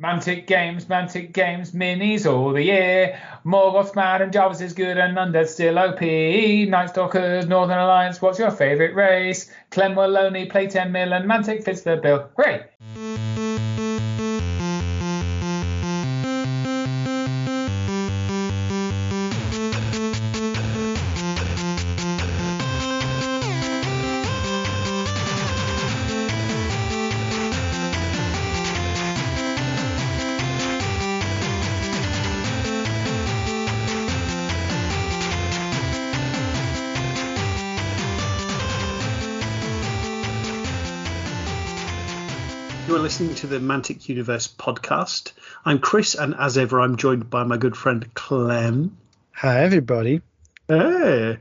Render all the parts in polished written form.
Mantic Games, minis all the year. Morgoth's mad and Jarvis is good and Undead's still OP. Night Stalkers, Northern Alliance, what's your favourite race? Clem will only play 10 mil and Mantic fits the bill. Great! You are listening to the Mantic Universe podcast. I'm Chris, and as ever, I'm joined by my good friend Clem. Hi, everybody. Hey.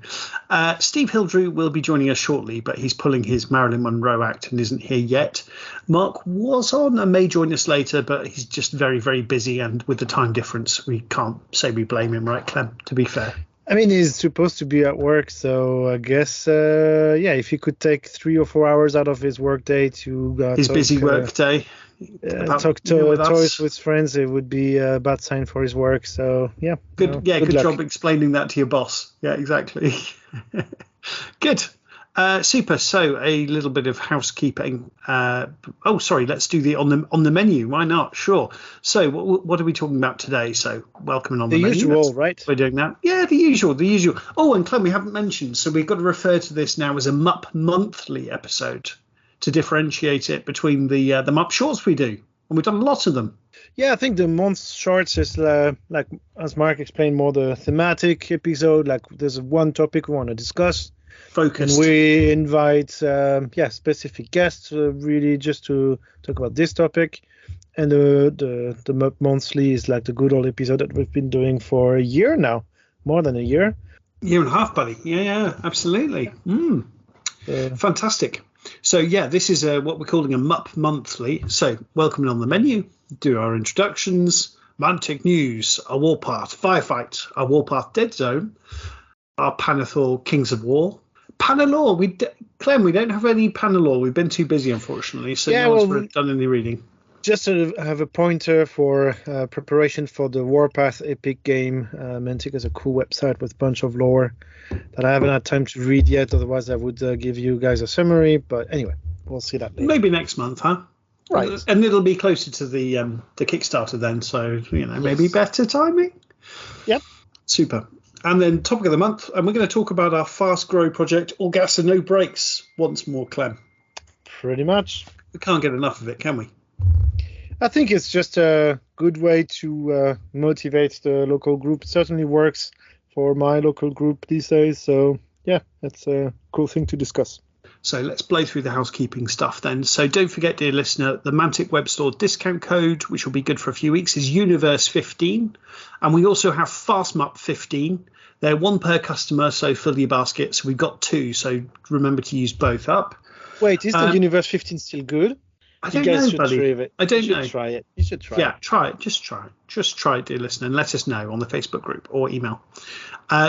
Steve Hildrew will be joining us shortly, but he's pulling his Marilyn Monroe act and isn't here yet. Mark was on and may join us later, but he's just very, very busy, and with the time difference, we can't say we blame him, right, Clem, to be fair? I mean, he's supposed to be at work, so I guess, if he could take 3 or 4 hours out of his work day to his busy work day, talk to toys with friends, it would be a bad sign for his work. So good job explaining that to your boss. Yeah, exactly. Good. Super. So a little bit of housekeeping. Let's do the on the menu. Why not? Sure. So what are we talking about today? So welcoming on the menu. The usual, right? We're doing that. Yeah, the usual. Oh, and Clem, we haven't mentioned. So we've got to refer to this now as a MUP monthly episode to differentiate it between the MUP shorts we do, and we've done a lot of them. Yeah, I think the month shorts is like as Mark explained, more the thematic episode. Like there's one topic we want to discuss. Focused. And we invite specific guests really just to talk about this topic. And the MUP monthly is like the good old episode that we've been doing for a year now, more than a year. Year and a half, buddy. Yeah, absolutely. Fantastic. So this is what we're calling a MUP monthly. So welcoming on the menu, do our introductions, Mantic news, our Warpath, Firefight, our Warpath Deadzone, our Pannilore Kings of War. Pannilore, Clem, we don't have any Pannilore. We've been too busy, unfortunately, so no one's done any reading. Just to have a pointer for preparation for the Warpath epic game. Mantic is a cool website with a bunch of lore that I haven't had time to read yet. Otherwise, I would give you guys a summary. But anyway, we'll see that later. Maybe next month, huh? Right. And it'll be closer to the Kickstarter then, so maybe better timing. Yep. Super. And then topic of the month, and we're going to talk about our Fast Grow project, all gas and no brakes, once more, Clem. Pretty much. We can't get enough of it, can we? I think it's just a good way to motivate the local group. It certainly works for my local group these days. So, that's a cool thing to discuss. So let's blow through the housekeeping stuff then. So don't forget, dear listener, the Mantic Web Store discount code, which will be good for a few weeks, is Universe15. And we also have FastMUP15. They're one per customer, so fill your basket. So we've got two, so remember to use both up. Wait, is the Universe 15 still good? I don't know, buddy. I don't know. You should try it. You should try it. Yeah, try it. Just try it. Just try it, dear listener, and let us know on the Facebook group or email.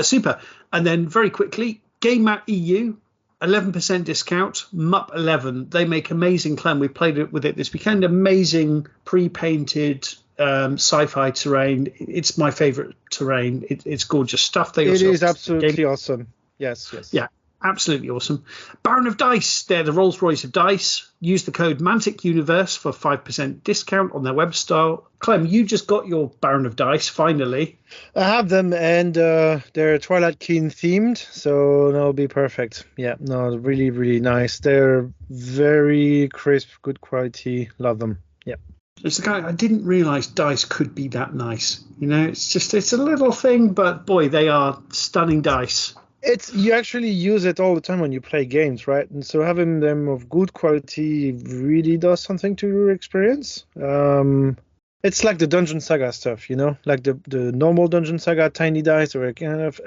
Super. And then very quickly, GameMat.eu, 11% discount, MUP 11. They make amazing, Clem. We played it with it this weekend. Amazing pre-painted sci-fi terrain. It's my favorite terrain. It's gorgeous stuff. It is absolutely awesome. Yes. Yeah, absolutely awesome. Baron of Dice. They're the Rolls Royce of Dice. Use the code Mantic Universe for 5% discount on their web store. Clem, you just got your Baron of Dice finally. I have them, and they're Twilight King themed, so that'll be perfect. Yeah, no, really, really nice. They're very crisp, good quality. Love them. Yeah. It's the guy. I didn't realise dice could be that nice. It's a little thing, but boy, they are stunning dice. You actually use it all the time when you play games, right? And so having them of good quality really does something to your experience. It's like the Dungeon Saga stuff, like the normal Dungeon Saga tiny dice, or kind of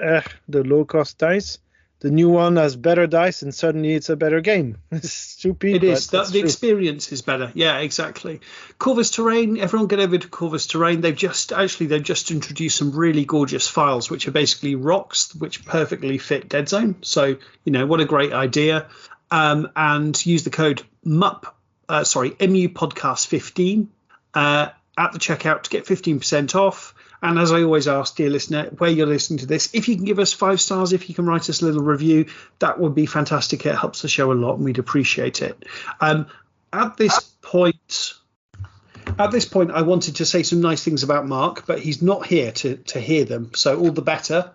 the low cost dice. The new one has better dice, and suddenly it's a better game. It's stupid. It is. The experience is better. Yeah, exactly. Corvus Terrain. Everyone get over to Corvus Terrain. They've just introduced some really gorgeous files, which are basically rocks, which perfectly fit Deadzone. So what a great idea. And use the code MUPodcast15. at the checkout to get 15% off. And as I always ask, dear listener, where you're listening to this, if you can give us 5 stars, if you can write us a little review, that would be fantastic. It helps the show a lot, and we'd appreciate it. At this point, I wanted to say some nice things about Mark, but he's not here to hear them. So all the better.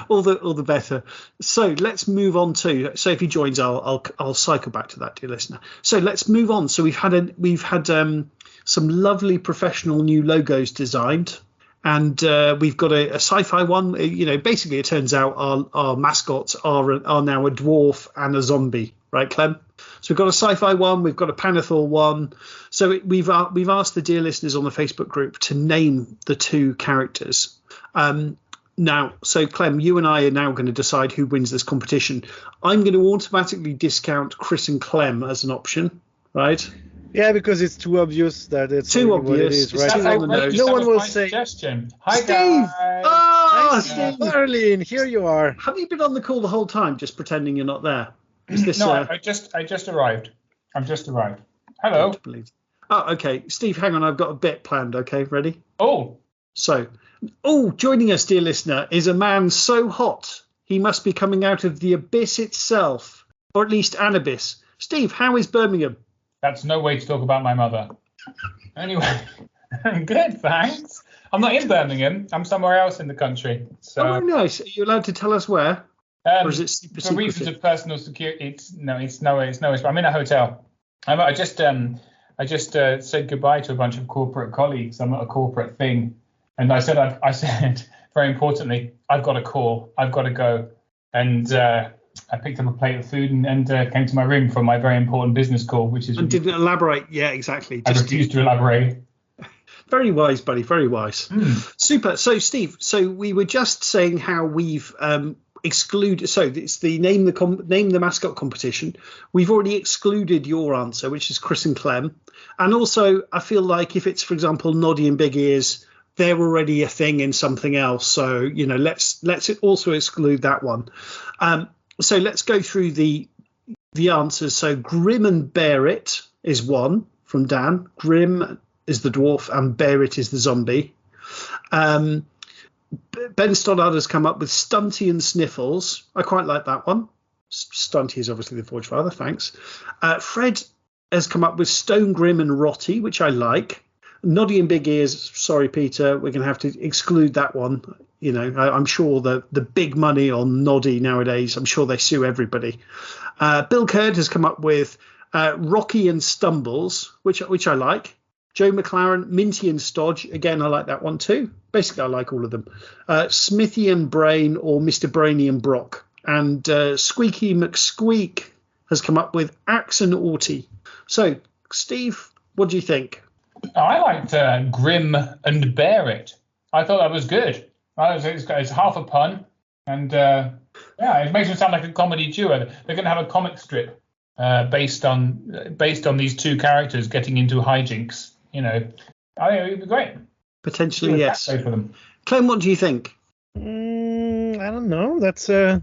all the better. So let's move on to. So if he joins, I'll cycle back to that, dear listener. So let's move on. So we've had some lovely professional new logos designed, and we've got a sci-fi one. Basically, it turns out our mascots are now a dwarf and a zombie, right, Clem? So we've got a sci-fi one, we've got a Pannilore one. So we've asked the dear listeners on the Facebook group to name the 2 characters. Now, so Clem, you and I are now going to decide who wins this competition. I'm going to automatically discount Chris and Clem as an option, right? Yeah, because it's too obvious that it's too obvious. It is, right? No one will say. Suggestion. Hi, Steve. guys. Hi, Steve. Arlene, here you are. Have you been on the call the whole time, just pretending you're not there? Is this? No, I just arrived. I've just arrived. Hello. Oh, okay. Steve, hang on. I've got a bit planned. Okay, ready? Oh. So, joining us, dear listener, is a man so hot he must be coming out of the abyss itself, or at least an abyss. Steve, how is Birmingham? That's no way to talk about my mother. Anyway, good, thanks. I'm not in Birmingham. I'm somewhere else in the country. So, oh, nice. Are you allowed to tell us where? Or is it super for reasons of personal security? It's nowhere. I'm in a hotel. I just said goodbye to a bunch of corporate colleagues. I'm at a corporate thing, and I said very importantly, I've got a call. I've got to go, and I picked up a plate of food and came to my room for my very important business call, which is. And didn't elaborate. Yeah, exactly. I refused to elaborate. Very wise, buddy. Very wise. Super. So, Steve. So we were just saying how we've excluded. So it's the name the mascot competition. We've already excluded your answer, which is Chris and Clem. And also, I feel like if it's, for example, Noddy and Big Ears, they're already a thing in something else. So let's also exclude that one. So let's go through the answers. So Grim and Bear It is one from Dan. Grim is the dwarf and Bear It is the zombie. Ben Stoddard has come up with Stunty and Sniffles. I quite like that one. Stunty is obviously the Forge Father. Thanks. Fred has come up with Stone Grim and Rotty, which I like. Noddy and Big Ears. Sorry, Peter. We're going to have to exclude that one. I'm sure the big money on Noddy nowadays, I'm sure they sue everybody. Bill Kurd has come up with Rocky and Stumbles, which I like. Joe McLaren, Minty and Stodge. Again, I like that one too. Basically, I like all of them. Smithy and Brain or Mr. Brainy and Brock. And Squeaky McSqueak has come up with Axe and Orty. So, Steve, what do you think? I liked Grim and Bear It. I thought that was good. It's half a pun. And, it makes it sound like a comedy duo. They're going to have a comic strip based on these 2 characters getting into hijinks. I think it would be great. Potentially, yes. For them. Clem, what do you think? I don't know. That's a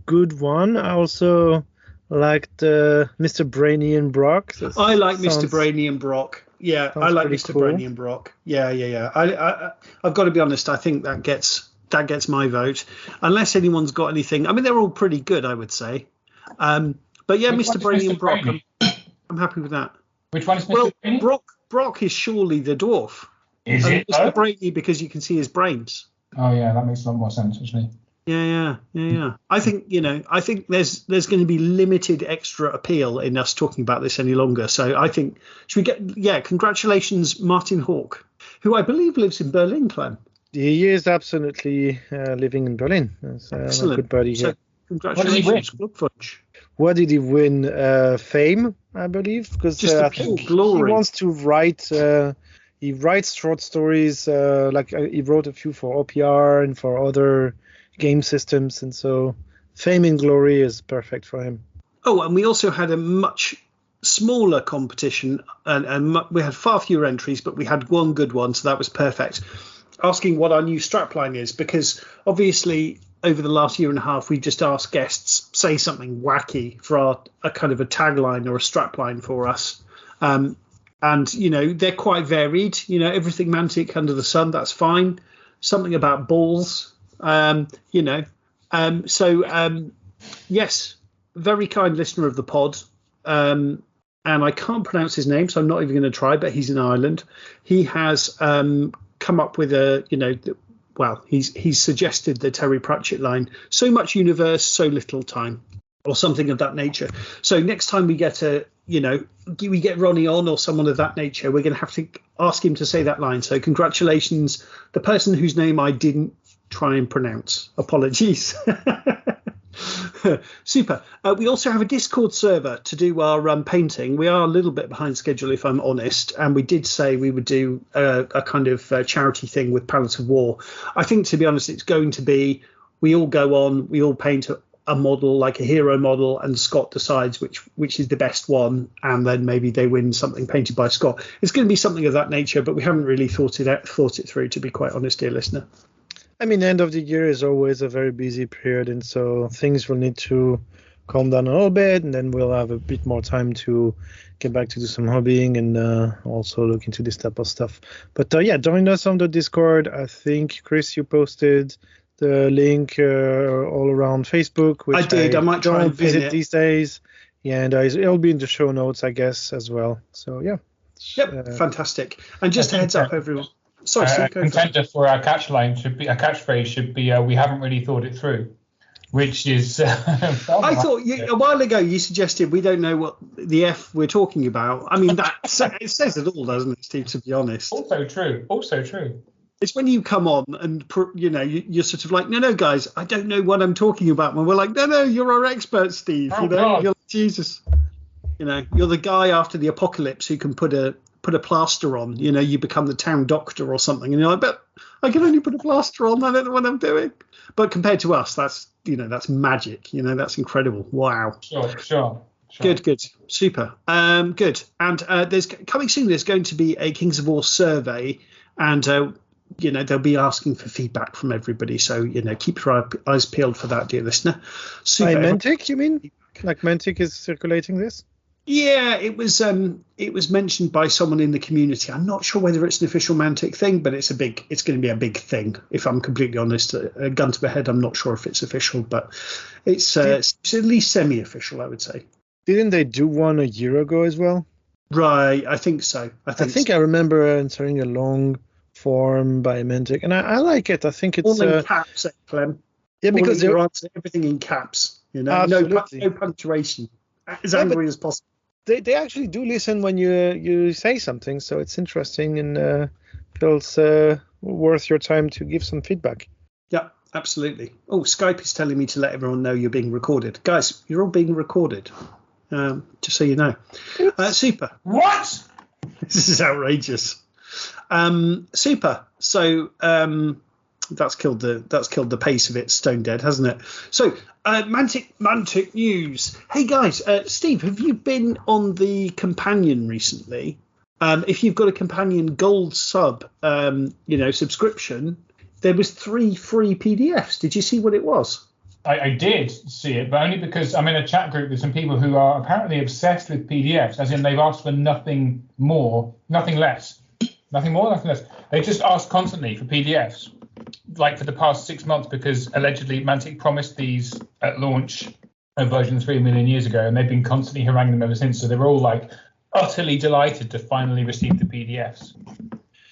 good one. I also liked Mr. Brainy and Brock. I like Mr. Brainy and Brock. Yeah, I like Mr. Cool. Brainy and Brock. Yeah. I've got to be honest. I think that gets my vote, unless anyone's got anything. I mean, they're all pretty good, I would say. But yeah, Mr. Brainy and Brock. I'm happy with that. Which one is Mr. Brainy? Brock is surely the dwarf. Is it? Mr. Brainy because you can see his brains. Oh yeah, that makes a lot more sense actually. Yeah. I think there's going to be limited extra appeal in us talking about this any longer. So I think should we get congratulations, Martin Hawk, who I believe lives in Berlin, Clem. He is absolutely living in Berlin. Excellent. A good buddy here. So congratulations, Club Fudge. What did he win? Fame, I believe, because I think glory. He wants to write. He writes short stories. He wrote a few for OPR and for other game systems, and so Fame and Glory is perfect for him. Oh, and we also had a much smaller competition, and we had far fewer entries, but we had one good one, so that was perfect. Asking what our new strapline is, because obviously over the last year and a half, we just asked guests say something wacky for a kind of a tagline or a strapline for us. And And, they're quite varied. Everything Mantic under the sun, that's fine. Something about balls, yes, very kind listener of the pod. And I can't pronounce his name, so I'm not even going to try, but he's in Ireland. He has come up with he's suggested the Terry Pratchett line, so much universe, so little time, or something of that nature. So next time we get we get Ronnie on or someone of that nature, we're going to have to ask him to say that line. So congratulations, the person whose name I didn't try and pronounce. Apologies. Super. We also have a Discord server to do our painting. We are a little bit behind schedule, if I'm honest, and we did say we would do a kind of charity thing with Palace of War. I think, to be honest, it's going to be we all go on, we all paint a model, like a hero model, and Scott decides which is the best one, and then maybe they win something painted by Scott. It's going to be something of that nature, but we haven't really thought it through, to be quite honest, dear listener. I mean, end of the year is always a very busy period, and so things will need to calm down a little bit, and then we'll have a bit more time to get back to do some hobbying and also look into this type of stuff. But join us on the Discord. I think, Chris, you posted the link all around Facebook, which I did. I might try and visit these days. Yeah, and it'll be in the show notes, I guess, as well. So, yeah. Yep, fantastic. And just a heads up, everyone. Sorry, Steve, contender for our catchphrase should be we haven't really thought it through, which is. I thought a while ago you suggested we don't know what the F we're talking about. I mean, it says it all, doesn't it, Steve? To be honest. Also true. It's when you come on and you're sort of like, no, guys, I don't know what I'm talking about. And we're like, no, you're our expert, Steve. God. You're Jesus. You're the guy after the apocalypse who can put a plaster on. You become the town doctor or something, and you're like, but I can only put a plaster on. I don't know what I'm doing. But compared to us, that's that's magic. That's incredible. Wow. Sure. Good, super. Good. And there's coming soon. There's going to be a Kings of War survey, and they'll be asking for feedback from everybody. So keep your eyes peeled for that, dear listener. Super. By Mantic, you mean? Like Mantic is circulating this? Yeah, it was mentioned by someone in the community. I'm not sure whether it's an official Mantic thing, but it's going to be a big thing. If I'm completely honest, a gun to my head, I'm not sure if it's official, but it's at least semi-official, I would say. Didn't they do one a year ago as well? Right, I think so. I think I remember answering a long form by Mantic, and I like it. I think it's all in caps, Clem. Yeah, because you answer everything in caps. No punctuation. As angry as possible. They actually do listen when you say something, so it's interesting and feels worth your time to give some feedback. Yeah, absolutely. Oh, Skype is telling me to let everyone know you're being recorded. Guys, you're all being recorded, just so you know. Super. What? This is outrageous. Super. So that's killed the pace of it, stone dead, hasn't it? So Mantic news. Hey guys, Steve, have you been on the companion recently? If you've got a companion gold sub subscription, there was 3 free PDFs. Did you see what it was? I did see it, but only because I'm in a chat group with some people who are apparently obsessed with PDFs, as in they've asked for nothing more, nothing less. Nothing more, nothing less. They just ask constantly for PDFs, like for the past 6 months, because allegedly Mantic promised these at launch of version 3 a million years ago, and they've been constantly haranguing them ever since. So they were all like utterly delighted to finally receive the PDFs.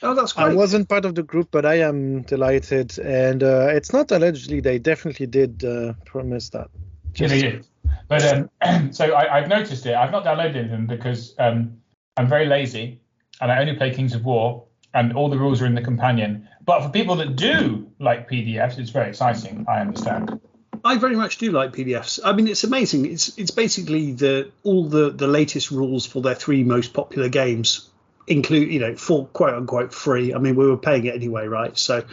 Oh, that's great. I wasn't part of the group, but I am delighted. And it's not allegedly, they definitely did promise that. Yeah, they did. But so I've noticed it. I've not downloaded them because I'm very lazy. And I only play Kings of War, and all the rules are in the companion. But for people that do like PDFs, it's very exciting, I understand. I very much do like PDFs. I mean, it's amazing. It's basically all the latest rules for their 3 most popular games, include for quote unquote free. I mean, we were paying it anyway, right? So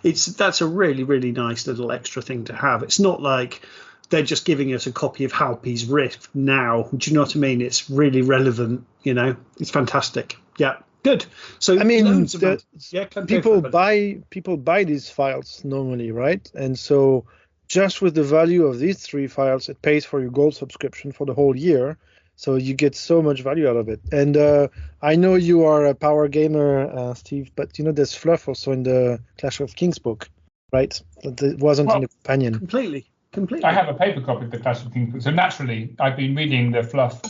that's a really, really nice little extra thing to have. It's not like they're just giving us a copy of Halpy's Rift now. Do you know what I mean? It's really relevant. It's fantastic. Yeah, good. So I mean, people buy these files normally, right? And so just with the value of these 3 files, it pays for your gold subscription for the whole year. So you get so much value out of it. And I know you are a power gamer, Steve, but there's fluff also in the Clash of Kings book, right? That wasn't in the companion. Completely. I have a paper copy of the Clash of Kings book, so naturally I've been reading the fluff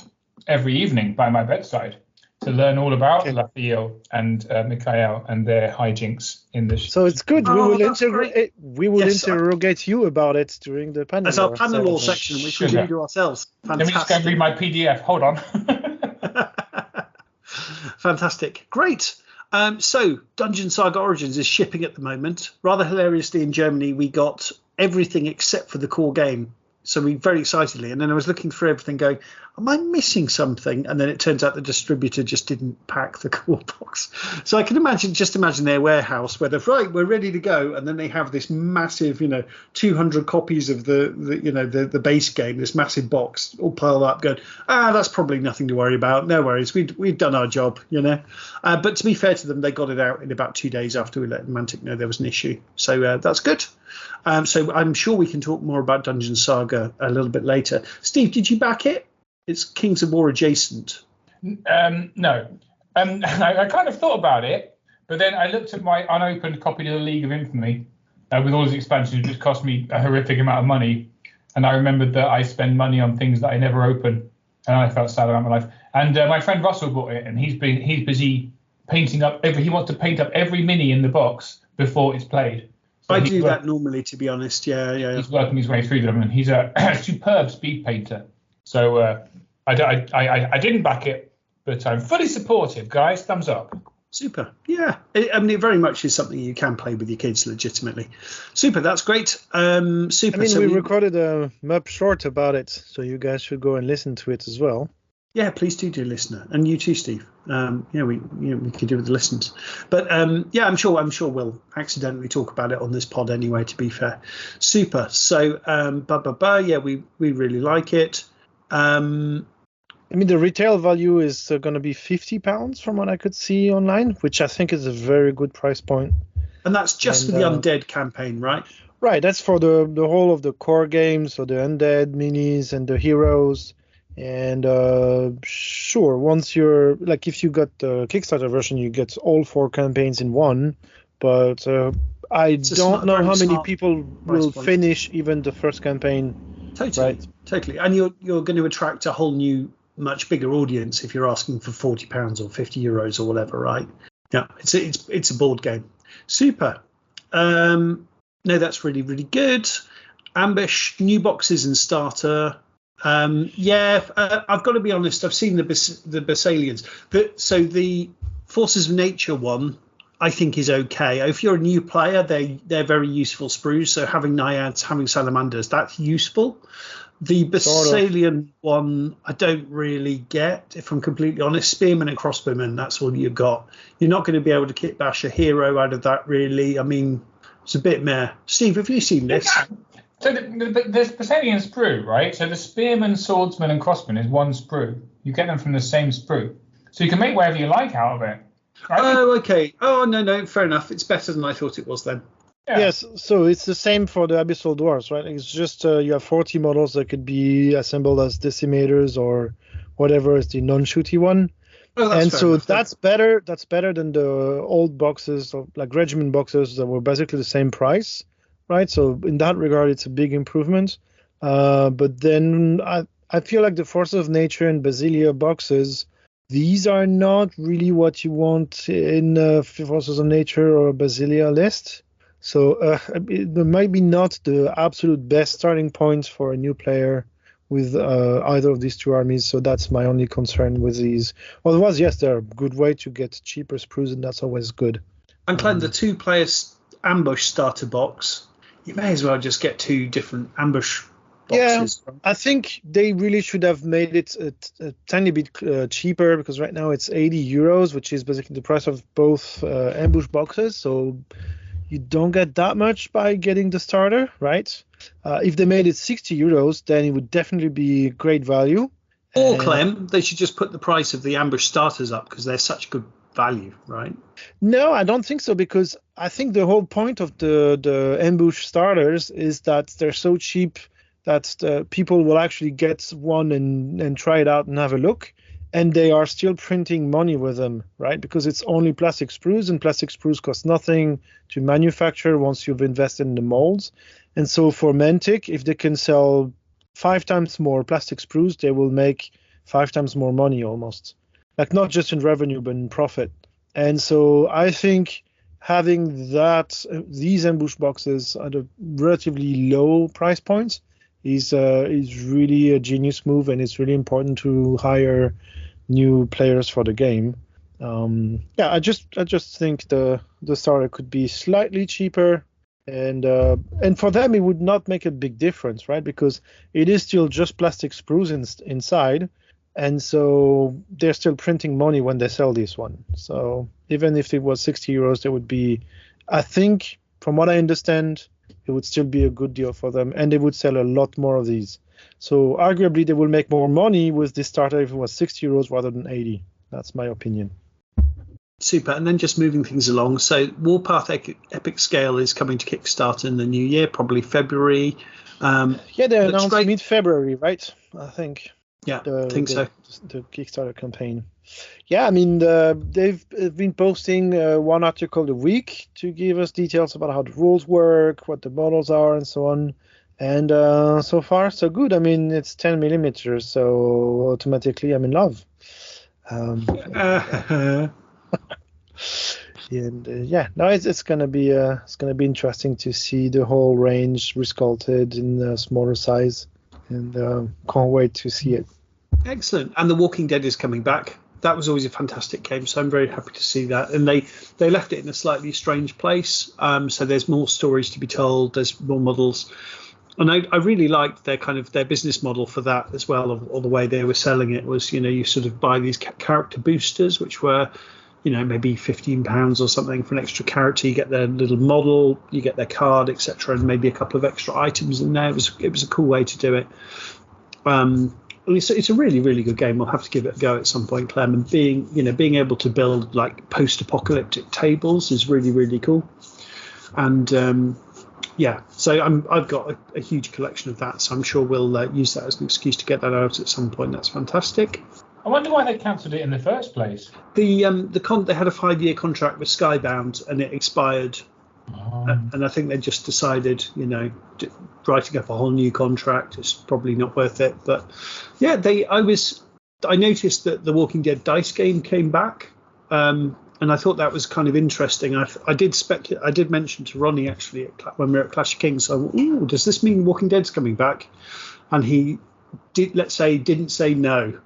every evening by my bedside to learn all about Lafiel and Mikhail and their hijinks in the. So it's good. We will interrogate you about it during the Pannilore. That's our Pannilore section, which we do ourselves. Fantastic. Let me just go and read my PDF. Hold on. Fantastic. Great. So Dungeon Saga Origins is shipping at the moment. Rather hilariously, in Germany, we got everything except for the core game. So we very excitedly, and then I was looking through everything going, am I missing something? And then it turns out the distributor just didn't pack the core box. So I can imagine their warehouse where we're ready to go. And then they have this massive, 200 copies of the base game, this massive box all piled up going, that's probably nothing to worry about. No worries. We've done our job, But to be fair to them, they got it out in about 2 days after we let Mantic know there was an issue. So that's good. So I'm sure we can talk more about Dungeon Saga a little bit later. Steve, did you back it? It's Kings of War adjacent. No. I kind of thought about it, but then I looked at my unopened copy of the League of Infamy with all its expansions, which cost me a horrific amount of money. And I remembered that I spend money on things that I never open, and I felt sad about my life. And my friend Russell bought it, and he's busy painting up he wants to paint up every mini in the box before it's played. So I do that normally, to be honest. Yeah. He's working his way through them, and he's a superb speed painter. So I didn't back it, but I'm fully supportive, guys. Thumbs up. Super. Yeah. It very much is something you can play with your kids legitimately. Super. That's great. Super. We recorded a MUP short about it, so you guys should go and listen to it as well. Yeah, please do, dear listener, and you too, Steve. We could do with the listens, but I'm sure we'll accidentally talk about it on this pod anyway. To be fair, super. So, we really like it. The retail value is going to be £50 from what I could see online, which I think is a very good price point. And that's just for the Undead campaign, right? Right. That's for the whole of the core games, so the Undead minis and the heroes. And sure, once you're if you got the Kickstarter version, you get all 4 campaigns in one. But I don't know how many people will finish even the first campaign. Totally, right? Totally. And you're going to attract a whole new, much bigger audience if you're asking for £40 or €50 or whatever, right? Yeah, it's a board game. Super. No, that's really, really good. Ambush, new boxes and starter. I've got to be honest. I've seen the Basalians, so the Forces of Nature one I think is okay. If you're a new player, they're very useful sprues. So having naiads, having salamanders, that's useful. The Basalian one I don't really get, if I'm completely honest. Spearmen and crossbowmen, that's all you've got. You're not going to be able to kit bash a hero out of that, really. It's a bit meh. Steve, have you seen this? Yeah. So there's Basalian sprue, right? So the spearman, swordsman, and crossman is one sprue. You get them from the same sprue. So you can make whatever you like out of it. Right? Oh, okay. Oh, no, fair enough. It's better than I thought it was then. Yeah. Yes, so it's the same for the Abyssal Dwarves, right? It's just you have 40 models that could be assembled as decimators or whatever is the non-shooty one. Oh, and so that's better. That's better than the old boxes, like regiment boxes that were basically the same price. Right, so in that regard, it's a big improvement. But then I feel like the Forces of Nature and Basilia boxes, these are not really what you want in Forces of Nature or Basilia list. So it might be not the absolute best starting point for a new player with either of these two armies. So that's my only concern with these. Otherwise, yes, they're a good way to get cheaper sprues, and that's always good. And Glenn, the 2-player ambush starter box, you may as well just get 2 different ambush boxes. Yeah, I think they really should have made it a tiny bit cheaper, because right now it's €80, which is basically the price of both ambush boxes. So you don't get that much by getting the starter, right? If they made it €60, then it would definitely be great value. Or Clem, they should just put the price of the ambush starters up because they're such good value, right? No, I don't think so, because I think the whole point of the ambush starters is that they're so cheap that people will actually get one and try it out and have a look. And they are still printing money with them, right? Because it's only plastic sprues, and plastic sprues cost nothing to manufacture once you've invested in the molds. And so for Mantic, if they can sell 5 times more plastic sprues, they will make 5 times more money almost. Like not just in revenue, but in profit. And so I think having these ambush boxes at a relatively low price point is really a genius move, and it's really important to hire new players for the game. I just think the starter could be slightly cheaper, and for them it would not make a big difference, right? Because it is still just plastic sprues inside, and so they're still printing money when they sell this one. So even if it was 60 euros, there would be, I think, from what I understand, it would still be a good deal for them, and they would sell a lot more of these. So arguably they will make more money with this starter if it was 60 euros rather than 80. That's my opinion. Super. And then just moving things along. So Warpath Epic Scale is coming to Kickstarter in the new year, probably February. They announced mid-February, right? I think. Yeah, I think so. The Kickstarter campaign. Yeah, I mean, they've been posting one article a week to give us details about how the rules work, what the models are, and so on. And so far, so good. I mean, it's 10 millimeters, so automatically I'm in love. It's gonna be interesting to see the whole range resculpted in a smaller size, and can't wait to see it. Excellent. And The Walking Dead is coming back. That was always a fantastic game, so I'm very happy to see that. And they left it in a slightly strange place, so there's more stories to be told. There's more models. And I really liked their business model for that as well, or the way they were selling it was, you sort of buy these character boosters, which were, maybe £15 or something for an extra character. You get their little model, you get their card, etc., and maybe a couple of extra items in there. It was a cool way to do it. It's a really, really good game. We'll have to give it a go at some point, Clem. And being able to build like post-apocalyptic tables is really, really cool. And so I've got a huge collection of that, so I'm sure we'll use that as an excuse to get that out at some point. That's fantastic. I wonder why they cancelled it in the first place. They had a 5-year contract with Skybound, and it expired. And I think they just decided, writing up a whole new contract is probably not worth it. But yeah, I noticed that the Walking Dead dice game came back. And I thought that was kind of interesting. I did mention to Ronnie actually when we were at Clash of Kings. So, does this mean Walking Dead's coming back? And he didn't say no.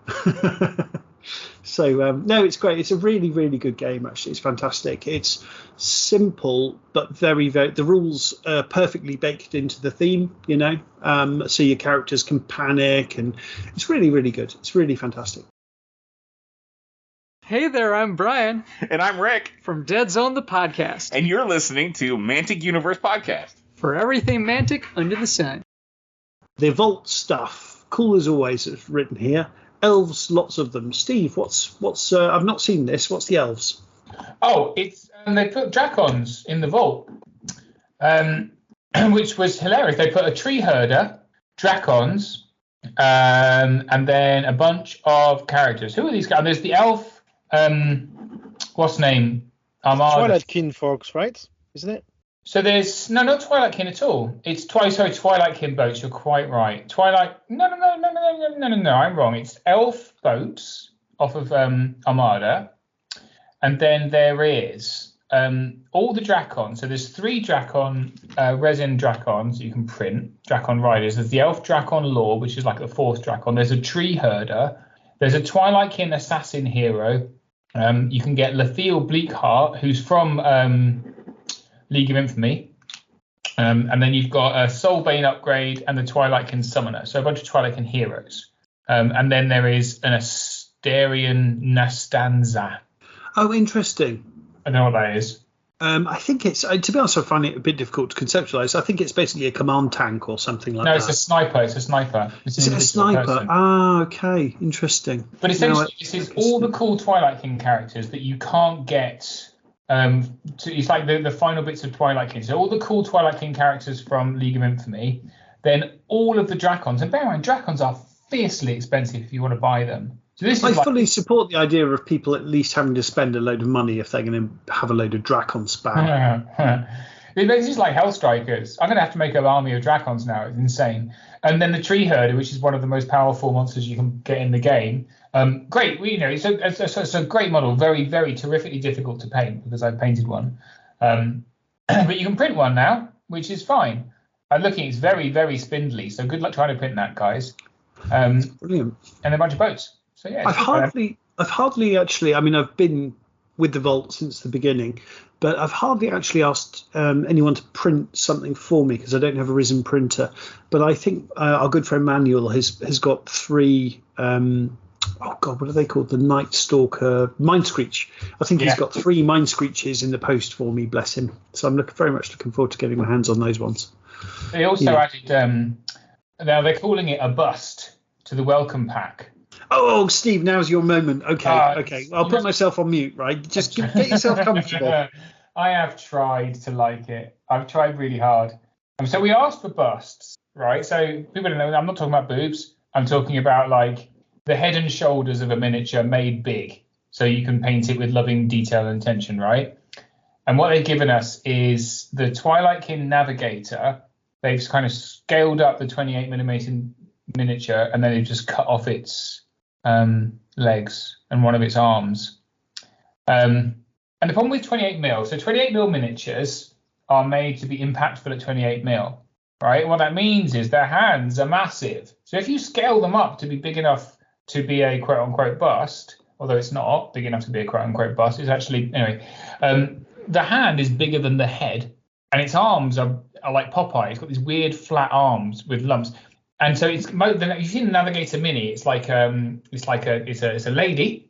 So no, it's great. It's a really, really good game. Actually, it's fantastic. It's simple but very, very. The rules are perfectly baked into the theme. So your characters can panic, and it's really, really good. It's really fantastic. Hey there, I'm Brian. And I'm Rick. From Deadzone, the podcast. And you're listening to Mantic Universe Podcast. For everything Mantic under the sun. The Vault stuff. Cool as always, it's written here. Elves, lots of them. Steve, what's I've not seen this. What's the elves? Oh, it's they put Dracons in the Vault, which was hilarious. They put a tree herder, Dracons, and then a bunch of characters. Who are these guys? There's the elf. What's name? Twilight Kin folks, right? Isn't it? So there's not Twilight Kin at all. It's Twilight Kin boats. You're quite right. No. I'm wrong. It's elf boats off of Armada, and then there is all the Dracons. So there's 3 Dracon resin Dracons you can print. Dracon riders. There's the elf Dracon Lore, which is like the 4th Dracon. There's a tree herder. There's a Twilight Kin assassin hero. You can get Lethiel Bleakheart, who's from League of Infamy. And then you've got a Soulbane upgrade and the Twilight Kin summoner. So a bunch of Twilight Kin heroes. And then there is an Asterian Nastanza. Oh, interesting. I don't know what that is. I think it's, to be honest, I find it a bit difficult to conceptualize. I think it's basically a command tank or something like that. No, it's a sniper. It's a sniper. Is it a sniper? Person. Ah, okay. Interesting. But essentially, this is all the cool Twilight Kin characters that you can't get. It's like the final bits of Twilight Kin. So all the cool Twilight Kin characters from League of Infamy then all of the Dracons, and bear in mind, Dracons are fiercely expensive if you want to buy them. So this is I fully support the idea of people at least having to spend a load of money if they're going to have a load of Dracon spam. It's just like Hellstrikers. I'm going to have to make an army of Dracons now. It's insane. And then the Tree Herder, which is one of the most powerful monsters you can get in the game. Great. It's a great model. Very, very terrifically difficult to paint because I've painted one. But you can print one now, which is fine. I'm looking, it's very, very spindly. So good luck trying to print that, guys. Brilliant. And a bunch of boats. So yeah. I've hardly actually, I mean, I've been with the Vault since the beginning, but I've hardly actually asked anyone to print something for me because I don't have a Risen printer. But I think our good friend Manuel has got 3, oh God, what are they called? The Night Stalker, Mind Screech. I think he's got 3 Mind Screeches in the post for me, bless him. So I'm very much looking forward to getting my hands on those ones. They also added, now they're calling it a bust to the welcome pack. Oh, Steve, now's your moment. Okay. I'll put myself on mute, right? Just get yourself comfortable. I have tried to like it. I've tried really hard. So we asked for busts, right? So people don't know, I'm not talking about boobs. I'm talking about like the head and shoulders of a miniature made big. So you can paint it with loving detail and attention, right? And what they've given us is the Twilight Kin Navigator. They've kind of scaled up the 28mm miniature and then they've just cut off its legs and one of its arms. And the problem with 28mm, so 28mm miniatures are made to be impactful at 28mm, right? What that means is their hands are massive. So if you scale them up to be big enough to be a quote unquote bust, although it's not big enough to be a quote unquote bust, it's actually, anyway, the hand is bigger than the head and its arms are like Popeye. It's got these weird flat arms with lumps. And so it's, you've seen the Navigator Mini. It's like it's a lady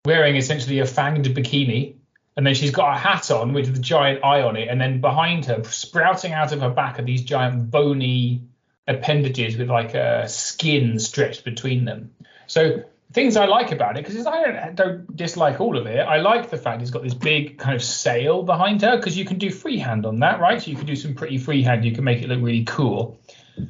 wearing essentially a fanged bikini, and then she's got a hat on with the giant eye on it, and then behind her, sprouting out of her back, are these giant bony appendages with like a skin stretched between them. So things I like about it, because I don't dislike all of it. I like the fact it's got this big kind of sail behind her, because you can do freehand on that, right? So you can do some pretty freehand. You can make it look really cool.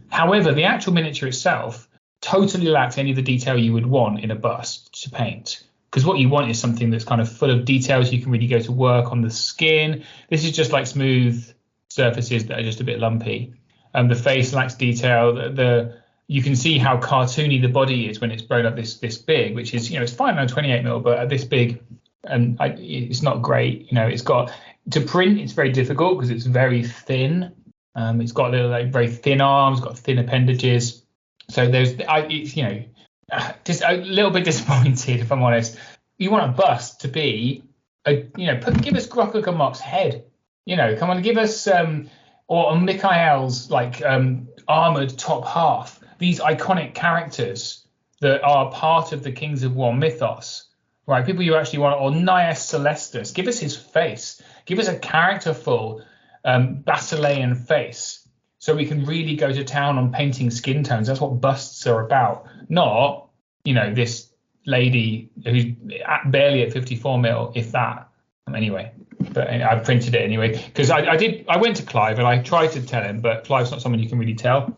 However, the actual miniature itself totally lacks any of the detail you would want in a bust to paint. Because what you want is something that's kind of full of details. You can really go to work on the skin. This is just like smooth surfaces that are just a bit lumpy. The face lacks detail. You can see how cartoony the body is when it's blown up this big, which is, it's fine on 28mm, but at this big, and it's not great. It's got to print. It's very difficult because it's very thin. It's got little very thin arms, got thin appendages. So just a little bit disappointed, if I'm honest. You want a bust to be give us Grokkagamok's head. Come on, give us or Mikhail's armored top half. These iconic characters that are part of the Kings of War mythos, right? People you actually want, or Nias Celestus. Give us his face. Give us a characterful Basilean face, so we can really go to town on painting skin tones. That's what busts are about, not this lady who's barely at 54mm, if that. Anyway, but I printed it anyway because I went to Clive and I tried to tell him, but Clive's not someone you can really tell.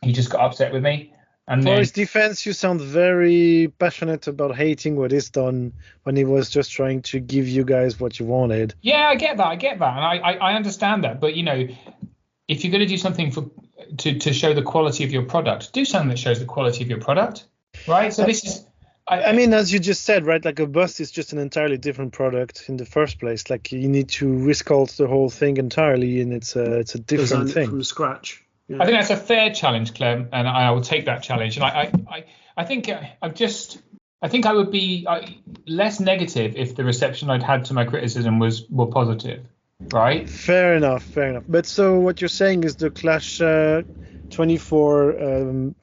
He just got upset with me. And for his defense, you sound very passionate about hating what is done when he was just trying to give you guys what you wanted. Yeah, I get that, and I understand that. But if you're going to do something to show the quality of your product, do something that shows the quality of your product, right? So this is. I mean, as you just said, right? Like a bust is just an entirely different product in the first place. Like you need to resculpt the whole thing entirely, and it's a different thing from scratch. Yeah. I think that's a fair challenge, Clem, and I will take that challenge. And I think I would be less negative if the reception I'd had to my criticism was more positive, right? Fair enough. But so what you're saying is the Clash 24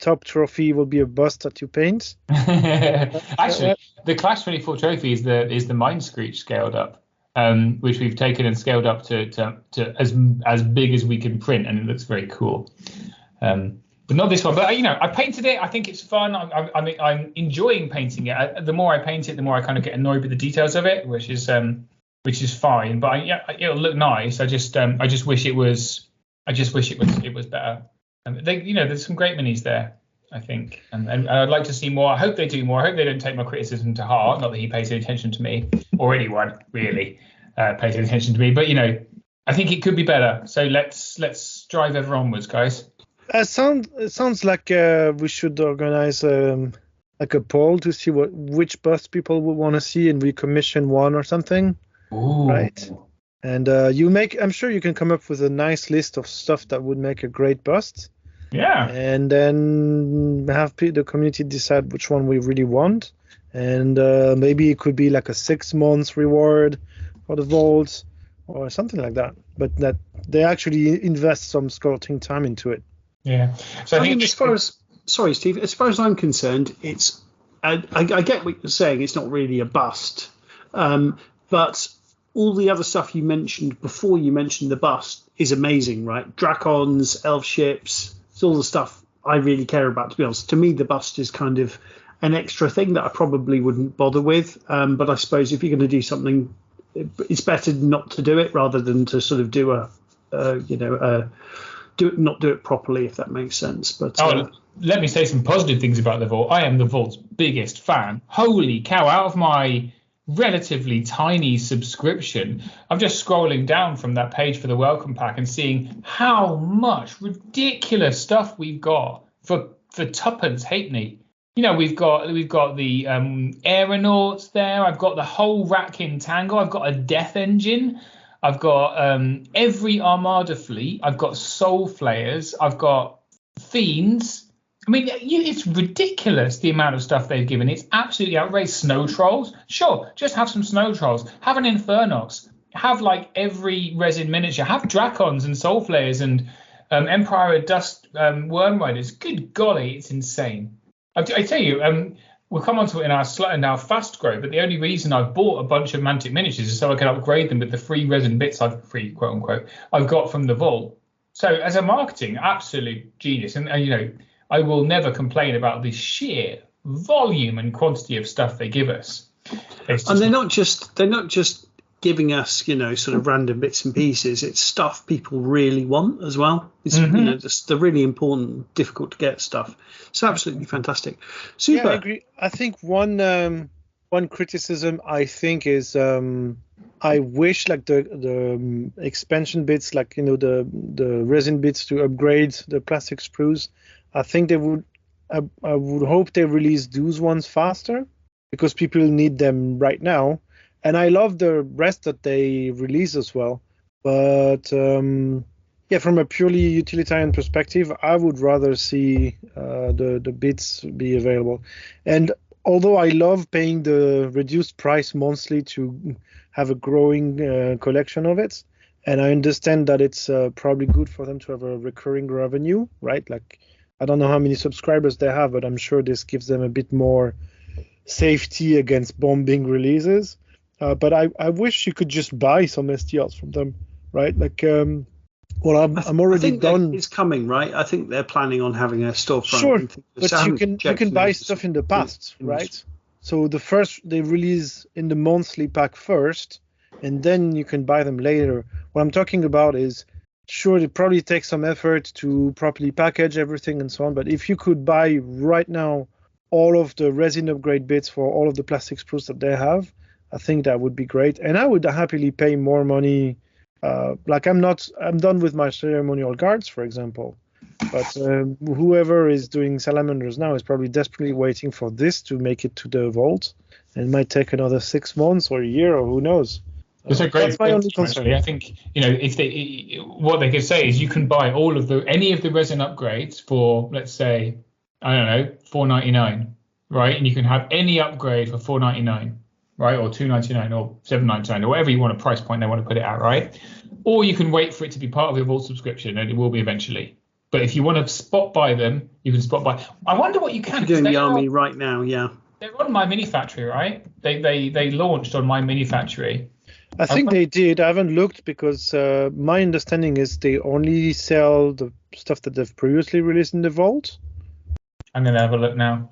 top trophy will be a bust that you paint? Actually, the Clash 24 trophy is the Mind Screech scaled up. Which we've taken and scaled up to as big as we can print, and it looks very cool. But not this one. But I painted it. I think it's fun. I'm enjoying painting it. The more I paint it, the more I kind of get annoyed with the details of it, which is fine. But it'll look nice. I just wish it was I just wish it was better. And there's some great minis there, I think, and I'd like to see more. I hope they do more. I hope they don't take my criticism to heart. Not that he pays any attention to me, or anyone really pays any attention to me. But I think it could be better. So let's drive ever onwards, guys. It sounds like we should organize like a poll to see which bust people would want to see, and we commission one or something. Ooh. Right. And I'm sure you can come up with a nice list of stuff that would make a great bust. Yeah. And then have the community decide which one we really want. And maybe it could be like a 6 months reward for the vaults or something like that. But that they actually invest some scouting time into it. Yeah. So I think sorry, Steve, as far as I'm concerned, it's I get what you're saying. It's not really a bust. But all the other stuff you mentioned before you mentioned the bust is amazing, right? Dracons, elf ships, it's all the stuff I really care about, to be honest. To me, the bust is kind of an extra thing that I probably wouldn't bother with. But I suppose if you're going to do something, it's better not to do it rather than to sort of do not do it properly, if that makes sense. But let me say some positive things about the Vault. I am the Vault's biggest fan. Holy cow, out of my relatively tiny subscription, I'm just scrolling down from that page for the welcome pack and seeing how much ridiculous stuff we've got for tuppence halfpenny. We've got the aeronauts there. I've got the whole Ratkin Tango. I've got a Death Engine. I've got every Armada fleet. I've got Soul Flayers. I've got Fiends. I mean, it's ridiculous the amount of stuff they've given. It's absolutely outrageous. Snow Trolls. Sure, just have some Snow Trolls. Have an Infernox. Have like every resin miniature. Have Dracons and Soul Flayers and Empire of Dust Worm Riders. Good golly, it's insane. I tell you, we'll come on to it in our Fast Grow, but the only reason I've bought a bunch of Mantic miniatures is so I can upgrade them with the free resin bits free quote unquote I've got from the Vault. So as a marketing, absolute genius. And I will never complain about the sheer volume and quantity of stuff they give us. And they're not just giving us, sort of random bits and pieces. It's stuff people really want as well. It's just the really important, difficult to get stuff. It's absolutely fantastic. Super. Yeah, I agree. I think one criticism I think is I wish like the expansion bits, like the resin bits to upgrade the plastic sprues. I think they would. I would hope they release those ones faster because people need them right now. And I love the rest that they release as well. But from a purely utilitarian perspective, I would rather see the bits be available. And although I love paying the reduced price monthly to have a growing collection of it, and I understand that it's probably good for them to have a recurring revenue, right? Like, I don't know how many subscribers they have, but I'm sure this gives them a bit more safety against bombing releases. But I wish you could just buy some STLs from them, right? Like, I'm already done. It's coming, right? I think they're planning on having a storefront. Sure, but you can buy stuff in the past, right? So they release in the monthly pack first, and then you can buy them later. What I'm talking about is, sure, it probably takes some effort to properly package everything and so on. But if you could buy right now all of the resin upgrade bits for all of the plastic sprues that they have, I think that would be great. And I would happily pay more money. Like I'm done with my ceremonial guards, for example. But whoever is doing salamanders now is probably desperately waiting for this to make it to the vault. And it might take another 6 months or a year, or who knows. That's a great That's my only concern. Actually. I think if what they could say is you can buy any of the resin upgrades for, let's say, I don't know, $4.99, right? And you can have any upgrade for $4.99, right, or $2.99 or $7.99 or whatever you want a price point they want to put it at, right? Or you can wait for it to be part of your vault subscription, and it will be eventually. But if you want to spot buy them, you can spot buy. I wonder what you can. You're doing the army right now, yeah. They're on My Mini Factory, right? They launched on My Mini Factory. I think they did. I haven't looked because my understanding is they only sell the stuff that they've previously released in the vault. I'm going to have a look now.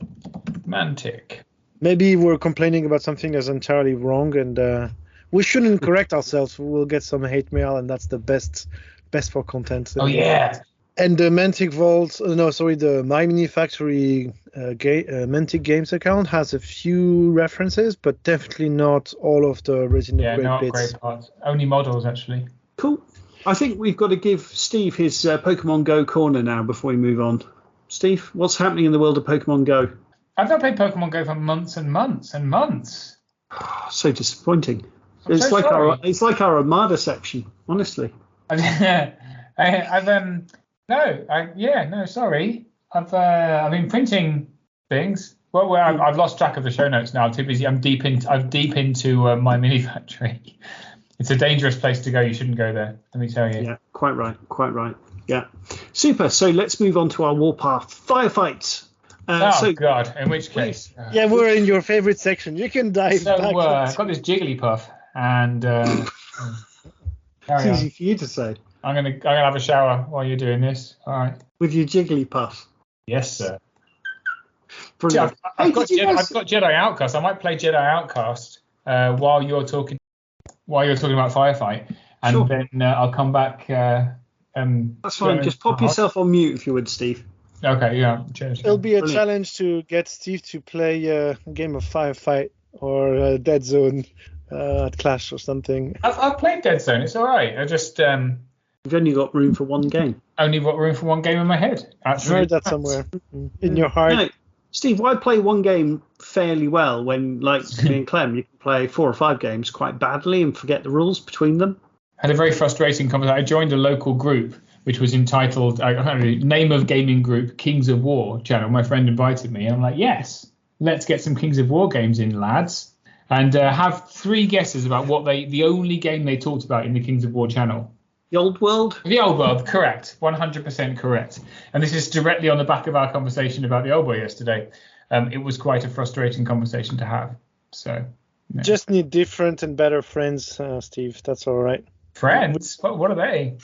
Mantic. Maybe we're complaining about something that's entirely wrong, and we shouldn't correct ourselves. We'll get some hate mail, and that's the best best for content. Oh yeah. And the Mantic Vault, the My Mini Factory Mantic Games account has a few references, but definitely not all of the Resident Yeah, Upgrade no bits. upgrade parts. Only models, actually. Cool. I think we've got to give Steve his Pokemon Go corner now before we move on. Steve, what's happening in the world of Pokemon Go? I've not played Pokemon Go for months and months and months. So disappointing. I'm It's so like sorry. it's like our Armada section, honestly. Sorry. I've been printing things. Well, I've lost track of the show notes now. I'm too busy. I'm deep into my mini factory. It's a dangerous place to go. You shouldn't go there. Let me tell you. Yeah, quite right. Yeah, super. So let's move on to our Warpath Firefight. God! In which case? Yeah, we're in your favorite section. You can dive back. I've got this Jigglypuff, and it's easy for you to say. I'm gonna have a shower while you're doing this. All right. With your Jigglypuff. Yes, sir. Brilliant. I've got Jedi Outcast. I might play Jedi Outcast while you're talking about Firefight, and Sure. then I'll come back. That's fine. Just pop yourself on mute if you would, Steve. Okay, yeah. Cheers. It'll be a Brilliant. challenge to get Steve to play a game of Firefight or Deadzone at Clash or something. I've played Deadzone. It's all right. I just You've only got room for one game. only got room for one game in my head. I've Actually, heard that somewhere in your heart. No, Steve, why play one game fairly well when, like me and Clem, you can play 4 or 5 games quite badly and forget the rules between them? I had a very frustrating conversation. I joined a local group which was entitled, I don't know, name of gaming group, Kings of War channel. My friend invited me. And I'm like, yes, let's get some Kings of War games in, lads. And have 3 guesses about what the only game they talked about in the Kings of War channel. The Old World? The Old World, correct. 100% correct. And this is directly on the back of our conversation about the Old World yesterday. It was quite a frustrating conversation to have. So, yeah. Just need different and better friends, Steve. That's all right. Friends? What are they?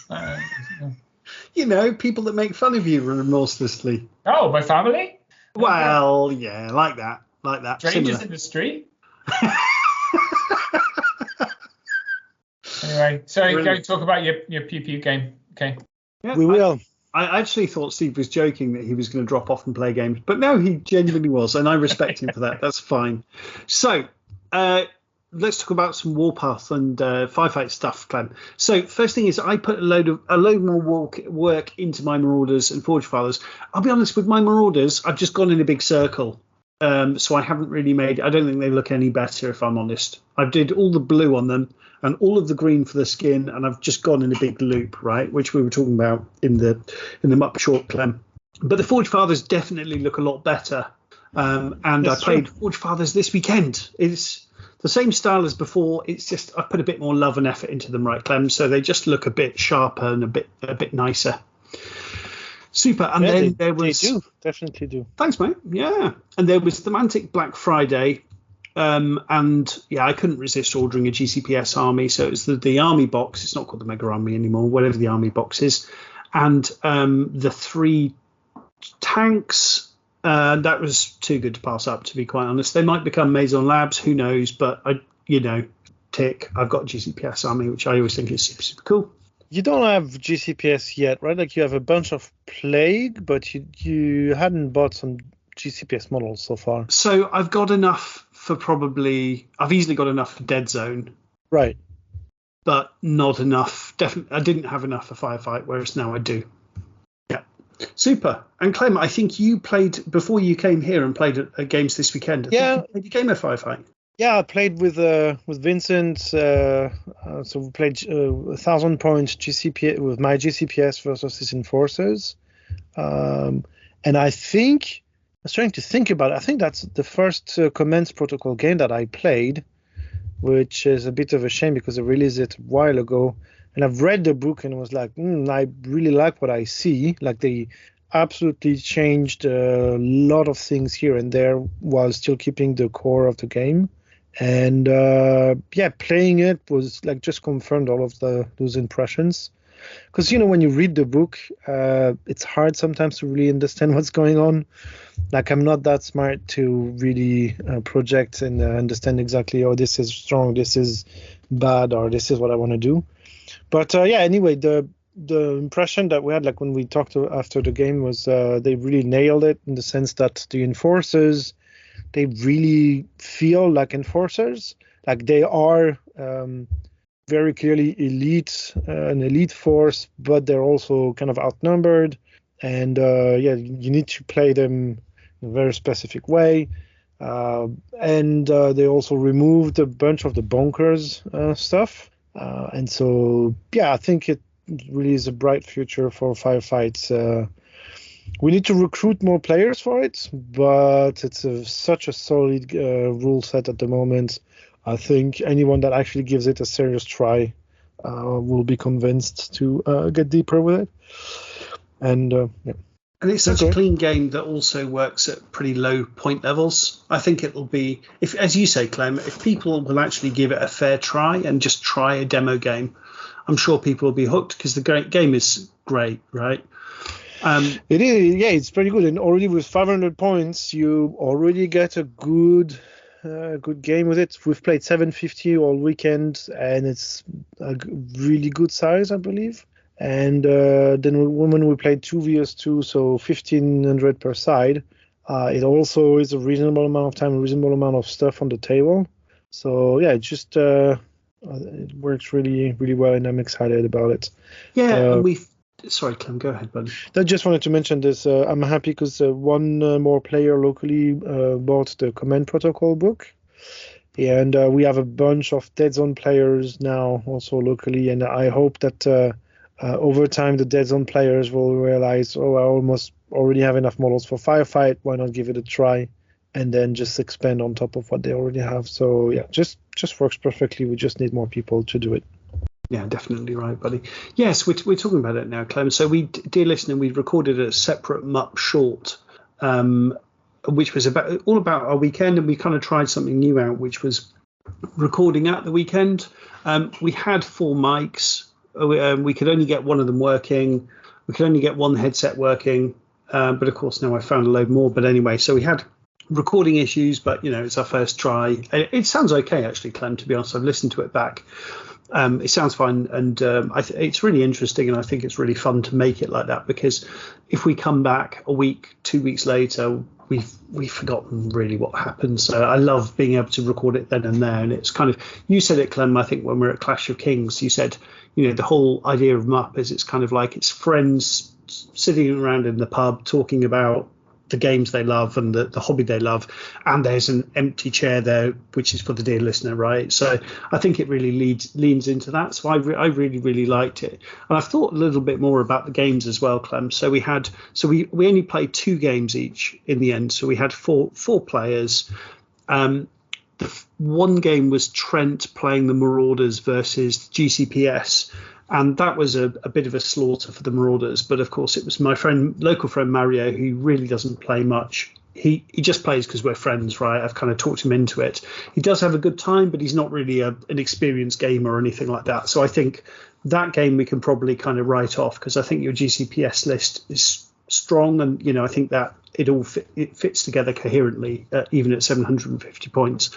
You know, people that make fun of you remorselessly. Oh, my family? Well, yeah, like that. Strangers Similar. in the street? Anyway, sorry, go talk about your Pew Pew game. Okay. Yeah, We will. I actually thought Steve was joking that he was going to drop off and play games, but no, he genuinely was, and I respect him for that. That's fine. So, let's talk about some Warpath and Firefight stuff, Clem. So, first thing is, I put a load more work into my Marauders and Forge Fathers. I'll be honest, with my Marauders, I've just gone in a big circle. So I haven't really made. I don't think they look any better, if I'm honest. I did all the blue on them and all of the green for the skin, and I've just gone in a big loop, right, which we were talking about in the MUP short, Clem. But the Forge Fathers definitely look a lot better. And That's I played true. Forge Fathers this weekend. It's the same style as before. It's just I put a bit more love and effort into them, right, Clem? So they just look a bit sharper and a bit nicer. Super. And Yeah, then there was. They do. Definitely do. Thanks, mate. Yeah. And there was the Mantic Black Friday. And yeah, I couldn't resist ordering a GCPS army. So it was the army box. It's not called the Mega Army anymore, whatever the army box is. And the 3 tanks. That was too good to pass up, to be quite honest. They might become Maison Labs. Who knows? But, tick. I've got GCPS army, which I always think is super, super cool. You don't have GCPS yet, right? Like you have a bunch of Plague, but you hadn't bought some GCPS models so far. So I've got enough for I've easily got enough for Deadzone, Right. but not enough. Definitely, I didn't have enough for Firefight, whereas now I do. Yeah, super. And Clem, I think you played before you came here and played at games this weekend. I think you played a game of Firefight. Yeah, I played with Vincent. So we played 1,000 points GCPS with my GCPS versus his enforcers. And I think I was trying to think about it. I think that's the first Commands Protocol game that I played, which is a bit of a shame because I released it a while ago. And I've read the book and was like, I really like what I see. Like they absolutely changed a lot of things here and there while still keeping the core of the game. And playing it was like just confirmed all of those impressions. Because when you read the book, it's hard sometimes to really understand what's going on. Like I'm not that smart to really project and understand exactly, this is strong, this is bad, or this is what I want to do. But anyway, the the impression that we had, like when we talked after the game, was they really nailed it in the sense that the enforcers, they really feel like enforcers, like they are very clearly an elite force, but they're also kind of outnumbered, and you need to play them in a very specific way. And they also removed a bunch of the bonkers stuff, and so I think it really is a bright future for Firefight. We need to recruit more players for it, but it's such a solid rule set at the moment. I think anyone that actually gives it a serious try will be convinced to get deeper with it. And And it's such a clean game that also works at pretty low point levels. I think it'll be, if, as you say, Clem, if people will actually give it a fair try and just try a demo game, I'm sure people will be hooked because the game is great, right? It is, it's pretty good. And already with 500 points, you already get a good game with it. We've played 750 all weekend, and it's a really good size, I believe. And then when we played 2 vs 2, so 1500 per side, it also is a reasonable amount of time, a reasonable amount of stuff on the table. So it just it works really, really well, and I'm excited about it. And sorry, Clem, go ahead, buddy. I just wanted to mention this. I'm happy because one more player locally bought the Command Protocol book. And we have a bunch of Deadzone players now also locally, and I hope that over time the Deadzone players will realize, I almost already have enough models for Firefight, why not give it a try, and then just expand on top of what they already have. So just works perfectly. We just need more people to do it. Yeah, definitely right, buddy. Yes, we're talking about it now, Clem. So dear listener, we recorded a separate MUP short, which was all about our weekend, and we kind of tried something new out, which was recording at the weekend. We had 4 mics. We could only get one of them working. We could only get one headset working. But of course, now I found a load more. But anyway, so we had recording issues, but it's our first try. It sounds okay, actually, Clem, to be honest. I've listened to it back. It sounds fine, and it's really interesting, and I think it's really fun to make it like that, because if we come back a week, 2 weeks later, we've forgotten really what happened. So I love being able to record it then and there. And it's kind of, you said it, Clem, I think when we were at Clash of Kings, you said, the whole idea of MUP is it's kind of like it's friends sitting around in the pub talking about the games they love and the hobby they love, and there's an empty chair there, which is for the dear listener, right? So I think it really leans into that. So I really, really liked it, and I've thought a little bit more about the games as well, Clem. So we only played 2 games each in the end. So we had four players. The one game was Trent playing the Marauders versus GCPS. And that was a bit of a slaughter for the Marauders. But of course, it was my local friend Mario, who really doesn't play much. He just plays because we're friends, right? I've kind of talked him into it. He does have a good time, but he's not really an experienced gamer or anything like that. So I think that game we can probably kind of write off, because I think your GCPS list is strong, and I think that it fits together coherently, even at 750 points.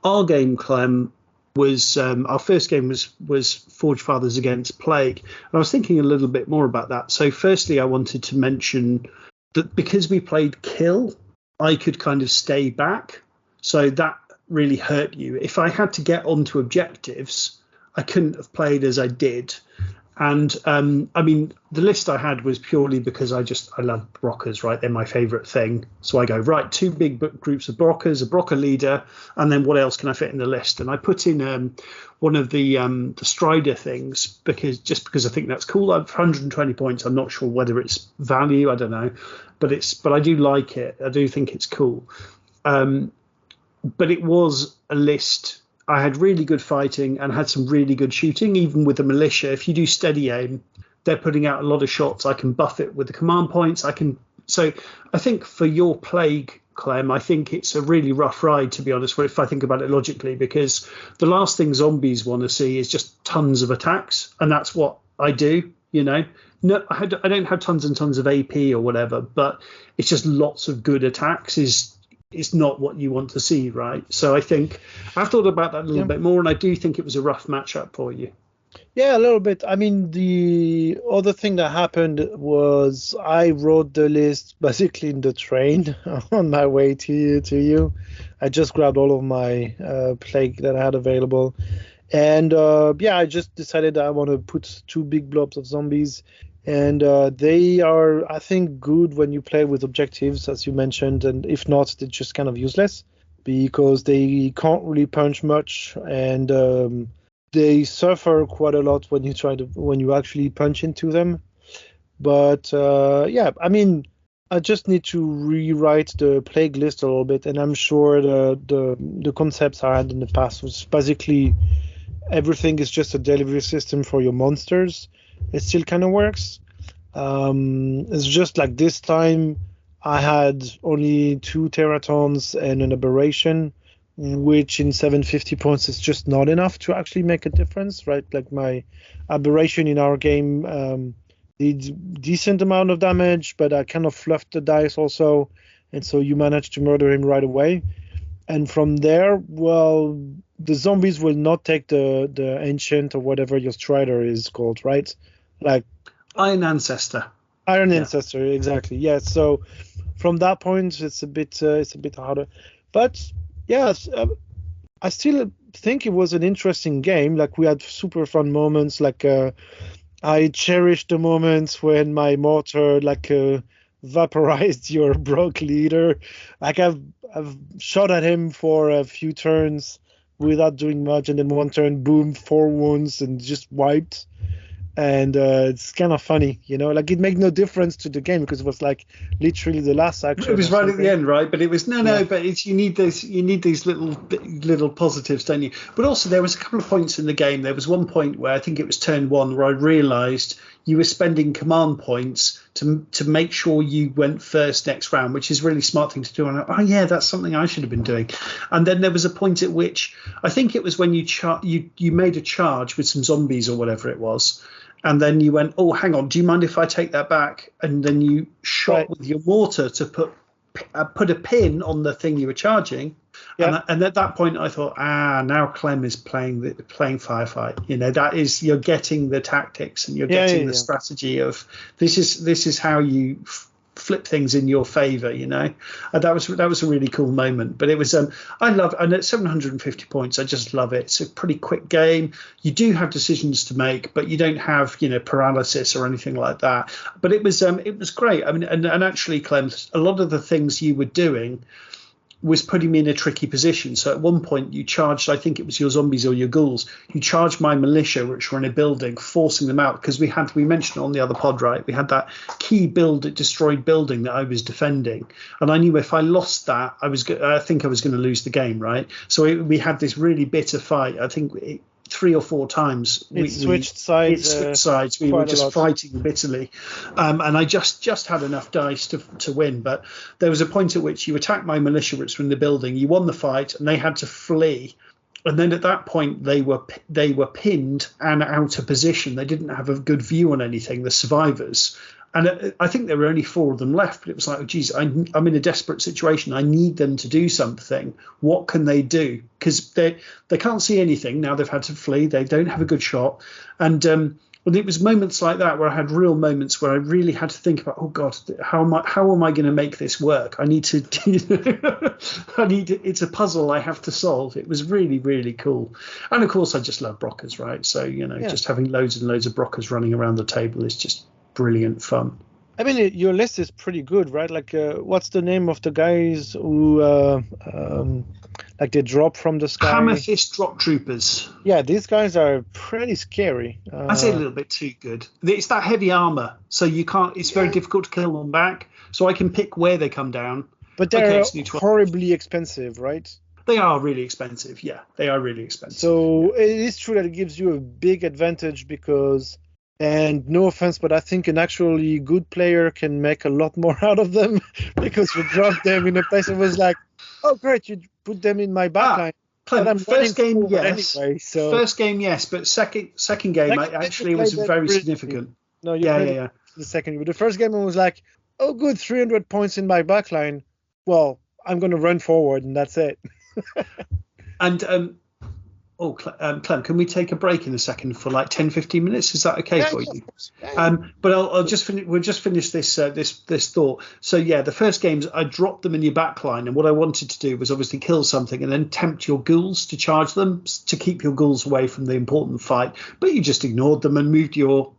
Our game, Clem, was our first game was Forge Fathers against Plague, and I was thinking a little bit more about that. So firstly, I wanted to mention that because we played Kill, I could kind of stay back, so that really hurt you. If I had to get onto objectives, I couldn't have played as I did. And I mean, the list I had was purely because I love Brockers, right? They're my favorite thing. So I go, right, 2 big groups of Brockers, a Brocker leader, and then what else can I fit in the list? And I put in one of the Strider things because I think that's cool. I have 120 points. I'm not sure whether it's value. I don't know, but I do like it. I do think it's cool. But it was a list. I had really good fighting and had some really good shooting, even with the militia. If you do steady aim, they're putting out a lot of shots. I can buff it with the command points. So I think for your Plague, Clem, I think it's a really rough ride, to be honest, if I think about it logically, because the last thing zombies want to see is just tons of attacks. And that's what I do, No, I don't have tons and tons of AP or whatever, but it's just lots of good attacks is not what you want to see, right? So I think I've thought about that a little bit more, and I do think it was a rough matchup for you. Yeah, a little bit. I mean, the other thing that happened was I wrote the list basically in the train on my way to you. I just grabbed all of my plague that I had available. And yeah, I just decided that I want to put 2 big blobs of zombies. And they are, I think, good when you play with objectives, as you mentioned. And if not, they're just kind of useless because they can't really punch much. And they suffer quite a lot when you actually punch into them. But yeah, I mean, I just need to rewrite the plague list a little bit, and I'm sure the concepts I had in the past was basically everything is just a delivery system for your monsters. It still kind of works. It's just like this time I had only 2 teratons and an aberration, which in 750 points is just not enough to actually make a difference, right? Like my aberration in our game did decent amount of damage, but I kind of fluffed the dice also, and so you managed to murder him right away. And from there, well, the zombies will not take the ancient or whatever your strider is called, right? Like Iron Ancestor. Iron Ancestor, exactly. Yeah. So from that point, it's a bit harder, but yeah, I still think it was an interesting game. Like we had super fun moments. Like I cherished the moments when my mortar vaporized your broke leader. Like I've shot at him for a few turns without doing much, and then one turn, boom, 4 wounds and just wiped. And it's kind of funny, like it made no difference to the game because it was like literally the last action. It was right at the end, right? But it was but you need these little positives, don't you? But also there was a couple of points in the game. There was one point where I think it was turn 1 where I realised you were spending command points to make sure you went first next round, which is a really smart thing to do. And oh yeah, that's something I should have been doing. And then there was a point at which I think it was when you made a charge with some zombies or whatever it was. And then you went, oh, hang on, do you mind if I take that back? And then you shot with your mortar to put a pin on the thing you were charging. Yeah. And at that point, I thought, now Clem is playing Firefight. That is, you're getting the tactics and you're getting the strategy of this is how you flip things in your favor, and that was a really cool moment. But it was I love, and at 750 points I just love it. It's a pretty quick game. You do have decisions to make, but you don't have paralysis or anything like that. But it was great. I mean, and actually, Clem, a lot of the things you were doing was putting me in a tricky position. So at one point you charged, I think it was your zombies or your ghouls, you charged my militia, which were in a building, forcing them out, because we mentioned on the other pod, right? We had that key destroyed building that I was defending. And I knew if I lost that, I think I was going to lose the game, right? So we had this really bitter fight. I think 3 or 4 times we switched sides. We were just fighting bitterly, and I just had enough dice to win. But there was a point at which you attacked my militia, which were in the building. You won the fight, and they had to flee. And then at that point, they were pinned and out of position. They didn't have a good view on anything, the survivors. And I think there were only 4 of them left, but it was like, oh, geez, I'm in a desperate situation. I need them to do something. What can they do? Because they can't see anything now. They've had to flee. They don't have a good shot. And it was moments like that where I had real moments where I really had to think about, oh God, how am I going to make this work? I need to, it's a puzzle I have to solve. It was really, really cool. And of course, I just love Brockers, right? So, just having loads and loads of Brockers running around the table is just brilliant fun. I mean, your list is pretty good, right? Like, what's the name of the guys who, they drop from the sky? Hammerfist drop troopers. Yeah, these guys are pretty scary. I'd say a little bit too good. It's that heavy armor, so you can't. It's very difficult to kill them back. So I can pick where they come down. But they're horribly expensive, right? They are really expensive. Yeah, they are really expensive. So it is true that it gives you a big advantage because. And no offense, but I think an actually good player can make a lot more out of them because you drop them in a place that was like, oh, great, you put them in my backline. First game, yes. Anyway, so. First game, yes, but second game actually was very significant. No, yeah. The second, but the first game was like, oh, good, 300 points in my backline. Well, I'm going to run forward, and that's it. And Clem, can we take a break in a second for like 10, 15 minutes? Is that okay for you? Yeah. But I'll just finish. We'll just finish this this thought. So yeah, the first games I dropped them in your backline, and what I wanted to do was obviously kill something and then tempt your ghouls to charge them to keep your ghouls away from the important fight. But you just ignored them and moved your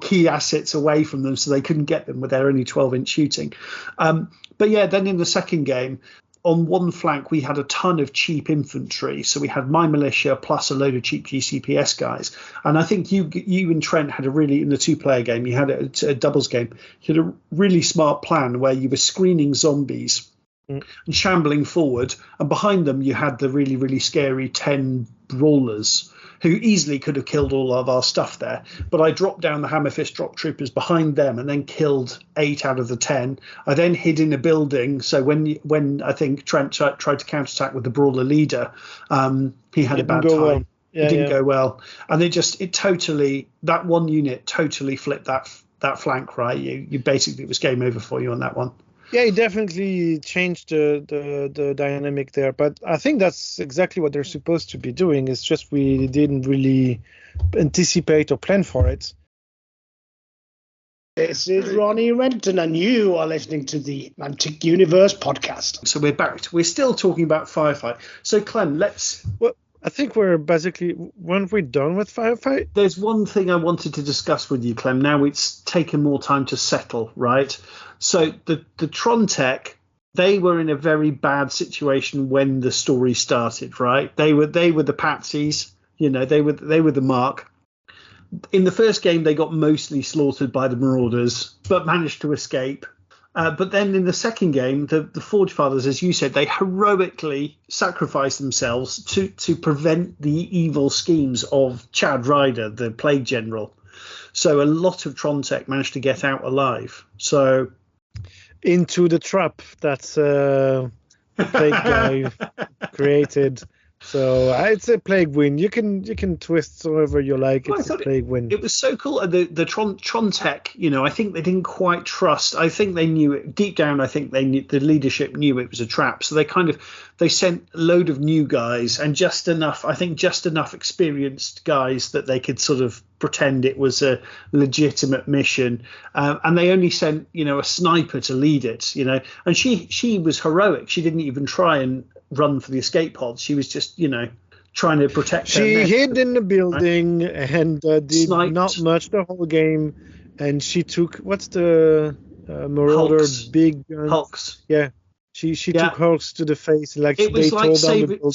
key assets away from them so they couldn't get them with their only 12-inch shooting. But yeah, then in the second game, on one flank, we had a ton of cheap infantry. So we had my militia plus a load of cheap GCPS guys. And I think you and Trent had in the two-player game, you had a doubles game, you had a really smart plan where you were screening zombies and shambling forward. And behind them, you had the really, really scary 10 brawlers who easily could have killed all of our stuff there. But I dropped down the Hammerfist drop troopers behind them and then killed 8 out of the 10. I then hid in a building. So when I think Trent tried to counterattack with the brawler leader, he had a bad time. Well. Yeah, it didn't go well. And that one unit totally flipped that flank, right? You basically, it was game over for you on that one. Yeah, it definitely changed the dynamic there. But I think that's exactly what they're supposed to be doing. It's just we didn't really anticipate or plan for it. This is Ronnie Renton, and you are listening to the Mantic Universe podcast. So we're back. We're still talking about Firefight. So Clem, Well, I think weren't we done with Firefight? There's one thing I wanted to discuss with you, Clem. Now it's taken more time to settle, right? So the Trontech, they were in a very bad situation when the story started, right? They were the patsies, they were the mark. In the first game, they got mostly slaughtered by the Marauders, but managed to escape. But then in the second game, the Forge Fathers, as you said, they heroically sacrificed themselves to prevent the evil schemes of Chad Ryder, the Plague General. So a lot of Trontech managed to get out alive. So into the trap that the Plague guy created. So it's a Plague win. You can twist however you like. It's a Plague win. It was so cool. The Trontech, I think they didn't quite trust. I think they knew it deep down. I think they knew, the leadership knew it was a trap. So they sent a load of new guys and just enough experienced guys that they could sort of pretend it was a legitimate mission. And they only sent, a sniper to lead it, and she was heroic. She didn't even try and run for the escape pods. She was just, trying to protect her. She hid in the building and did Sniped. not much the whole game. And she took, what's the Marauder Hulks. big guns? Hulks. Yeah. She took Hulks to the face. It was like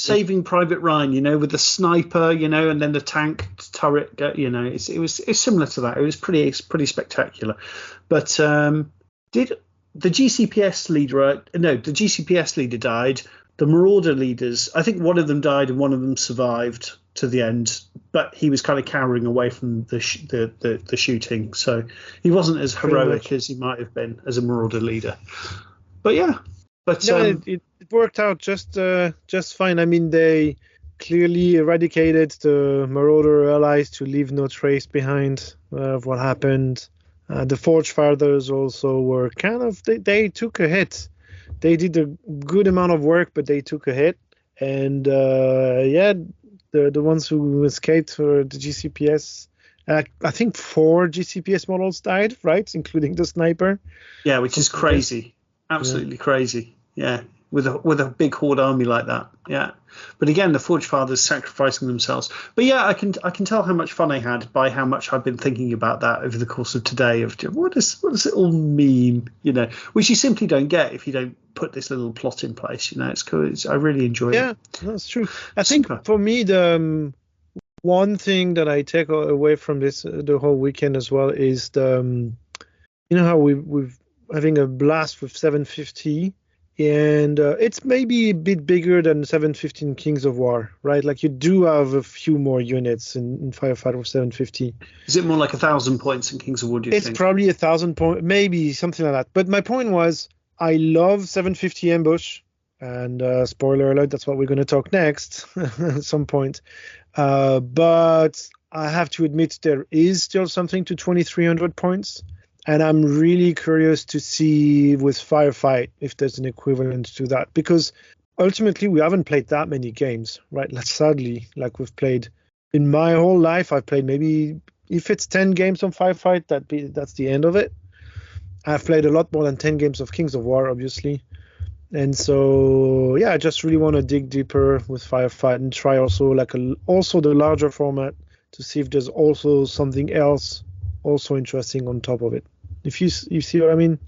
Saving Private Ryan, with the sniper, and then the tank turret. It's similar to that. It was pretty spectacular. But did the GCPS leader? No, the GCPS leader died. The Marauder leaders, I think one of them died and one of them survived to the end, but he was kind of cowering away from the shooting, so he wasn't as heroic as he might have been as a Marauder leader. But yeah, it worked out just fine. I mean, they clearly eradicated the Marauder allies to leave no trace behind of what happened. The Forge Fathers also were kind of they took a hit. They did a good amount of work, but they took a hit. And the ones who escaped were the GCPS. I think 4 GCPS models died, right, including the sniper. Yeah, which is crazy, absolutely crazy. Yeah, with a big horde army like that. Yeah, but again, the Forge Fathers sacrificing themselves. But yeah, I can tell how much fun I had by how much I've been thinking about that over the course of today. Of what does it all mean? Which you simply don't get if you don't put this little plot in place. It's cool. I really enjoy it. Yeah, that's true. I think for me, the one thing that I take away from this the whole weekend as well is the how we've having a blast with 750. And it's maybe a bit bigger than 715 Kings of War, right? Like you do have a few more units in Firefight with 750. Is it more like 1,000 points in Kings of War, do you think? It's probably 1,000 points, maybe something like that. But my point was, I love 750 Ambush. And spoiler alert, that's what we're going to talk next at some point. But I have to admit there is still something to 2,300 points. And I'm really curious to see with Firefight if there's an equivalent to that. Because ultimately we haven't played that many games, right? Like, sadly, like we've played in my whole life, I've played maybe, if it's 10 games on Firefight, that's the end of it. I've played a lot more than 10 games of Kings of War, obviously. And so, yeah, I just really want to dig deeper with Firefight and try also also the larger format to see if there's also something else also interesting on top of it. If you see what I mean.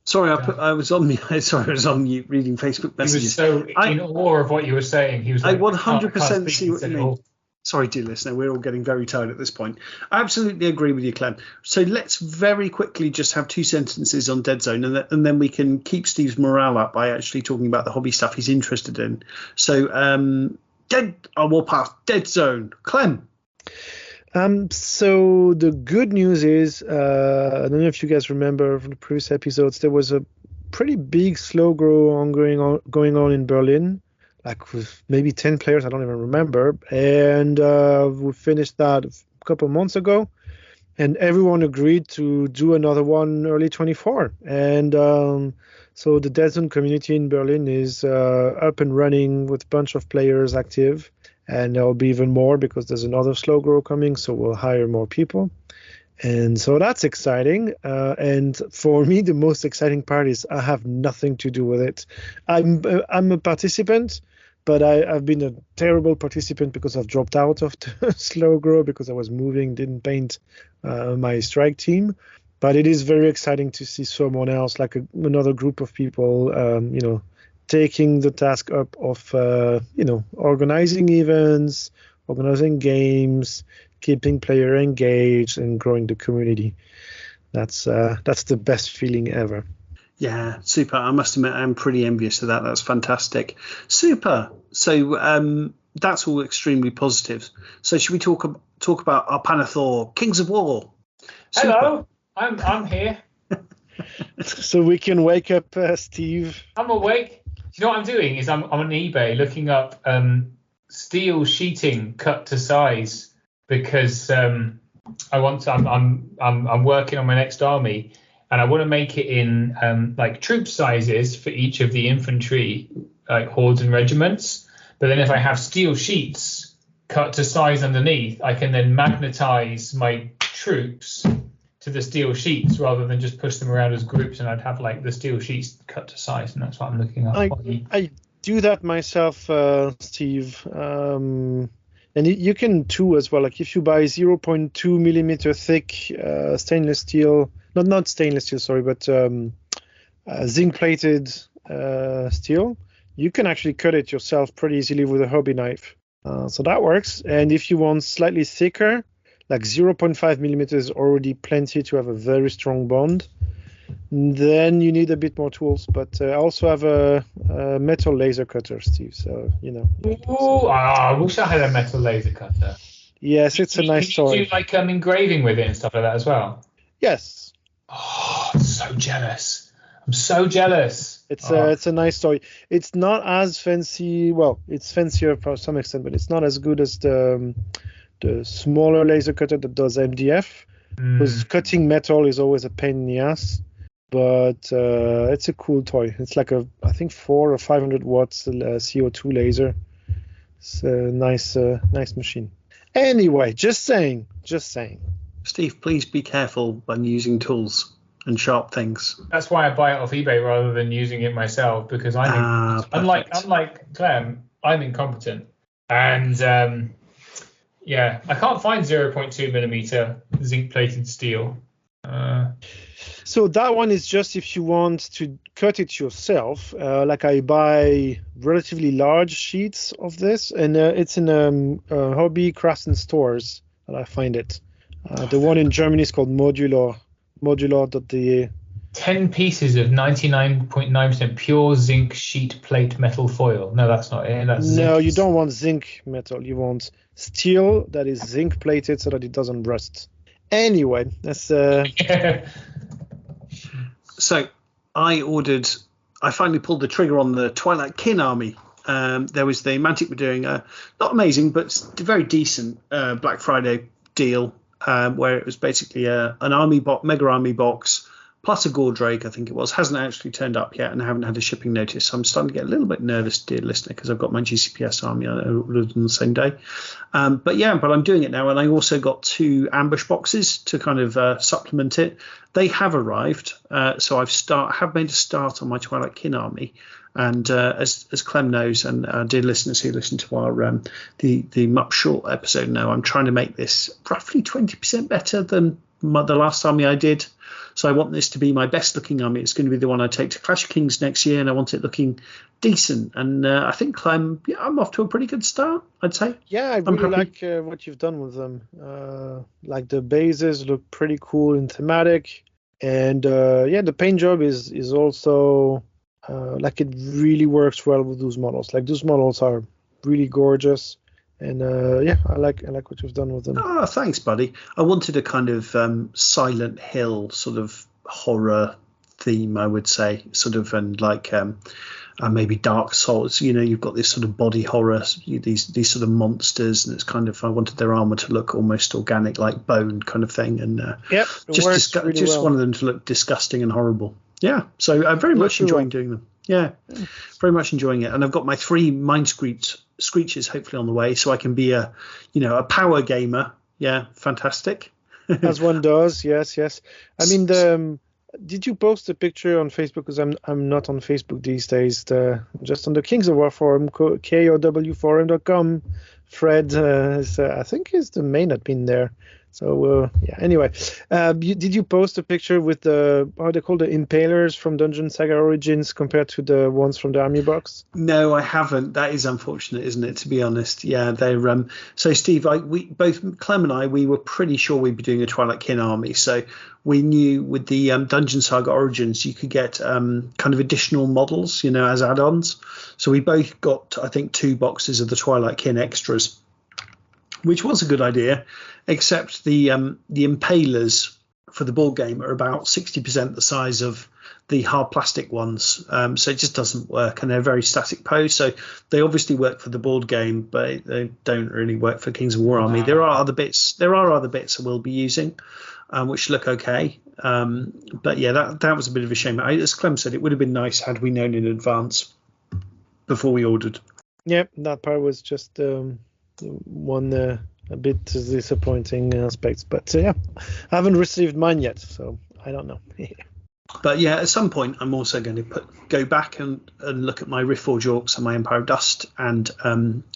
Sorry, I was on mute. Sorry, I was on mute reading Facebook messages. He was so in awe of what you were saying. He was like, I 100% see what you mean. all. Sorry, dear listener, we're all getting very tired at this point. I absolutely agree with you, Clem. So let's very quickly just have 2 sentences on Deadzone, and then we can keep Steve's morale up by actually talking about the hobby stuff he's interested in. So, Warpath, Deadzone, Clem. So the good news is, I don't know if you guys remember from the previous episodes, there was a pretty big slow grow going on in Berlin, like with maybe 10 players, I don't even remember. And we finished that a couple of months ago, and everyone agreed to do another one early 24. And so the Deadzone community in Berlin is up and running with a bunch of players active. And there'll be even more because there's another slow grow coming, so we'll hire more people. And so that's exciting. And for me, the most exciting part is I have nothing to do with it. I'm a participant, but I've been a terrible participant because I've dropped out of the slow grow because I was moving, didn't paint my strike team. But it is very exciting to see someone else, like another group of people, taking the task up of, organizing events, organizing games, keeping player engaged, and growing the community. That's the best feeling ever. Yeah, super. I must admit, I'm pretty envious of that. That's fantastic. Super. So that's all extremely positive. So should we talk about our Pannilore, Kings of War? Super. Hello, I'm here. So we can wake up Steve. I'm awake. You know what I'm doing is I'm on eBay looking up steel sheeting cut to size because I'm working on my next army and I want to make it in like troop sizes for each of the infantry, like hordes and regiments. But then if I have steel sheets cut to size underneath, I can then magnetize my troops to the steel sheets rather than just push them around as groups, and I'd have like the steel sheets cut to size, and that's what I'm looking at. I do that myself, Steve, and you can too as well. Like if you buy 0.2 millimeter thick stainless steel, not stainless steel, sorry, but zinc plated steel, you can actually cut it yourself pretty easily with a hobby knife. So that works. And if you want slightly thicker, like 0.5 millimeters is already plenty to have a very strong bond. Then you need a bit more tools. But I also have a metal laser cutter, Steve. So, I wish I had a metal laser cutter. Yes, it's a nice toy. You do like engraving with it and stuff like that as well? Yes. Oh, I'm so jealous. I'm so jealous. It's a nice toy. It's not as fancy. Well, it's fancier to some extent, but it's not as good as the smaller laser cutter that does MDF, because cutting metal is always a pain in the ass. But it's a cool toy. It's like I think 400 or 500 watts CO2 laser. It's a nice machine. Anyway, just saying. Steve, please be careful when using tools and sharp things. That's why I buy it off eBay rather than using it myself, because unlike Clem, I'm incompetent. And yeah, I can't find 0.2 millimeter zinc plated steel. So that one is just if you want to cut it yourself. Like I buy relatively large sheets of this, and it's in hobby crafts and stores that I find it. The one in Germany is called modular.de. 10 pieces of 99.9% pure zinc sheet plate metal foil. No, that's not it. That's zinc. No, you don't want zinc metal. You want steel that is zinc plated so that it doesn't rust. Anyway, that's So I finally pulled the trigger on the Twilight Kin army. There was the Mantic were doing not amazing, but very decent Black Friday deal where it was basically an mega army box plus a Gordrake, I think it was, hasn't actually turned up yet, and I haven't had a shipping notice. So I'm starting to get a little bit nervous, dear listener, because I've got my GCPS army ordered on the same day. But I'm doing it now, and I also got 2 ambush boxes to kind of supplement it. They have arrived, so have made a start on my Twilight Kin army. And as Clem knows, and dear listeners who listen to our the MUP Short episode know, I'm trying to make this roughly 20% better than the last army I did. So I want this to be my best looking army. It's going to be the one I take to Clash of Kings next year, and I want it looking decent. And I think Clem, I'm off to a pretty good start, I'd say. Yeah, I really like what you've done with them. Like the bases look pretty cool and thematic, and the paint job is also like it really works well with those models. Like those models are really gorgeous. And I like what you've done with them. Oh, thanks, buddy. I wanted a kind of Silent Hill sort of horror theme, I would say, sort of, and like maybe Dark Souls. You know, you've got this sort of body horror, these sort of monsters, and it's kind of, I wanted their armor to look almost organic, like bone kind of thing, and just one of them to look disgusting and horrible. Yeah, so I'm very much enjoying doing them. Yeah, very much enjoying it, and I've got my 3 Mind Screeches hopefully on the way, so I can be a power gamer. Yeah, fantastic. As one does, yes. I mean, did you post a picture on Facebook? Because I'm not on Facebook these days. Just on the Kings of War forum, KOWforum.com. Fred, I think is the main admin there. So anyway, did you post a picture with the, how they call the impalers from Dungeon Saga Origins compared to the ones from the army box? No, I haven't. That is unfortunate, isn't it? To be honest, yeah. They're so Steve, both Clem and I, we were pretty sure we'd be doing a Twilight Kin army. So we knew with the Dungeon Saga Origins, you could get kind of additional models, as add-ons. So we both got, I think, 2 boxes of the Twilight Kin extras, which was a good idea, except the impalers for the board game are about 60% the size of the hard plastic ones. So it just doesn't work, and they're very static pose. So they obviously work for the board game, but they don't really work for Kings of War Army. There are other bits I will be using, which look okay. But yeah, that was a bit of a shame. As Clem said, it would have been nice had we known in advance before we ordered. Yeah, that part was just one a bit disappointing aspects, but I haven't received mine yet, so I don't know. But yeah, at some point I'm also going to go back and look at my Riftforge Orcs and my Empire of Dust, and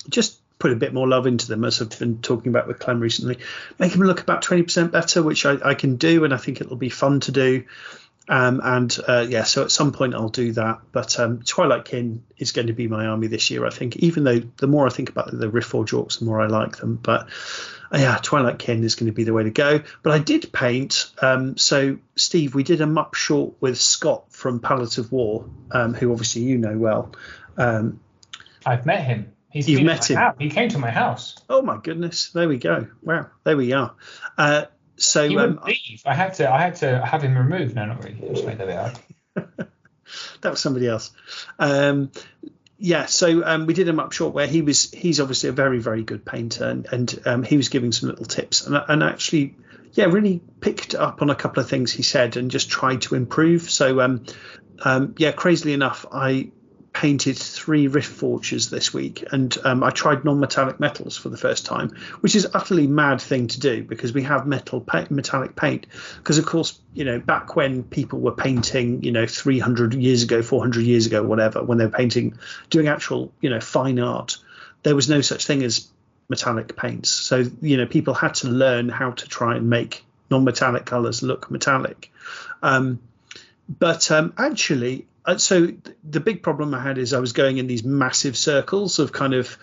just put a bit more love into them, as I've been talking about with Clem recently. Make them look about 20% better, which I can do, and I think it'll be fun to do. So at some point I'll do that. But Twilight Kin is going to be my army this year, I think, even though the more I think about the Riftforge Orcs, the more I like them. But Twilight Kin is going to be the way to go. But I did paint. So, Steve, we did a MUP Short with Scott from Palette of War, who obviously you know well. I've met him. You've met him? He came to my house. Oh, my goodness. There we go. Wow. There we are. So he wouldn't leave. I had to have him removed. No, not really. I just made that out. That was somebody else. So we did him up short where he's obviously a very, very good painter, and he was giving some little tips, and actually really picked up on a couple of things he said and just tried to improve. So crazily enough, I painted 3 Riftforges this week, and I tried non-metallic metals for the first time, which is utterly mad thing to do because we have metallic paint. Because of course, back when people were painting, 300 years ago, 400 years ago, whatever, when they were doing actual, fine art, there was no such thing as metallic paints. So people had to learn how to try and make non-metallic colors look metallic. So the big problem I had is I was going in these massive circles of kind of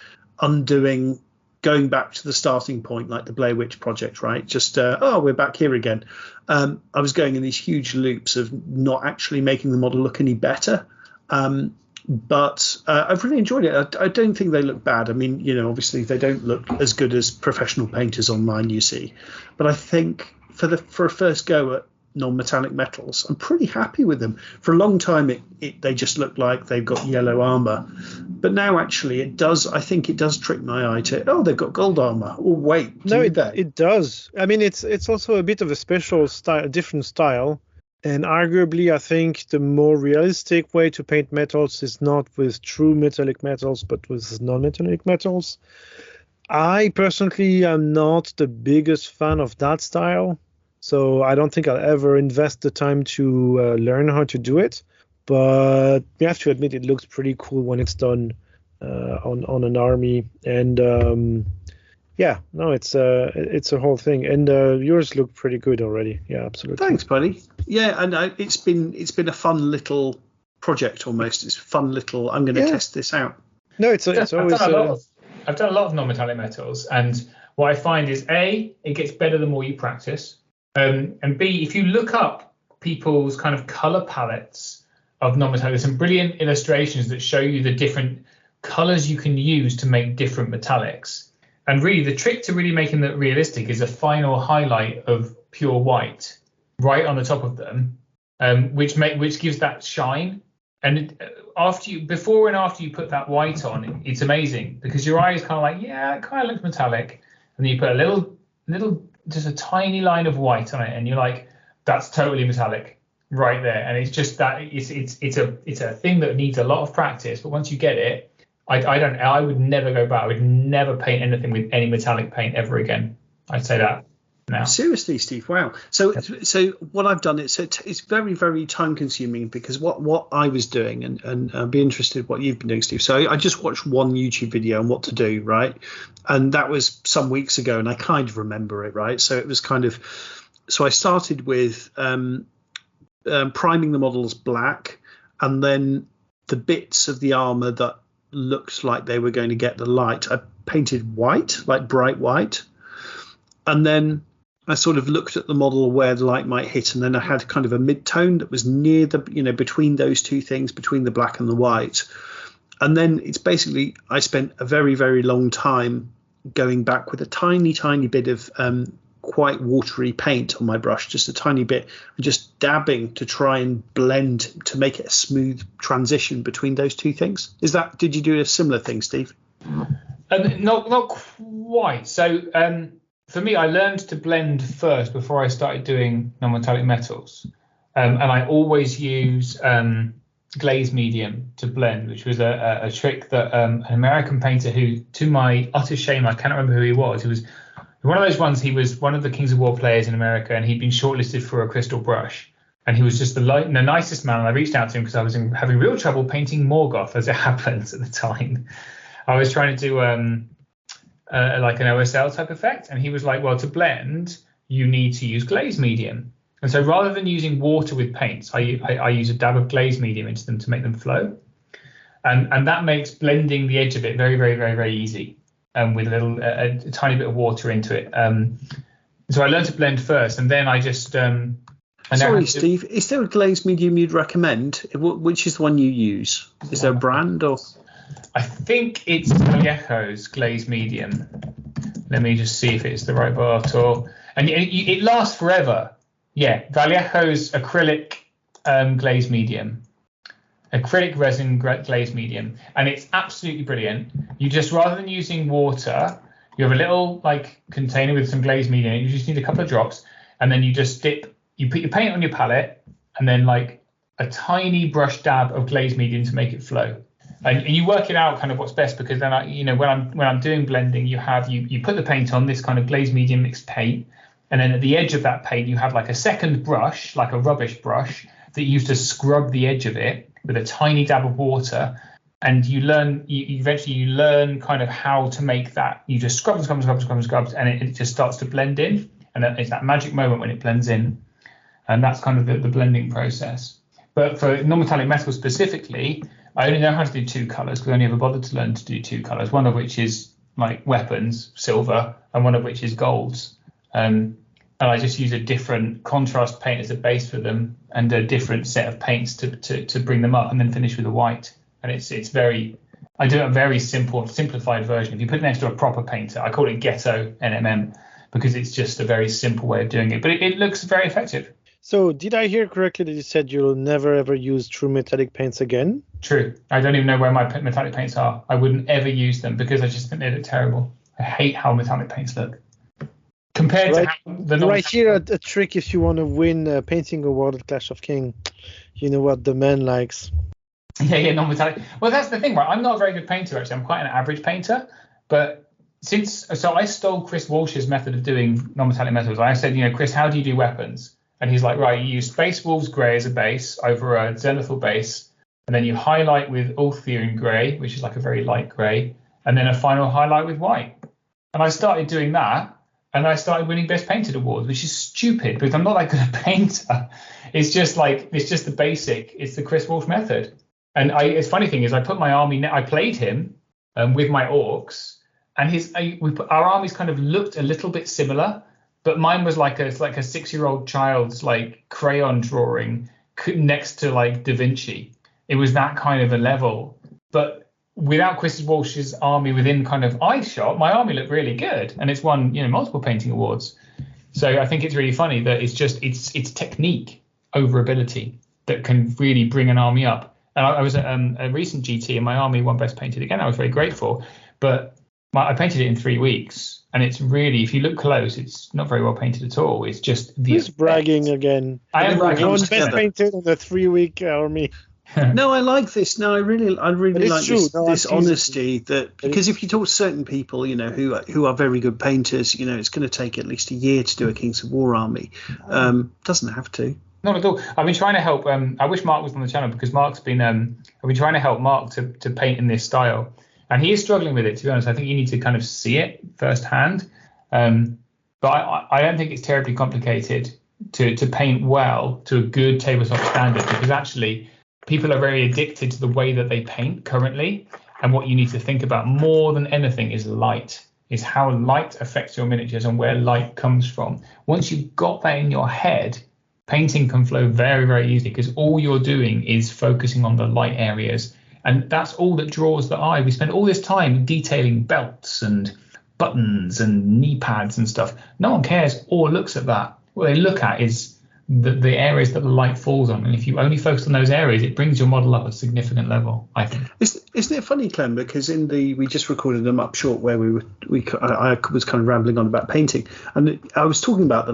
going back to the starting point, like the Blair Witch Project, right? Just, we're back here again. I was going in these huge loops of not actually making the model look any better. But I've really enjoyed it. I don't think they look bad. I mean, obviously they don't look as good as professional painters online, you see. But I think for a first go at non-metallic metals, I'm pretty happy with them. For a long time they just look like they've got yellow armor, but now actually I think it does trick my eye to they've got gold armor. Oh wait, it does. I mean, it's also a bit of a special style, a different style, And arguably, I think the more realistic way to paint metals is not with true metallic metals, but with non-metallic metals. I personally am not the biggest fan of that style, so I don't think I'll ever invest the time to learn how to do it. But you have to admit it looks pretty cool when it's done on an army. And it's a whole thing. And yours look pretty good already. Yeah, absolutely. Thanks, buddy. Yeah, and it's been a fun little project almost. It's a fun little. I'm going to test this out. No, it's always. I've done a lot of non-metallic metals, and what I find is A, it gets better the more you practice, and B, if you look up people's kind of color palettes of non-metallic, there's some brilliant illustrations that show you the different colors you can use to make different metallics. And really, the trick to really making that realistic is a final highlight of pure white right on the top of them, which gives that shine. And before and after you put that white on, it's amazing because your eye is kind of like, yeah, it kind of looks metallic. And then you put a little, just a tiny line of white on it, and you're like, that's totally metallic right there. And it's just that it's a thing that needs a lot of practice. But once you get it, I would never go back. I would never paint anything with any metallic paint ever again. I'd say that. Now. Seriously, Steve, wow. So what I've done is it's very, very time consuming because what I was doing, and I'd be interested what you've been doing, Steve. So I just watched one YouTube video on what to do, right? And that was some weeks ago, and I kind of remember it, right? So it was so I started with priming the models black, and then the bits of the armor that looked like they were going to get the light, I painted white, like bright white. And then I sort of looked at the model where the light might hit, and then I had kind of a mid-tone that was near between those two things, between the black and the white. And then it's basically, I spent a very, very long time going back with a tiny, tiny bit of quite watery paint on my brush, just a tiny bit, and just dabbing to try and blend to make it a smooth transition between those two things. Did you do a similar thing, Steve? Not quite. So, for me, I learned to blend first before I started doing non-metallic metals. And I always use glaze medium to blend, which was a trick that an American painter who, to my utter shame, I can't remember who he was. He was one of those ones. He was one of the Kings of War players in America, and he'd been shortlisted for a crystal brush. And he was just the nicest man. And I reached out to him because I was having real trouble painting Morgoth, as it happens at the time. I was trying to do like an OSL type effect, and he was like, well, to blend you need to use glaze medium. And so rather than using water with paints, I use a dab of glaze medium into them to make them flow, and that makes blending the edge of it very, very, very, very easy, with a tiny bit of water into it. So I learned to blend first, and then I just sorry, Steve, is there a glaze medium you'd recommend? Which is the one you use? Is there a brand or? I think it's Vallejo's glaze medium. Let me just see if it's the right bottle. And it lasts forever. Yeah, Vallejo's acrylic glaze medium. Acrylic resin glaze medium. And it's absolutely brilliant. You just, rather than using water, you have a little container with some glaze medium. You just need a couple of drops. And then you just you put your paint on your palette, and then a tiny brush dab of glaze medium to make it flow. And you work it out kind of what's best, because then when I'm doing blending, you put the paint on this kind of glaze medium mixed paint, and then at the edge of that paint you have a second brush, like a rubbish brush, that you use to scrub the edge of it with a tiny dab of water. And you eventually learn kind of how to make that. You just scrub, and it just starts to blend in, and it's that magic moment when it blends in, and that's kind of the blending process. But for non-metallic metal specifically, I only know how to do two colours because I only ever bothered to learn to do two colours, one of which is weapons, silver, and one of which is golds. And I just use a different contrast paint as a base for them, and a different set of paints to bring them up, and then finish with a white. And I do a very simplified version. If you put it next to a proper painter, I call it Ghetto NMM, because it's just a very simple way of doing it. But it looks very effective. So did I hear correctly that you said you'll never ever use true metallic paints again? True. I don't even know where my metallic paints are. I wouldn't ever use them because I just think they look terrible. I hate how metallic paints look. compared Right, to how the right here, a trick if you want to win a painting award at Clash of King. You know what the man likes. Yeah, non-metallic. Well, that's the thing, right? I'm not a very good painter, actually. I'm quite an average painter. But so I stole Chris Walsh's method of doing non-metallic metals. I said, Chris, how do you do weapons? And he's like, right, you use Space Wolves Grey as a base over a Zenithal base. And then you highlight with Ulthian Grey, which is like a very light grey. And then a final highlight with white. And I started doing that. And I started winning Best Painted awards, which is stupid because I'm not that good a painter. It's just the basic. It's the Chris Walsh method. And it's funny thing is I put my army. I played him with my orcs, and our armies kind of looked a little bit similar, but mine was like a 6-year-old child's like crayon drawing next to like Da Vinci. It was that kind of a level, but without Chris Walsh's army within kind of eye shot, my army looked really good, and it's won multiple painting awards. So I think it's really funny that it's technique over ability that can really bring an army up. And I was at a recent GT, and my army won Best Painted again. I was very grateful, but I painted it in 3 weeks, and it's really, if you look close, it's not very well painted at all. It's just the. He's bragging again. I am bragging. One Best Painted in a 3-week army. No, I like this. No, I really like this honesty that, because if you talk to certain people, who are very good painters, it's going to take at least a year to do a Kings of War army. Doesn't have to. Not at all. I've been trying to help. I wish Mark was on the channel because Mark's been. I've been trying to help Mark to paint in this style, and he is struggling with it. To be honest, I think you need to kind of see it firsthand. But I don't think it's terribly complicated to paint well to a good tabletop standard, because actually people are very addicted to the way that they paint currently, and what you need to think about more than anything is light. Is how light affects your miniatures and where light comes from. Once you've got that in your head, painting can flow very, very easily, because all you're doing is focusing on the light areas. And that's all that draws the eye. We spend all this time detailing belts and buttons and knee pads and stuff. No one cares or looks at that. What they look at is the areas that the light falls on. And if you only focus on those areas, it brings your model up a significant level, I think. Isn't it funny, Clem? Because we just recorded a MUP short where I was kind of rambling on about painting, and I was talking about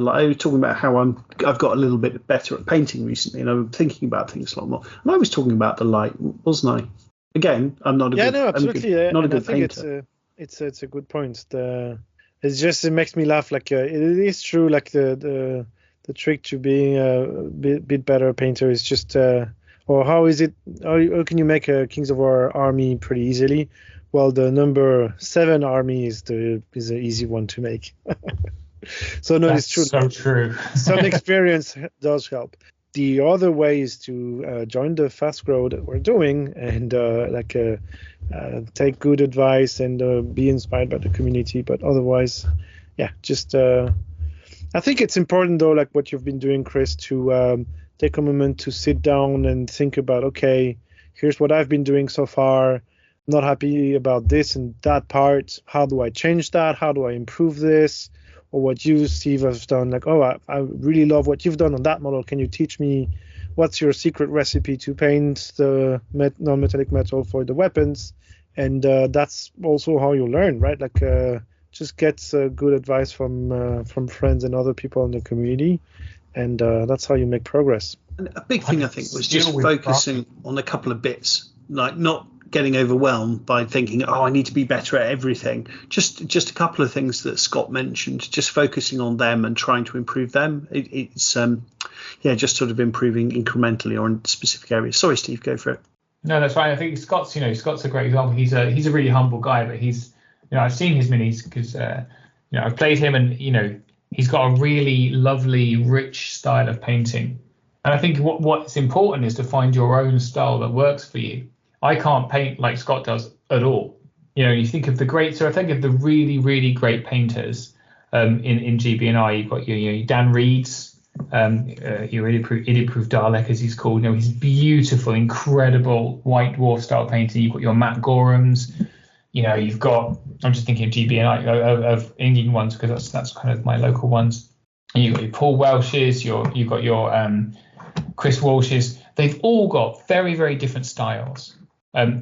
how I've got a little bit better at painting recently, and I'm thinking about things a lot more. And I was talking about the light, wasn't I? Again, I'm not a good, absolutely. not a good I think painter. It's a good point. It makes me laugh. Like it is true. Like the trick to being a bit better painter is just. Or how can you make a Kings of War army pretty easily? Well, the number 7 army is an easy one to make. So no, it's true. So true. Some experience does help. The other way is to join the Fast Grow that we're doing and take good advice and be inspired by the community. But otherwise, I think it's important though, like what you've been doing, Chris, to take a moment to sit down and think about, okay, here's what I've been doing so far. I'm not happy about this and that part. How do I change that? How do I improve this? Or what you, Steve, have done. Like, I really love what you've done on that model. Can you teach me what's your secret recipe to paint the non-metallic metal for the weapons? And that's also how you learn, right? Like, just get good advice from friends and other people in the community. And that's how you make progress. And a big thing, I think, was just focusing on a couple of bits, like not getting overwhelmed by thinking, I need to be better at everything. Just a couple of things that Scott mentioned, just focusing on them and trying to improve them. It's just sort of improving incrementally or in specific areas. Sorry, Steve, go for it. No, that's right. I think Scott's a great example. He's a really humble guy, but he's, I've seen his minis because, I've played him and, he's got a really lovely, rich style of painting. And I think what's important is to find your own style that works for you. I can't paint like Scott does at all. You think of the really, really great painters in GB&I. You've got your Dan Reeds, your Idiot-Proof Dalek, as he's called. His beautiful, incredible White Dwarf style painting. You've got your Matt Gorhams. You've got, I'm just thinking of GB&I, of Indian ones, because that's kind of my local ones. And you've got your Paul Welsh's, you've got your Chris Walsh's. They've all got very, very different styles.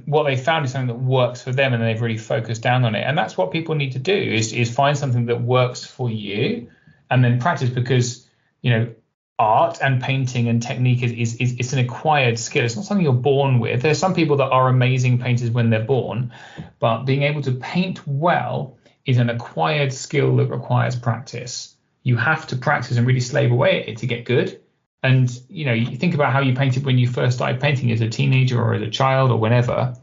what they found is something that works for them, and they've really focused down on it. And that's what people need to do is find something that works for you and then practice, because, art and painting and technique is it's an acquired skill. It's not something you're born with. There's some people that are amazing painters when they're born, but being able to paint well is an acquired skill that requires practice. You have to practice and really slave away at it to get good. And, you think about how you painted when you first started painting as a teenager or as a child or whenever.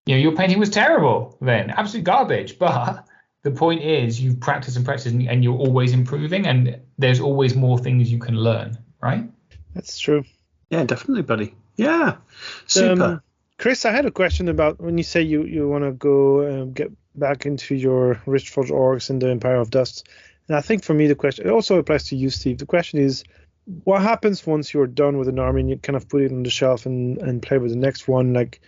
Your painting was terrible then, absolute garbage. But the point is, you practice and practice, and you're always improving, and there's always more things you can learn, right? That's true. Yeah, definitely, buddy. Yeah, super. Chris, I had a question about when you say you want to go get back into your Riftforged Orcs and the Empire of Dust. And I think for me, the question, it also applies to you, Steve. The question is, what happens once you're done with an army and you kind of put it on the shelf and play with the next one? Like,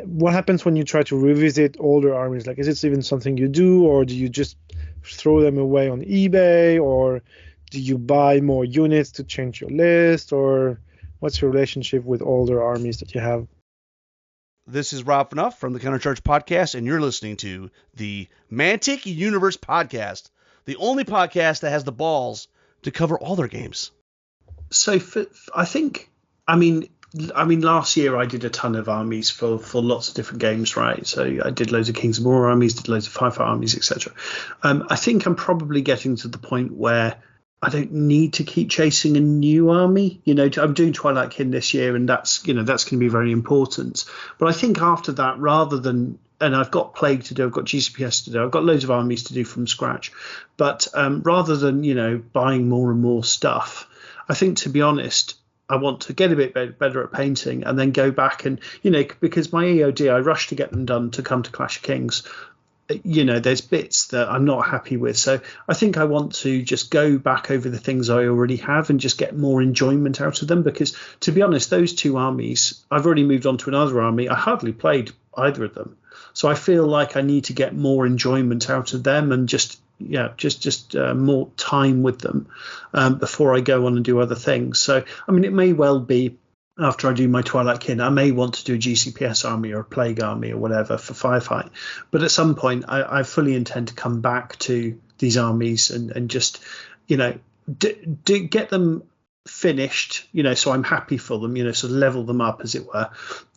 what happens when you try to revisit older armies? Like, is it even something you do, or do you just throw them away on eBay, or do you buy more units to change your list, or what's your relationship with older armies that you have? This is Rob Fnuff from the Countercharge Podcast, and you're listening to the Mantic Universe Podcast, the only podcast that has the balls to cover all their games. So I mean, last year I did a ton of armies for lots of different games, right? So I did loads of Kings of War armies, did loads of Firefight armies, etc. I think I'm probably getting to the point where I don't need to keep chasing a new army. I'm doing Twilight Kin this year, and that's going to be very important. But I think after that, rather than, and I've got Plague to do, I've got GCPS to do, I've got loads of armies to do from scratch. But rather than buying more and more stuff, I think, to be honest, I want to get a bit better at painting and then go back and, because my EOD, I rush to get them done to come to Clash of Kings. There's bits that I'm not happy with. So I think I want to just go back over the things I already have and just get more enjoyment out of them. Because, to be honest, those two armies, I've already moved on to another army. I hardly played either of them. So I feel like I need to get more enjoyment out of them and just more time with them before I go on and do other things. So, I mean, it may well be after I do my Twilight Kin, I may want to do a GCPS army or a Plague army or whatever for Firefight. But at some point, I fully intend to come back to these armies and just, get them finished, so I'm happy for them, sort of level them up, as it were,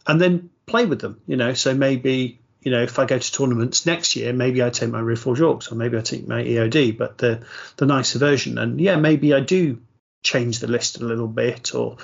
and then play with them, so maybe, if I go to tournaments next year, maybe I take my Riftforged Orcs, or maybe I take my EOD, but the nicer version. And maybe I do change the list a little bit, or,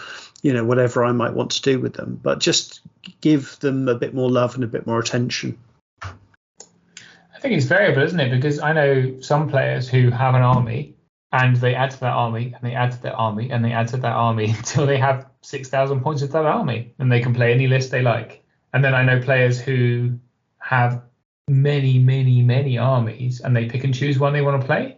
whatever I might want to do with them, but just give them a bit more love and a bit more attention. I think it's variable, isn't it? Because I know some players who have an army and they add to that army and they add to that army and they add to that army until they have 6,000 points of that army and they can play any list they like. And then I know players who have many, many, many armies and they pick and choose one they want to play.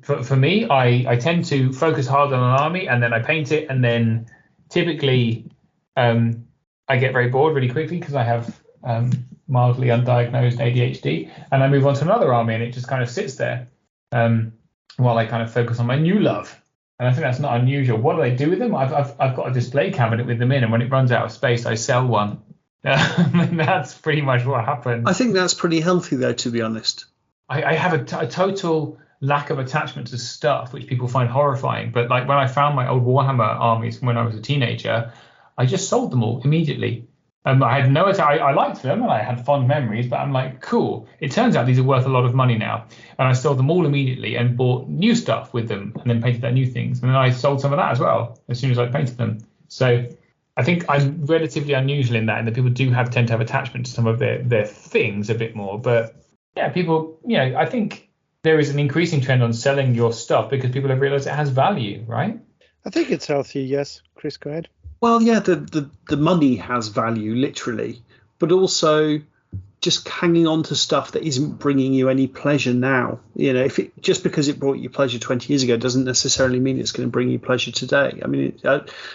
For me, I tend to focus hard on an army and then I paint it, and then typically I get very bored really quickly because I have mildly undiagnosed ADHD, and I move on to another army and it just kind of sits there while I kind of focus on my new love. And I think that's not unusual. What do I do with them? I've got a display cabinet with them in, and when it runs out of space, I sell one. And that's pretty much what happens. I think that's pretty healthy, though, to be honest. I have a total lack of attachment to stuff, which people find horrifying. But like when I found my old Warhammer armies when I was a teenager, I just sold them all immediately. I had no I liked them and I had fond memories, but I'm like, cool. It turns out these are worth a lot of money now. And I sold them all immediately and bought new stuff with them and then painted their new things. And then I sold some of that as well as soon as I painted them. So I think I'm relatively unusual in that people tend to have attachment to some of their things a bit more. But yeah, people, I think there is an increasing trend on selling your stuff because people have realized it has value, right? I think it's healthy, yes. Chris, go ahead. Well, yeah, the money has value, literally, but also just hanging on to stuff that isn't bringing you any pleasure now. Just because it brought you pleasure 20 years ago doesn't necessarily mean it's going to bring you pleasure today. I mean,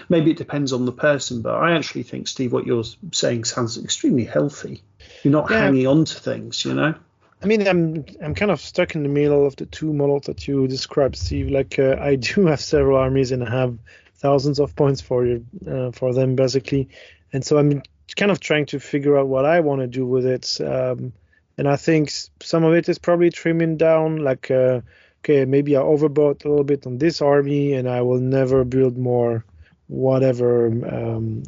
maybe it depends on the person, but I actually think, Steve, what you're saying sounds extremely healthy. You're not hanging on to things, I mean, I'm kind of stuck in the middle of the two models that you described, Steve. Like, I do have several armies and I have thousands of points for them, basically. And so I'm kind of trying to figure out what I want to do with it. And I think some of it is probably trimming down, like, okay, maybe I overbought a little bit on this army and I will never build more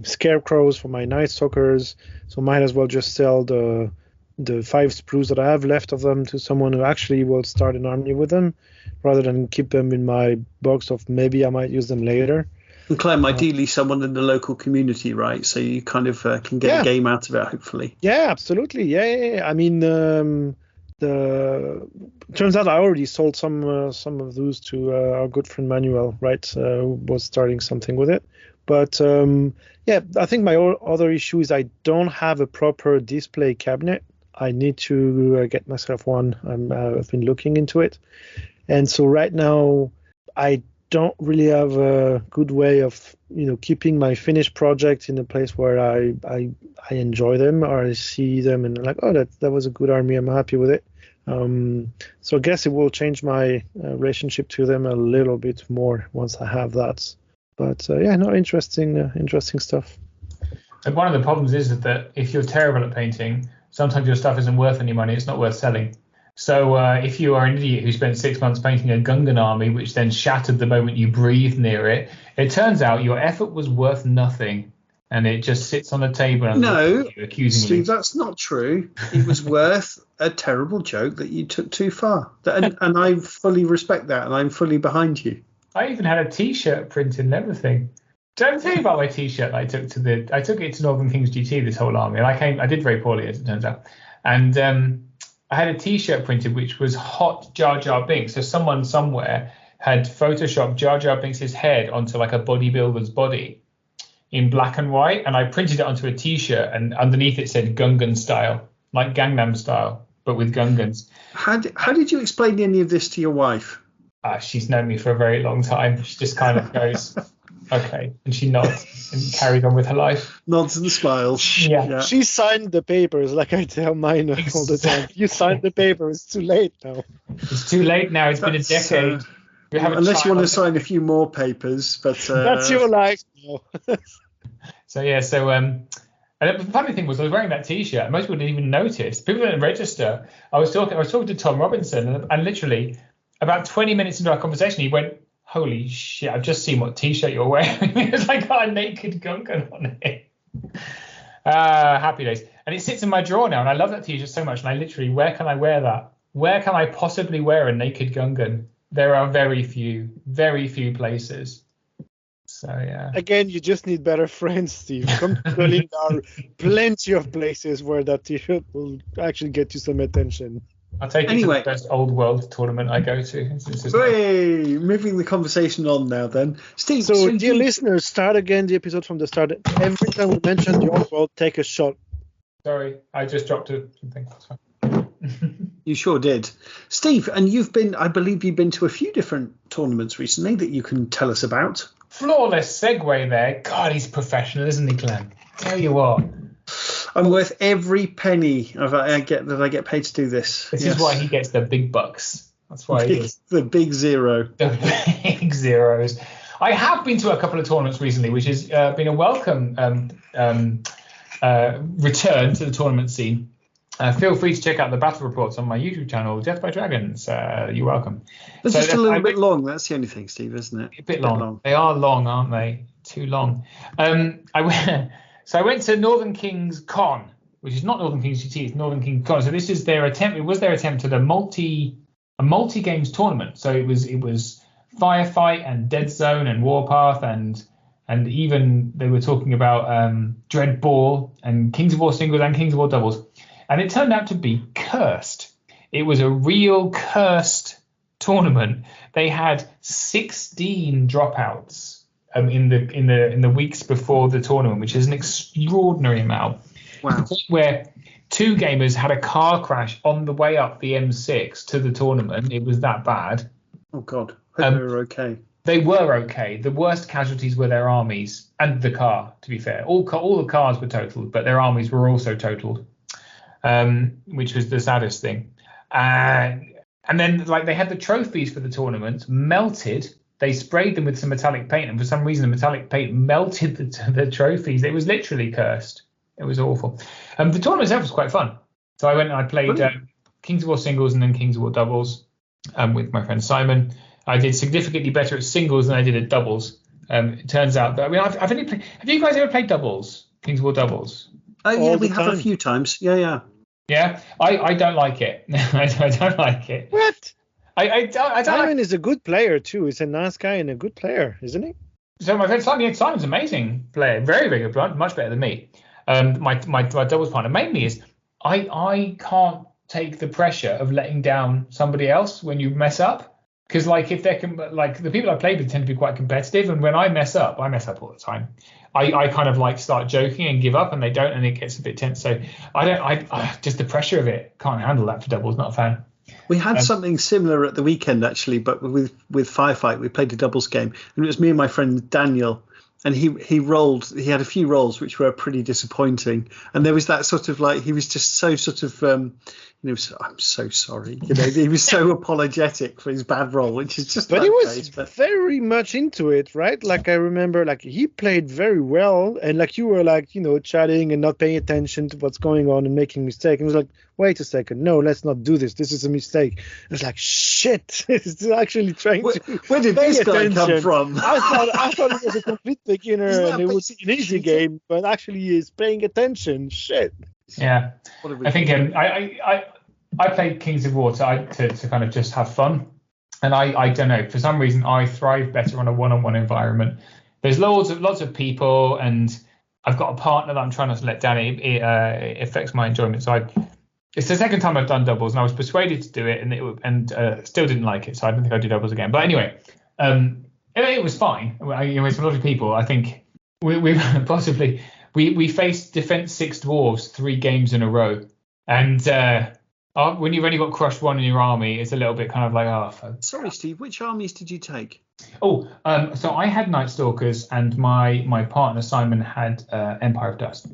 scarecrows for my Night Stalkers. So might as well just sell the 5 sprues that I have left of them to someone who actually will start an army with them, rather than keep them in my box of maybe I might use them later. And Clem, ideally someone in the local community, right? So you kind of can get a game out of it, hopefully. Yeah, absolutely. Yeah. I mean, turns out I already sold some of those to our good friend Manuel, right? Who was starting something with it. But I think my other issue is I don't have a proper display cabinet. I need to get myself one. I've been looking into it, and so right now I don't really have a good way of keeping my finished projects in a place where I enjoy them, or I see them and like, oh, that was a good army, I'm happy with it. So I guess it will change my relationship to them a little bit more once I have that. But interesting stuff. And one of the problems is that if you're terrible at painting, sometimes your stuff isn't worth any money. It's not worth selling. So if you are an idiot who spent 6 months painting a Gungan army, which then shattered the moment you breathed near it, it turns out your effort was worth nothing, and it just sits on the table and no, you accusing Steve, you. that's not true. It was worth a terrible joke that you took too far, and I fully respect that, and I'm fully behind you. I even had a T-shirt printed and everything. Did I tell you about my T-shirt I took it to Northern Kings GT, this whole army, and I did very poorly, as it turns out, and I had a T-shirt printed which was hot Jar Jar Binks. So someone somewhere had photoshopped Jar Jar Binks' head onto like a bodybuilder's body in black and white, and I printed it onto a T-shirt, and underneath it said Gungan style, like Gangnam style, but with Gungans. How did you explain any of this to your wife? She's known me for a very long time. She just kind of goes, okay, and she nods and carries on with her life. Nods and smiles. Yeah. She signed the papers, like I tell mine all the time. You signed the paper, it's too late now. It's too late now. It's been a decade. Unless you want to sign a few more papers, but that's your life now. And the funny thing was, I was wearing that T-shirt. Most people didn't even notice. People didn't register. I was talking to Tom Robinson, and literally about 20 minutes into our conversation, he went, "Holy shit! I've just seen what T-shirt you're wearing." It was like got a naked Gungan on it. Happy days. And it sits in my drawer now, and I love that T-shirt so much. And I literally, where can I wear that? Where can I possibly wear a naked Gungan? There are very few places. So yeah. Again, you just need better friends, Steve. Come to Berlin. There are plenty of places where that T-shirt will actually get you some attention. I'll take it to the best old world tournament I go to. Moving the conversation on now then. Steve, so dear listeners, start again the episode from the start. Every time we mention the old world, take a shot. Sorry, I just dropped something. You sure did. Steve, and I believe you've been to a few different tournaments recently that you can tell us about. Flawless segue there. God, he's professional, isn't he, Glenn? Tell you what. I'm worth every penny I get paid to do this. This is why he gets the big bucks. That's why he is. The big zero. The big zeros. I have been to a couple of tournaments recently, which has been a welcome return to the tournament scene. Feel free to check out the battle reports on my YouTube channel, Death by Dragons. You're welcome. It's just a little bit long. That's the only thing, Steve, isn't it? A bit long. They are long, aren't they? Too long. I went to Northern Kings Con, which is not Northern Kings GT, it's Northern Kings Con. So this is their attempt. It was their attempt at a multi games tournament. So it was Firefight and Deadzone and Warpath and even they were talking about Dread Ball and Kings of War singles and Kings of War doubles. And it turned out to be cursed. It was a real cursed tournament. They had 16 dropouts in the weeks before the tournament, which is an extraordinary amount. Wow. Where two gamers had a car crash on the way up the M6 to the tournament. It was that bad. Oh God, hope they were okay. They were okay. The worst casualties were their armies and the car. To be fair, all the cars were totaled, but their armies were also totaled, which was the saddest thing. And then they had the trophies for the tournament melted. They sprayed them with some metallic paint, and for some reason the metallic paint melted the trophies. It was literally cursed. It was awful. The tournament itself was quite fun. So I went and I played Kings of War singles and then Kings of War doubles with my friend Simon. I did significantly better at singles than I did at doubles. It turns out that I've only played. Have you guys ever played doubles? Kings of War doubles? Oh yeah, we have a few times. Yeah. Yeah, I don't like it. I don't like it. What? I don't. Simon is a good player too. He's a nice guy and a good player, isn't he? So my friend Simon's an amazing player, very, very good player, much better than me. My doubles partner mainly is I can't take the pressure of letting down somebody else when you mess up. Because if they're the people I play with tend to be quite competitive, and when I mess up all the time. I kind of start joking and give up, and they don't, and it gets a bit tense. So I just the pressure of it, can't handle that for doubles. Not a fan. We had something similar at the weekend actually, but with Firefight, we played a doubles game, and it was me and my friend Daniel, and he had a few rolls which were pretty disappointing, and there was that sort of he was just so sort of I'm so sorry, he was so apologetic for his bad roll, which is just. But he was very much into it, right? I remember, he played very well, and you were chatting and not paying attention to what's going on and making mistakes. And it was wait a second, no, let's not do this. This is a mistake. It's shit. It's actually trying to. Where did this guy come from? I thought he was a complete beginner and it was an easy game, but actually he is paying attention. Shit. Yeah, I think I played Kings of War to kind of just have fun, and I don't know, for some reason I thrive better on a one-on-one environment. There's lots of people, and I've got a partner that I'm trying not to let down. It affects my enjoyment. So it's the second time I've done doubles, and I was persuaded to do it, and still didn't like it. So I don't think I'll do doubles again. But anyway, it was fine. It's a lot of people. I think we possibly. We faced Defense 6 Dwarves 3 games in a row. And when you've only got crushed one in your army, it's a little bit kind of Sorry, Steve, which armies did you take? So I had Night Stalkers, and my partner Simon had Empire of Dust.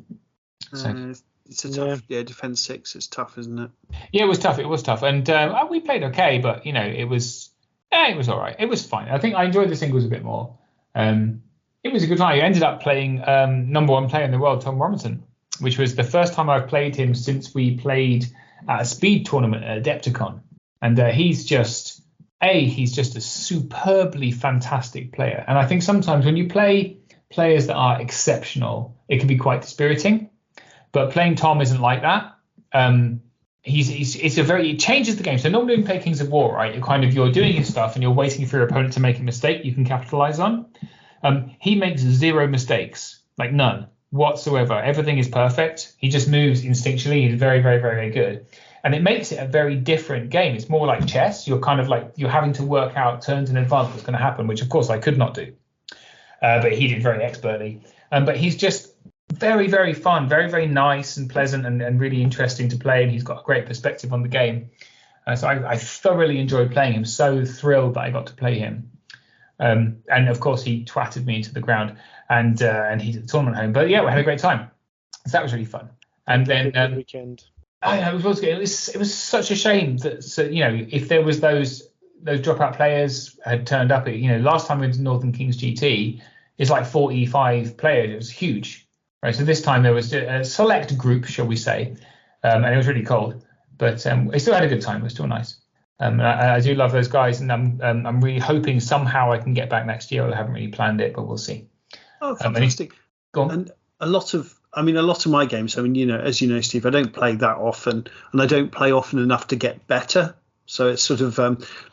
So, it's a tough, Defense 6 is tough, isn't it? Yeah, it was tough. And we played okay, but, it was all right. It was fine. I think I enjoyed the singles a bit more. It was a good time. I ended up playing number one player in the world, Tom Robinson, which was the first time I've played him since we played at a speed tournament at Adepticon. And he's just a superbly fantastic player. And I think sometimes when you play players that are exceptional, it can be quite dispiriting. But playing Tom isn't like that. It changes the game. So normally when you play Kings of War, right, you're doing your stuff and you're waiting for your opponent to make a mistake you can capitalize on. He makes 0 mistakes, none whatsoever. Everything is perfect. He just moves instinctually. He's very, very, very, very good. And it makes it a very different game. It's more like chess. You're kind of you're having to work out turns in advance what's going to happen, which of course I could not do. But he did very expertly. But he's just very, very fun, very, very nice and pleasant and really interesting to play. And he's got a great perspective on the game. So I thoroughly enjoyed playing him. So thrilled that I got to play him. And of course he twatted me into the ground and he did the tournament home. But yeah, we had a great time. So that was really fun. And then weekend. It was such a shame that if there was those dropout players had turned up. Last time we went to Northern Kings GT, it's 45 players. It was huge, right? So this time there was a select group, shall we say, and it was really cold, but we still had a good time. It was still nice. I do love those guys, and I'm really hoping somehow I can get back next year. I haven't really planned it, but we'll see. Oh, fantastic! Go on. And a lot of my games. As you know, Steve, I don't play that often, and I don't play often enough to get better. So it's sort of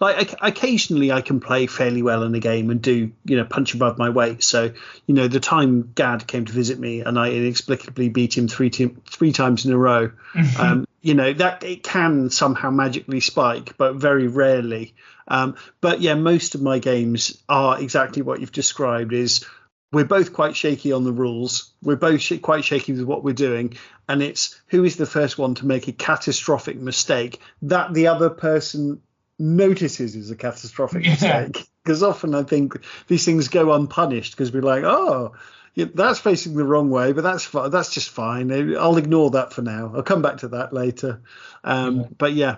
occasionally I can play fairly well in a game and do punch above my weight. So the time Gad came to visit me and I inexplicably beat him three times in a row. That it can somehow magically spike, but very rarely. But yeah, most of my games are exactly what you've described. Is we're both quite shaky on the rules. We're both quite shaky with what we're doing. And it's who is the first one to make a catastrophic mistake that the other person notices is a catastrophic mistake. Because often I think these things go unpunished because we're like, oh, yeah, that's facing the wrong way, but that's just fine. I'll ignore that for now. I'll come back to that later. But yeah,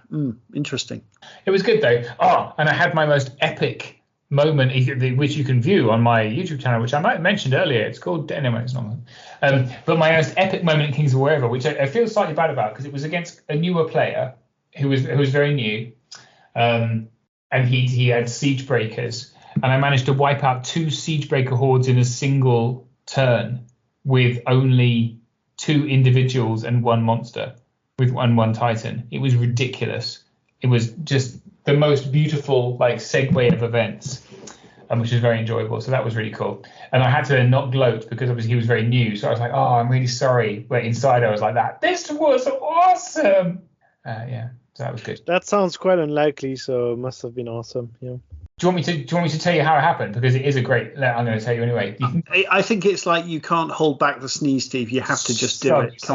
interesting. It was good though. Oh, and I had my most epic moment which you can view on my YouTube channel, which I might have mentioned earlier. It's called anyway. It's not. But my most epic moment in Kings of War ever, which I feel slightly bad about because it was against a newer player who was very new, and he had siege breakers, and I managed to wipe out 2 siege breaker hordes in a single turn with only 2 individuals and 1 monster with one Titan. It was ridiculous. It was just the most beautiful segue of events, which was very enjoyable. So that was really cool. And I had to then not gloat because obviously he was very new. So I was like, oh, I'm really sorry. But inside I was like that. This was awesome. Yeah, so that was good. That sounds quite unlikely, so it must have been awesome. Yeah. Do you want me to tell you how it happened? Because it is a great. I'm going to tell you anyway. I think it's like you can't hold back the sneeze, Steve. You have to just do it. So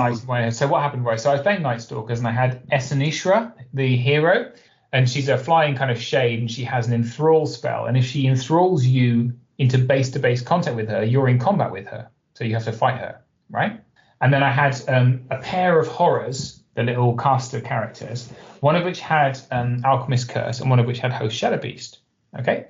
what happened was, so I was playing Night Stalkers and I had Esanishra, the hero, and she's a flying kind of shade, and she has an enthrall spell. And if she enthralls you into base-to-base contact with her, you're in combat with her. So you have to fight her, right? And then I had a pair of horrors, the little caster characters, one of which had Alchemist Curse and one of which had Host Shadow Beast. Okay,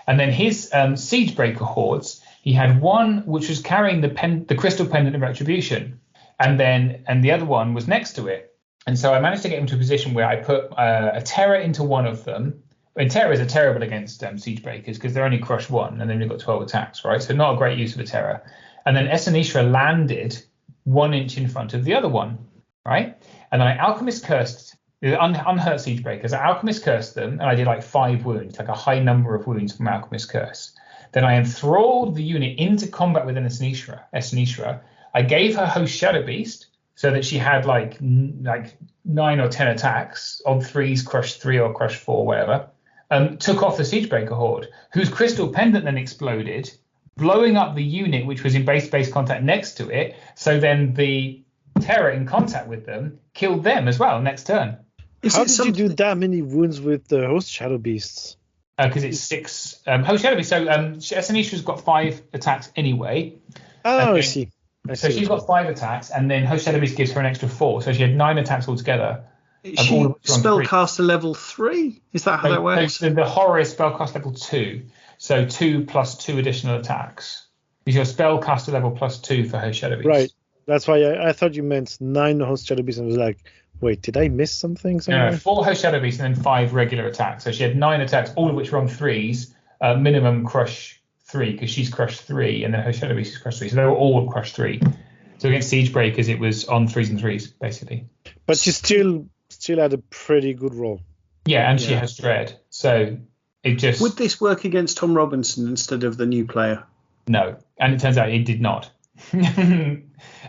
and then his Siegebreaker hordes, he had one which was carrying the Crystal Pendant of Retribution, and the other one was next to it. And so I managed to get him to a position where I put a Terror into one of them. And Terrors are terrible against Siegebreakers because they're only crush 1, and then you've got 12 attacks, right? So not a great use of a Terror. And then Esanishra landed 1 inch in front of the other one, right? And then I Alchemist Cursed. Unhurt Siegebreakers. I Alchemist Cursed them, and I did 5 wounds, a high number of wounds from Alchemist Curse. Then I enthralled the unit into combat with Esanishra. I gave her Host Shadow Beast so that she had 9 or 10 attacks, odd 3s, crush 3 or crush 4, whatever. Took off the Siegebreaker horde, whose Crystal Pendant then exploded, blowing up the unit which was in base contact next to it. So then the Terror in contact with them killed them as well next turn. How did you do that many wounds with the Host Shadow Beasts? Because it's 6 Host Shadow Beast. So Esanishra's got 5 attacks anyway. Oh, I see. So she's got 5 attacks, and then Host Shadow Beast gives her an extra 4. So she had 9 attacks altogether. Is she spellcaster level 3? Is that how that works? So the horror is spellcaster level 2. So 2 plus 2 additional attacks. Is your spellcaster level plus 2 for Host Shadow Beast. Right. That's why I thought you meant 9 Host Shadow Beasts, and I was like, wait, did I miss something somewhere? No, 4 Host Shadow Beasts and then 5 regular attacks. So she had 9 attacks, all of which were on 3s, minimum crush 3, because she's crushed 3, and then Host Shadow Beast is crushed 3. So they were all crushed 3. So against Siegebreakers, it was on 3s and 3s, basically. But she still had a pretty good roll. Yeah, and she has Dread. So it just... Would this work against Tom Robinson instead of the new player? No, and it turns out it did not.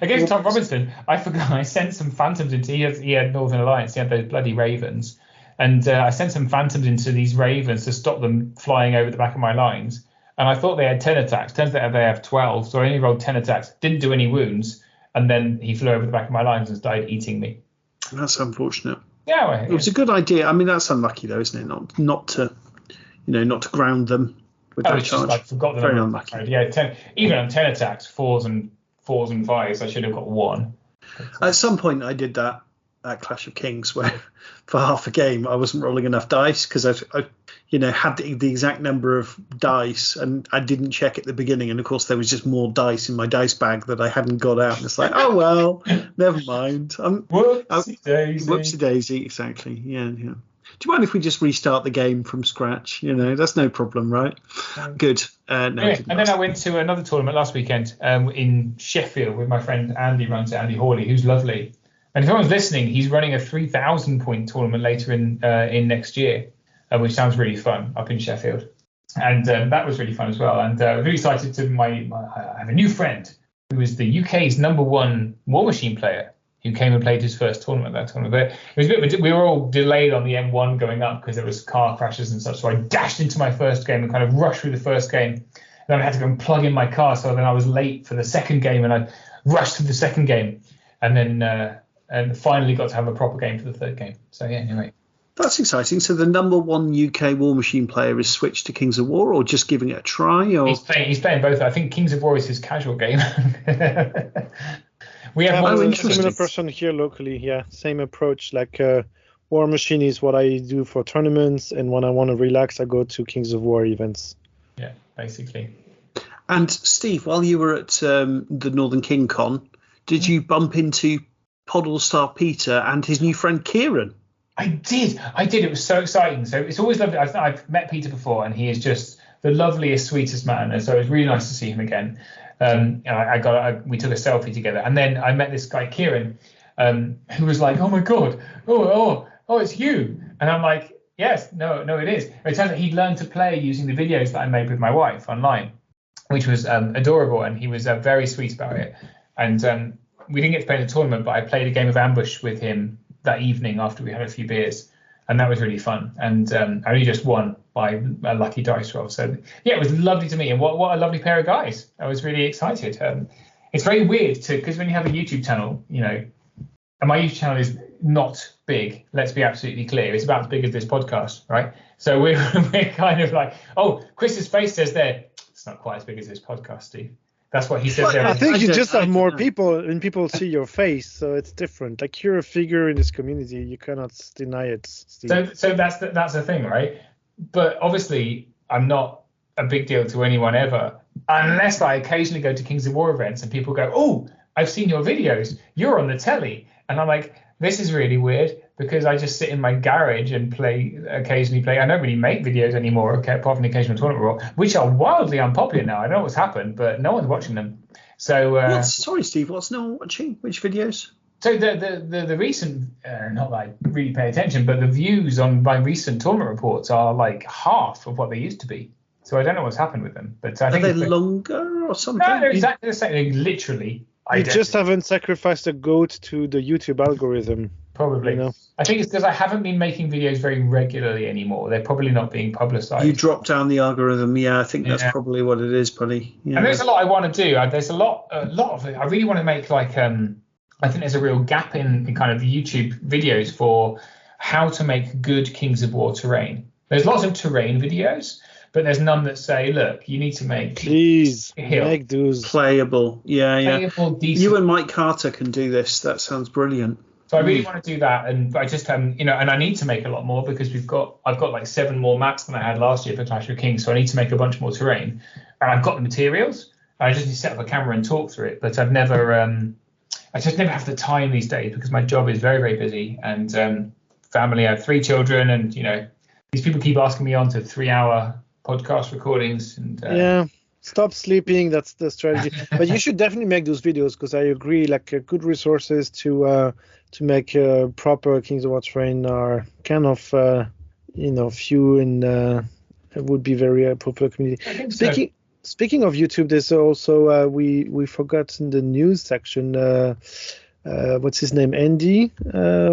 Against Tom Robinson, I forgot. I sent some phantoms into. He had Northern Alliance. He had those bloody ravens, and I sent some phantoms into these ravens to stop them flying over the back of my lines. And I thought they had 10 attacks. Turns out they have 12. So I only rolled 10 attacks. Didn't do any wounds, and then he flew over the back of my lines and started eating me. That's unfortunate. Yeah, well, it was a good idea. I mean, that's unlucky though, isn't it? Not to ground them with that charge. Just, forgot them. Very unlucky. Yeah, even on 10 attacks, 4s and 5s, I should have got 1. At some point, I did that at Clash of Kings where for half a game I wasn't rolling enough dice because I had the exact number of dice and I didn't check at the beginning, and of course there was just more dice in my dice bag that I hadn't got out, and it's like, oh well, never mind. Whoopsie daisy, exactly. Yeah. Do you mind if we just restart the game from scratch? That's no problem, right? Good. No, and then I went to another tournament last weekend in Sheffield with my friend Andy, runs it, Andy Hawley, who's lovely. And if anyone's listening, he's running a 3,000 point tournament later in next year, which sounds really fun up in Sheffield. And that was really fun as well. And I was really excited to I have a new friend who is the UK's #1 War Machine player, who came and played his first tournament that tournament. But it was we were all delayed on the M1 going up because there was car crashes and such. So I dashed into my first game and kind of rushed through the first game. And then I had to go and plug in my car. So then I was late for the second game and I rushed through the second game. And then and finally got to have a proper game for the third game. So yeah, anyway. That's exciting. So the #1 UK War Machine player is switched to Kings of War, or just giving it a try? Or he's playing both. I think Kings of War is his casual game. We have a similar person here locally. Yeah, same approach. War Machine is what I do for tournaments, and when I want to relax, I go to Kings of War events. Yeah, basically. And Steve, while you were at the Northern King Con, did you bump into Pod All Star Peter and his new friend Kieran? I did. It was so exciting. So it's always lovely. I've met Peter before, and he is just the loveliest, sweetest man. And so it was really nice to see him again. We took a selfie together, and then I met this guy Kieran, who was like, "Oh my god, oh, it's you!" And I'm like, "Yes, no, it is." It turns out he'd learned to play using the videos that I made with my wife online, which was adorable, and he was very sweet about it. And we didn't get to play in the tournament, but I played a game of Ambush with him that evening after we had a few beers, and that was really fun. And I only just won by a lucky dice roll. So yeah, it was lovely to meet him. What a lovely pair of guys. I was really excited. It's very weird because when you have a YouTube channel, and my YouTube channel is not big. Let's be absolutely clear. It's about as big as this podcast, right? So we're kind of like, oh, Chris's face says there, it's not quite as big as this podcast, Steve. That's what he said there. I think you just have more people, and people see your face, so it's different. Like, you're a figure in this community, you cannot deny it, Steve. So that's the thing, right? But obviously, I'm not a big deal to anyone ever, unless I occasionally go to Kings of War events and people go, "Oh, I've seen your videos. You're on the telly," and I'm like, "This is really weird," because I just sit in my garage and occasionally play. I don't really make videos anymore, apart from the occasional tournament role, which are wildly unpopular now. I don't know what's happened, but no one's watching them. So sorry, Steve, what's no one watching? Which videos? So the recent, not that I really pay attention, but the views on my recent tournament reports are like half of what they used to be. So I don't know what's happened with them. But I think are they longer or something? No, they're exactly the same. Literally. You just haven't sacrificed a goat to the YouTube algorithm. Probably. I think it's because I haven't been making videos very regularly anymore. They're probably not being publicized. You dropped down the algorithm. Yeah, I think that's probably what it is, buddy. Yeah. And there's a lot I want to do. There's a lot of it. I really want to make I think there's a real gap in kind of YouTube videos for how to make good Kings of War terrain. There's lots of terrain videos, but there's none that say, look, you need to make make those playable. Playable, decent. You and Mike Carter can do this. That sounds brilliant. So I really want to do that, and I just and I need to make a lot more because I've got like 7 more maps than I had last year for Clash of Kings, so I need to make a bunch more terrain, and I've got the materials. I just need to set up a camera and talk through it, but I just never have the time these days because my job is very, very busy, and family. I have 3 children, and these people keep asking me on to 3-hour podcast recordings, and stop sleeping. That's the strategy. But you should definitely make those videos because I agree. Like good resources to make proper Kings of War terrain are kind of few and it would be very popular community. Speaking of YouTube, there's also we forgot in the news section. What's his name? Andy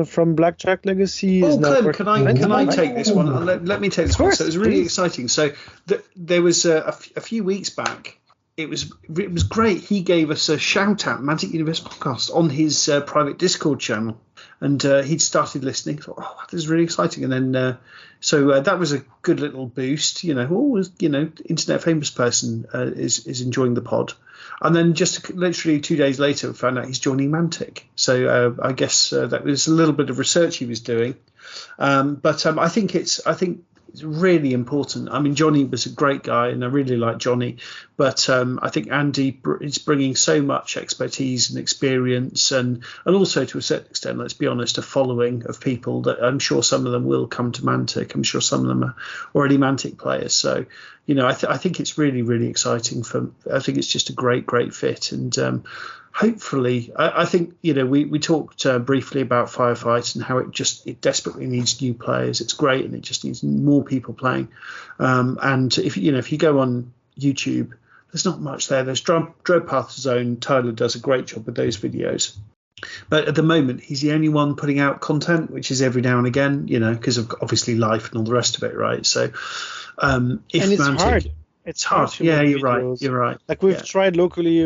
from Blackjack Legacy. Oh, Clem, can I take this one? Let me take this one. So it was really exciting. So there was a few weeks back. It was great. He gave us a shout out, Mantic Universe Podcast, on his private Discord channel, and he'd started listening. Thought, oh, this is really exciting. And then so that was a good little boost. Internet famous person is enjoying the pod. And then just literally 2 days later, we found out he's joining Mantic. So I guess that was a little bit of research he was doing. But I think it's really important. I mean, Johnny was a great guy, and I really like Johnny. But I think Andy is bringing so much expertise and experience, and also to a certain extent, let's be honest, a following of people that I'm sure some of them will come to Mantic. I'm sure some of them are already Mantic players. So, I think it's really, really exciting. I think it's just a great, great fit, and hopefully, I think we talked briefly about Firefight and how it desperately needs new players. It's great, and it just needs more people playing. And if you go on YouTube, there's not much there. There's Dreadpath Zone. Tyler does a great job with those videos. But at the moment, he's the only one putting out content, which is every now and again, because of obviously life and all the rest of it, right? So, it's hard. It's hard. Yeah, you're right. You're right. Like we've tried locally,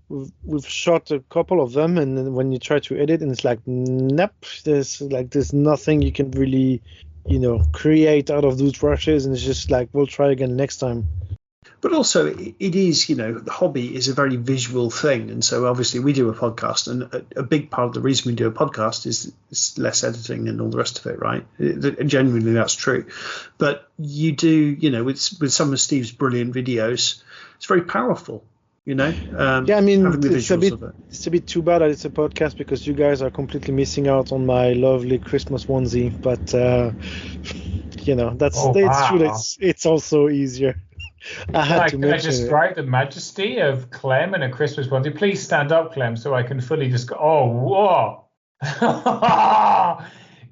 we've shot a couple of them, and then when you try to edit, and it's like, nope, there's nothing you can really, create out of those rushes, and it's just like, we'll try again next time. But also, it is, the hobby is a very visual thing. And so obviously we do a podcast, and a big part of the reason we do a podcast is less editing and all the rest of it, right? Genuinely, that's true. But you do, with some of Steve's brilliant videos, it's very powerful, Yeah, I mean, having the it's a visuals bit too bad that it's a podcast because you guys are completely missing out on my lovely Christmas onesie. But, that's true. It's also easier. I had to Can I mention describe the majesty of Clem in a Christmas onesie? Please stand up, Clem, so I can fully just go, oh, whoa.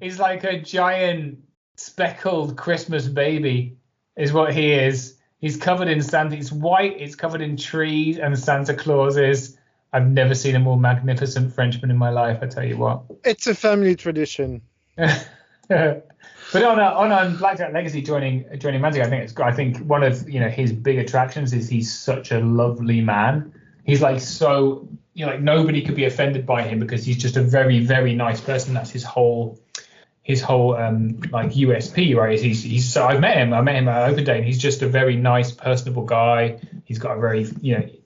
He's like a giant speckled Christmas baby is what he is. He's covered in Santa. It's white. It's covered in trees and Santa Clauses. I've never seen a more magnificent Frenchman in my life, I tell you what. It's a family tradition. But on Blackjack Legacy joining Mantic, I think one of his big attractions is he's such a lovely man. He's like so nobody could be offended by him because he's just a very, very nice person. That's his whole like USP, right? He's so I met him at Open Day, and he's just a very nice, personable guy. He's got a very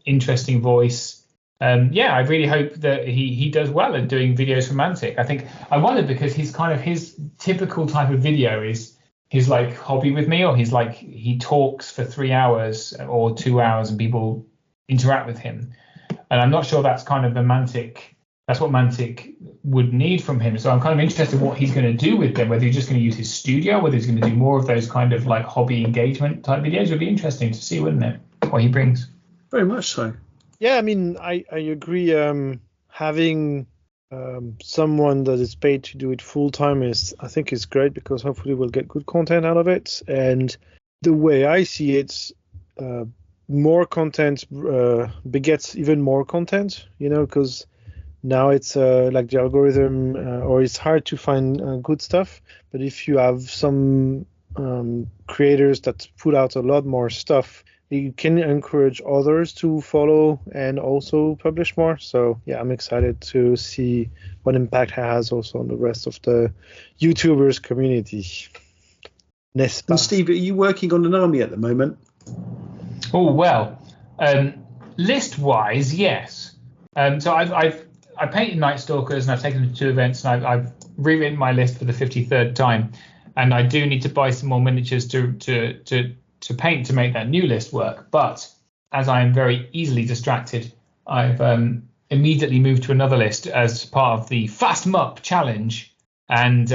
interesting voice. I really hope that he does well at doing videos for Mantic. I wonder because his typical type of video is his like hobby with me, or he talks for 3 hours or 2 hours and people interact with him. And I'm not sure that's kind of that's what Mantic would need from him. So I'm kind of interested in what he's going to do with them, whether he's just going to use his studio, whether he's going to do more of those kind of like hobby engagement type videos. It would be interesting to see, wouldn't it, what he brings. Very much so. Yeah, I mean, I agree. Having someone that is paid to do it full time I think is great because hopefully we'll get good content out of it. And the way I see it, more content begets even more content. Because now it's like the algorithm, or it's hard to find good stuff. But if you have some creators that put out a lot more stuff, you can encourage others to follow and also publish more. So yeah, I'm excited to see what impact it has also on the rest of the YouTubers community. And Steve, are you working on an army at the moment? Oh well, list wise, yes. So I painted Night Stalkers and I've taken them to 2 events and I've rewritten my list for the 53rd time, and I do need to buy some more miniatures to paint to make that new list work. But as I am very easily distracted, I've immediately moved to another list as part of the Fast MUP challenge, and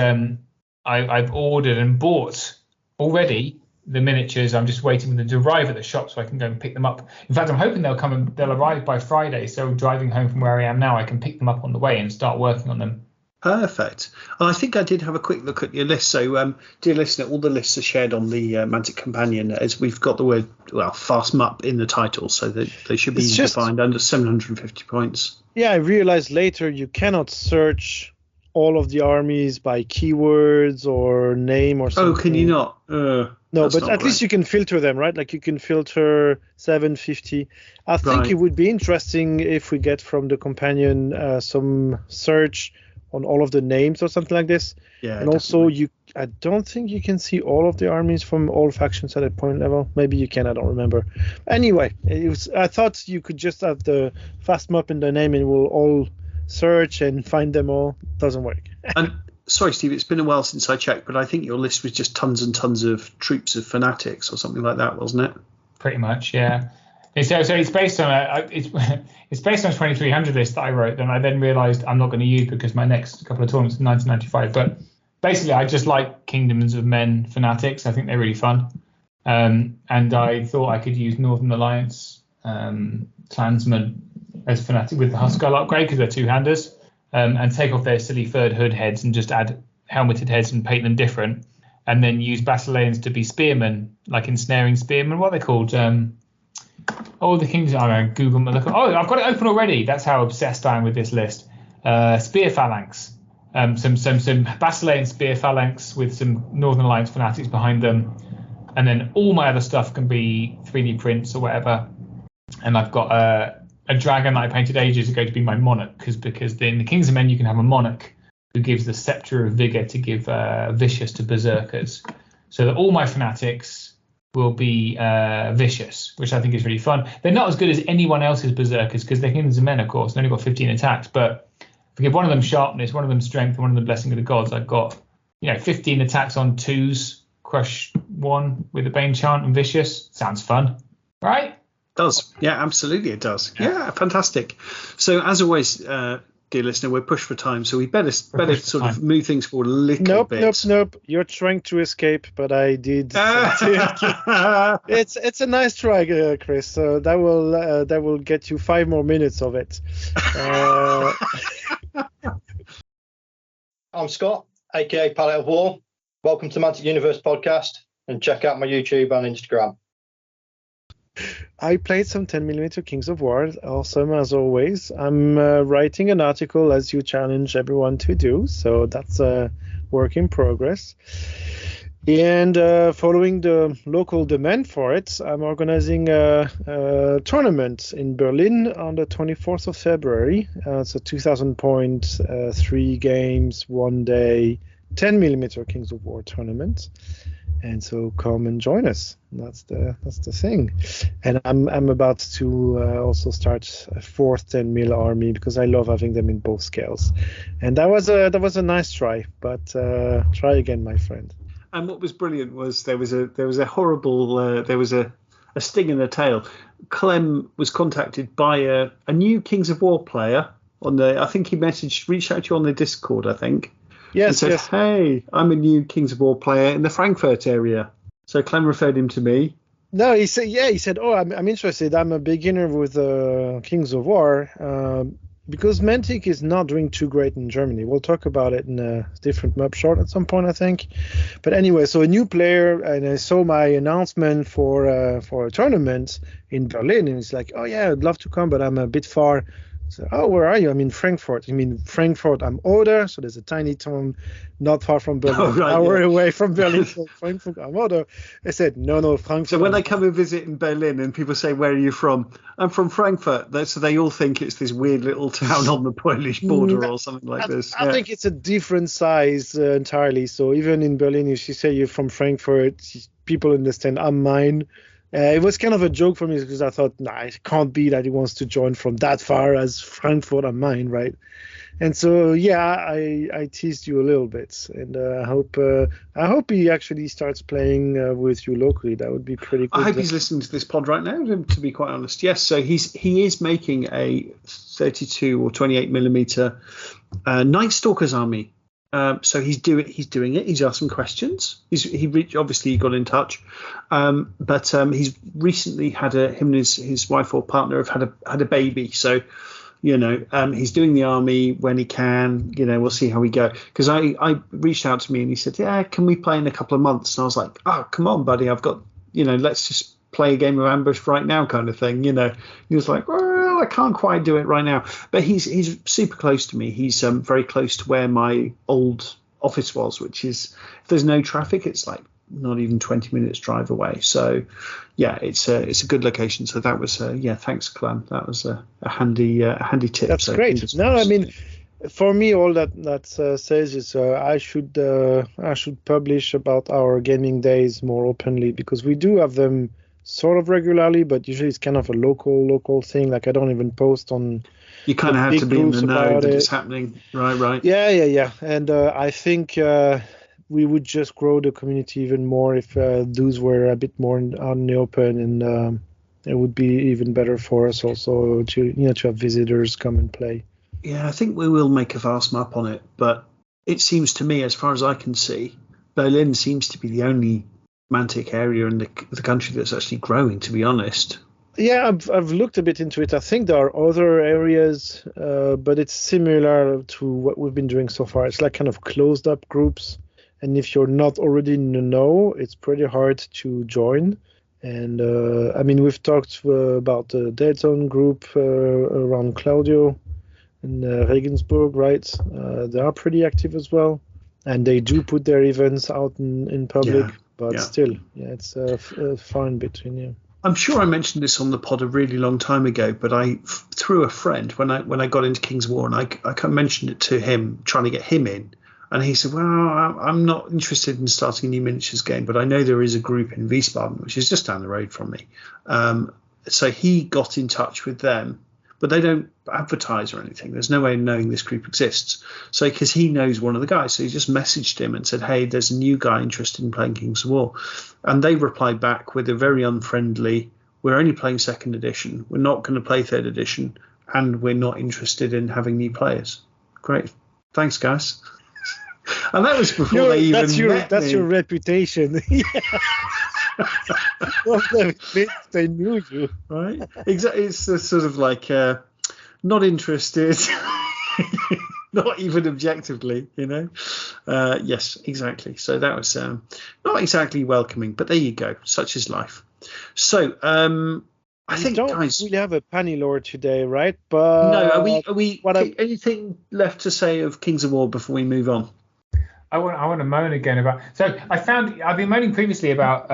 I've ordered and bought already the miniatures. I'm just waiting for them to arrive at the shop so I can go and pick them up. In fact, I'm hoping they'll arrive by Friday, so driving home from where I am now, I can pick them up on the way and start working on them. Perfect. And I think I did have a quick look at your list. So, dear listener, all the lists are shared on the Mantic Companion, as we've got the word, Fast MUP in the title, so that they should be easy to find under 750 points. Yeah, I realized later you cannot search all of the armies by keywords or name or something. Oh, can you not? No, but at least you can filter them, right? Like you can filter 750. I think it would be interesting if we get from the companion some search on all of the names or something like this. Yeah. And also, I don't think you can see all of the armies from all factions at a point level. Maybe you can, I don't remember. Anyway, I thought you could just have the Fast MUP in the name and we'll all search and find them all. Doesn't work. And sorry, Steve, it's been a while since I checked, but I think your list was just tons and tons of troops of fanatics or something like that, wasn't it? Pretty much, yeah. So it's based on it's based on a 2300 list that I wrote, and I then realised I'm not going to use because my next couple of tournaments in 1995. But basically, I just like Kingdoms of Men fanatics. I think they're really fun, and I thought I could use Northern Alliance clansmen as fanatic with the Huskell upgrade because they're two-handers, and take off their silly third hood heads and just add helmeted heads and paint them different, and then use Basileans to be spearmen, like ensnaring spearmen. What are they called? The Kings. I'm going to Google them. I've got it open already. That's how obsessed I am with this list. Spear phalanx. Some Basilean spear phalanx with some Northern Alliance fanatics behind them, and then all my other stuff can be 3D prints or whatever. And I've got a dragon that I painted ages ago to be my monarch, because in the Kings of Men you can have a monarch who gives the Sceptre of Vigor to give Vicious to Berserkers. So that all my fanatics will be Vicious, which I think is really fun. They're not as good as anyone else's Berserkers because they're Kingdoms of Men, of course. They only got 15 attacks, but if we give one of them Sharpness, one of them Strength, and one of them Blessing of the Gods, I've got 15 attacks on 2s, Crush 1 with the Bane Chant and Vicious. Sounds fun, right? Does. Yeah, absolutely it does. Yeah, fantastic. So as always, dear listener, we're pushed for time, so we better sort of move things forward a little bit. Nope. You're trying to escape, but I did. It's a nice try, Chris. So that will get you 5 more minutes of it. I'm Scott, aka Palette of War. Welcome to Mantic Universe Podcast, and check out my YouTube and Instagram. I played some 10mm Kings of War, awesome as always. I'm writing an article as you challenge everyone to do, so that's a work in progress. And following the local demand for it, I'm organizing a tournament in Berlin on the 24th of February. It's a 2,000 point, 3 games, 1 day, 10mm Kings of War tournament. And so come and join us. That's the thing. And I'm about to also start a 4th 10mm army because I love having them in both scales. And that was a nice try, but try again, my friend. And what was brilliant was there was a horrible there was a sting in the tail. Clem was contacted by a new Kings of War player I think he reached out to you on the Discord, I think. Yes, and said, hey, I'm a new Kings of War player in the Frankfurt area. So Clem referred him to me. No, he said, oh, I'm interested. I'm a beginner with Kings of War because Mantic is not doing too great in Germany. We'll talk about it in a different MUP short at some point, I think. But anyway, so a new player, and I saw my announcement for a tournament in Berlin, and he's like, oh, yeah, I'd love to come, but I'm a bit far. So, oh, where are you? I'm in Frankfurt. You mean Frankfurt? I'm Oder, so there's a tiny town not far from Berlin, an hour away from Berlin. So Frankfurt, I'm Oder. I said, no, Frankfurt. So when I come and visit in Berlin and people say, where are you from? I'm from Frankfurt. So they all think it's this weird little town on the Polish border or something like this. I think it's a different size entirely. So even in Berlin, if you say you're from Frankfurt, people understand I'm mine. It was kind of a joke for me because I thought, it can't be that he wants to join from that far as Frankfurt am mine, right? And so, I teased you a little bit, and I hope he actually starts playing with you locally. That would be pretty good. I hope he's listening to this pod right now, to be quite honest. Yes, so he is making a 32 or 28mm Night Stalkers army. So he's doing it. He's asked some questions. Obviously he got in touch, but he's recently had him and his wife or partner have had a baby. So he's doing the army when he can. We'll see how we go. Because I reached out to me and he said, yeah, can we play in a couple of months? And I was like, oh, come on, buddy, I've got let's just play a game of Ambush right now, kind of thing. He was like, well, I can't quite do it right now, but he's super close to me. He's very close to where my old office was, which is, if there's no traffic, it's like not even 20 minutes drive away. So yeah, it's a good location. So that was thanks, Clem. That was a handy tip. That's so great. No, I mean, for me, all that says is I should publish about our gaming days more openly, because we do have them sort of regularly, but usually it's kind of a local thing. Like I don't even post on. You kind of have to be in the know that it's happening, right? Yeah. And I think we would just grow the community even more if those were a bit more out in the open, and it would be even better for us also to have visitors come and play. Yeah, I think we will make a vast map on it, but it seems to me, as far as I can see, Berlin seems to be the only Mantic area in the country that's actually growing, to be honest. Yeah, I've looked a bit into it. I think there are other areas, but it's similar to what we've been doing so far. It's like kind of closed up groups, and if you're not already in the know, it's pretty hard to join. And I mean, we've talked about the Deadzone group around Claudio in Regensburg, right? They are pretty active as well, and they do put their events out in public. Yeah. But still, it's far in between. Yeah. I'm sure I mentioned this on the pod a really long time ago, but through a friend, when I got into King's War, and I mentioned it to him, trying to get him in, And he said, well, I'm not interested in starting a new miniatures game, but I know there is a group in Wiesbaden, which is just down the road from me. So he got in touch with them, but they don't advertise or anything. There's no way of knowing this group exists. So because he knows one of the guys, so he just messaged him and said, hey, there's a new guy interested in playing Kings of War. And they replied back with a very unfriendly, we're only playing 2nd edition. We're not going to play 3rd edition. And we're not interested in having new players. Great. Thanks, guys. And that was before they even that's your reputation. They knew you, right? Exactly. It's sort of like not interested, not even objectively, Yes, exactly. So that was not exactly welcoming, but there you go. Such is life. So I think, guys, we have a Pannilore today, right? But no, are we? Anything left to say of Kings of War before we move on? I want to moan again about. So I've been moaning previously about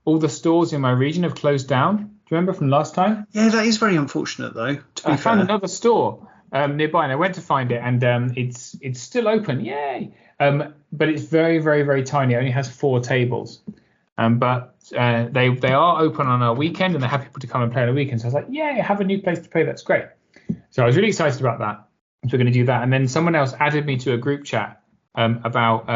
all the stores in my region have closed down. Do you remember from last time? Yeah, that is very unfortunate, though. I found another store nearby, and I went to find it, and it's still open. Yay! But it's very, very, very tiny. It only has 4 tables. But they are open on a weekend, and they have people to come and play on a weekend. So I was like, yay, I have a new place to play. That's great. So I was really excited about that. So we're going to do that. And then someone else added me to a group chat about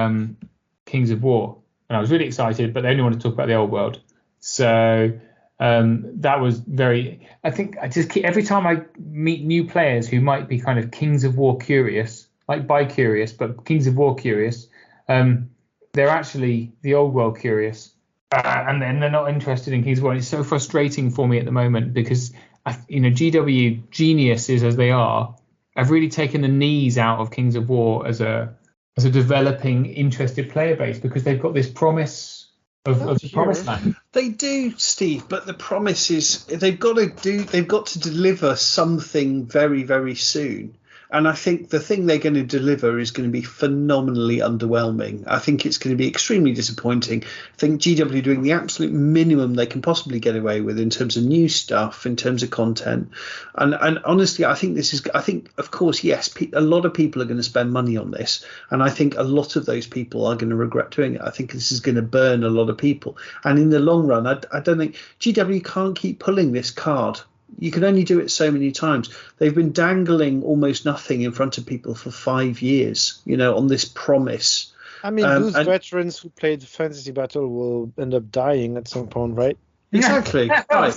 Kings of War, and I was really excited, but they only want to talk about the old world. So that was very. I think I just keep, every time I meet new players who might be kind of Kings of War curious, like bi-curious, but Kings of War curious, they're actually the old world curious, and then they're not interested in Kings of War. It's so frustrating for me at the moment because GW geniuses as they are, I've really taken the knees out of Kings of War as a developing interested player base because they've got this promise of the promised land. They do, Steve, but the promise is they've got to deliver something very, very soon. And I think the thing they're going to deliver is going to be phenomenally underwhelming. I think it's going to be extremely disappointing. I think GW are doing the absolute minimum they can possibly get away with in terms of new stuff, in terms of content. And honestly, I think of course, yes, a lot of people are going to spend money on this. And I think a lot of those people are going to regret doing it. I think this is going to burn a lot of people. And in the long run, I don't think GW can't keep pulling this card. You can only do it so many times. They've been dangling almost nothing in front of people for 5 years, on this promise. I mean, those veterans who played Fantasy Battle will end up dying at some point, right? Exactly. Right.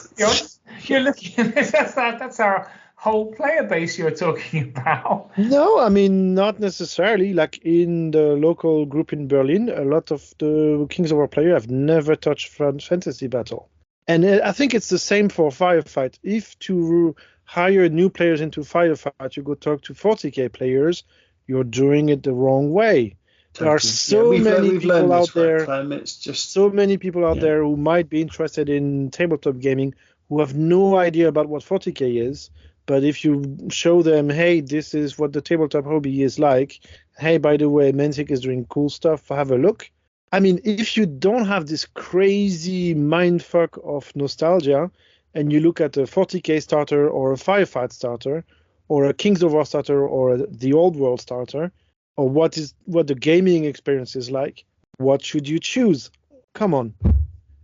You're looking at this. That's our whole player base you're talking about. No, I mean, not necessarily. Like in the local group in Berlin, a lot of the Kings of War players have never touched Fantasy Battle. And I think it's the same for Firefight. If to hire new players into Firefight, you go talk to 40k players, you're doing it the wrong way. There are so many people out there. So many people out there who might be interested in tabletop gaming who have no idea about what 40k is. But if you show them, hey, this is what the tabletop hobby is like. Hey, by the way, Mantic is doing cool stuff. Have a look. I mean, if you don't have this crazy mindfuck of nostalgia and you look at a 40k starter or a Firefight starter or a Kings of War starter or the Old World starter or what the gaming experience is like, what should you choose? Come on.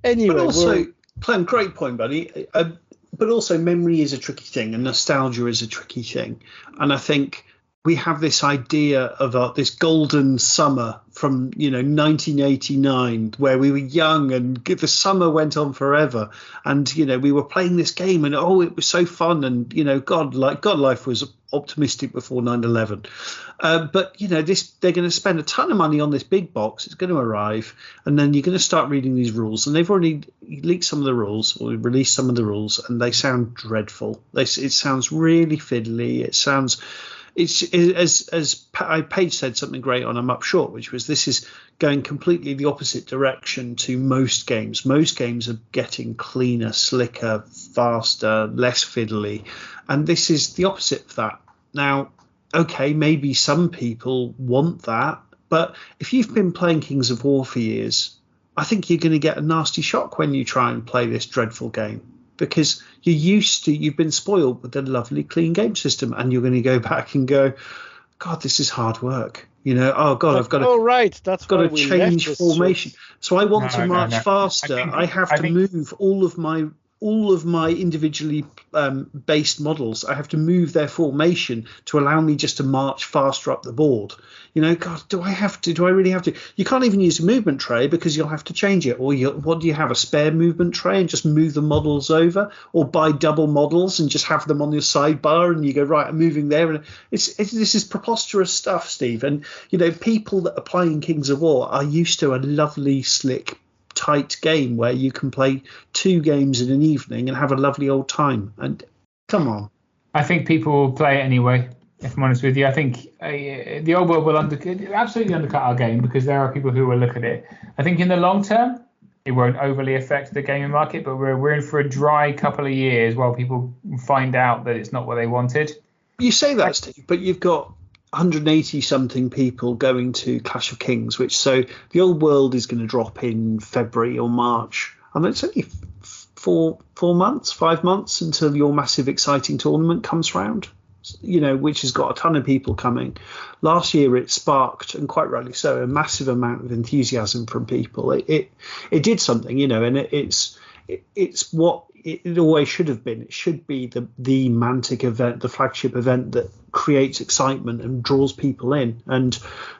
Anyway. But also, Clem, great point, buddy. But also memory is a tricky thing and nostalgia is a tricky thing. And I think we have this idea of this golden summer from 1989 where we were young and the summer went on forever, and we were playing this game and it was so fun, and God life was optimistic before 9/11. But they're going to spend a ton of money on this big box. It's going to arrive, and then you're going to start reading these rules, and they've already leaked some of the rules or released some of the rules, and they sound dreadful. It sounds really fiddly. It sounds. It's as Paige said something great on a MUP short, which was this is going completely the opposite direction to most games. Most games are getting cleaner, slicker, faster, less fiddly, and this is the opposite of that. Now, okay, maybe some people want that, but if you've been playing Kings of War for years, I think you're going to get a nasty shock when you try and play this dreadful game. Because you've been spoiled with a lovely clean game system, and you're going to go back and go, God, this is hard work. You know, oh God, I've got to. Oh right, that's I've got why to we change left this formation. So I want to No, march no. faster. I have to move all of my individually based models. I have to move their formation to allow me just to march faster up the board. You know, God, do I really have to? You can't even use a movement tray because you'll have to change it. Or what do you have, a spare movement tray and just move the models over, or buy double models and just have them on your sidebar and you go, right, I'm moving there. And this is preposterous stuff, Steve. And, you know, people that are playing Kings of War are used to a lovely, slick, tight game where you can play 2 games in an evening and have a lovely old time. And come on. I think people will play it anyway. If I'm honest with you, I think the old world will absolutely undercut our game because there are people who will look at it. I think in the long term, it won't overly affect the gaming market, but we're in for a dry couple of years while people find out that it's not what they wanted. You say that, Steve, but you've got 180 something people going to Clash of Kings, so the old world is going to drop in February or March, and it's only 5 months until your massive exciting tournament comes round, you know, which has got a ton of people coming. Last year it sparked, and quite rightly so, a massive amount of enthusiasm from people. It did something, you know, and it's what it always should have been. It should be the Mantic event, the flagship event that creates excitement and draws people in. And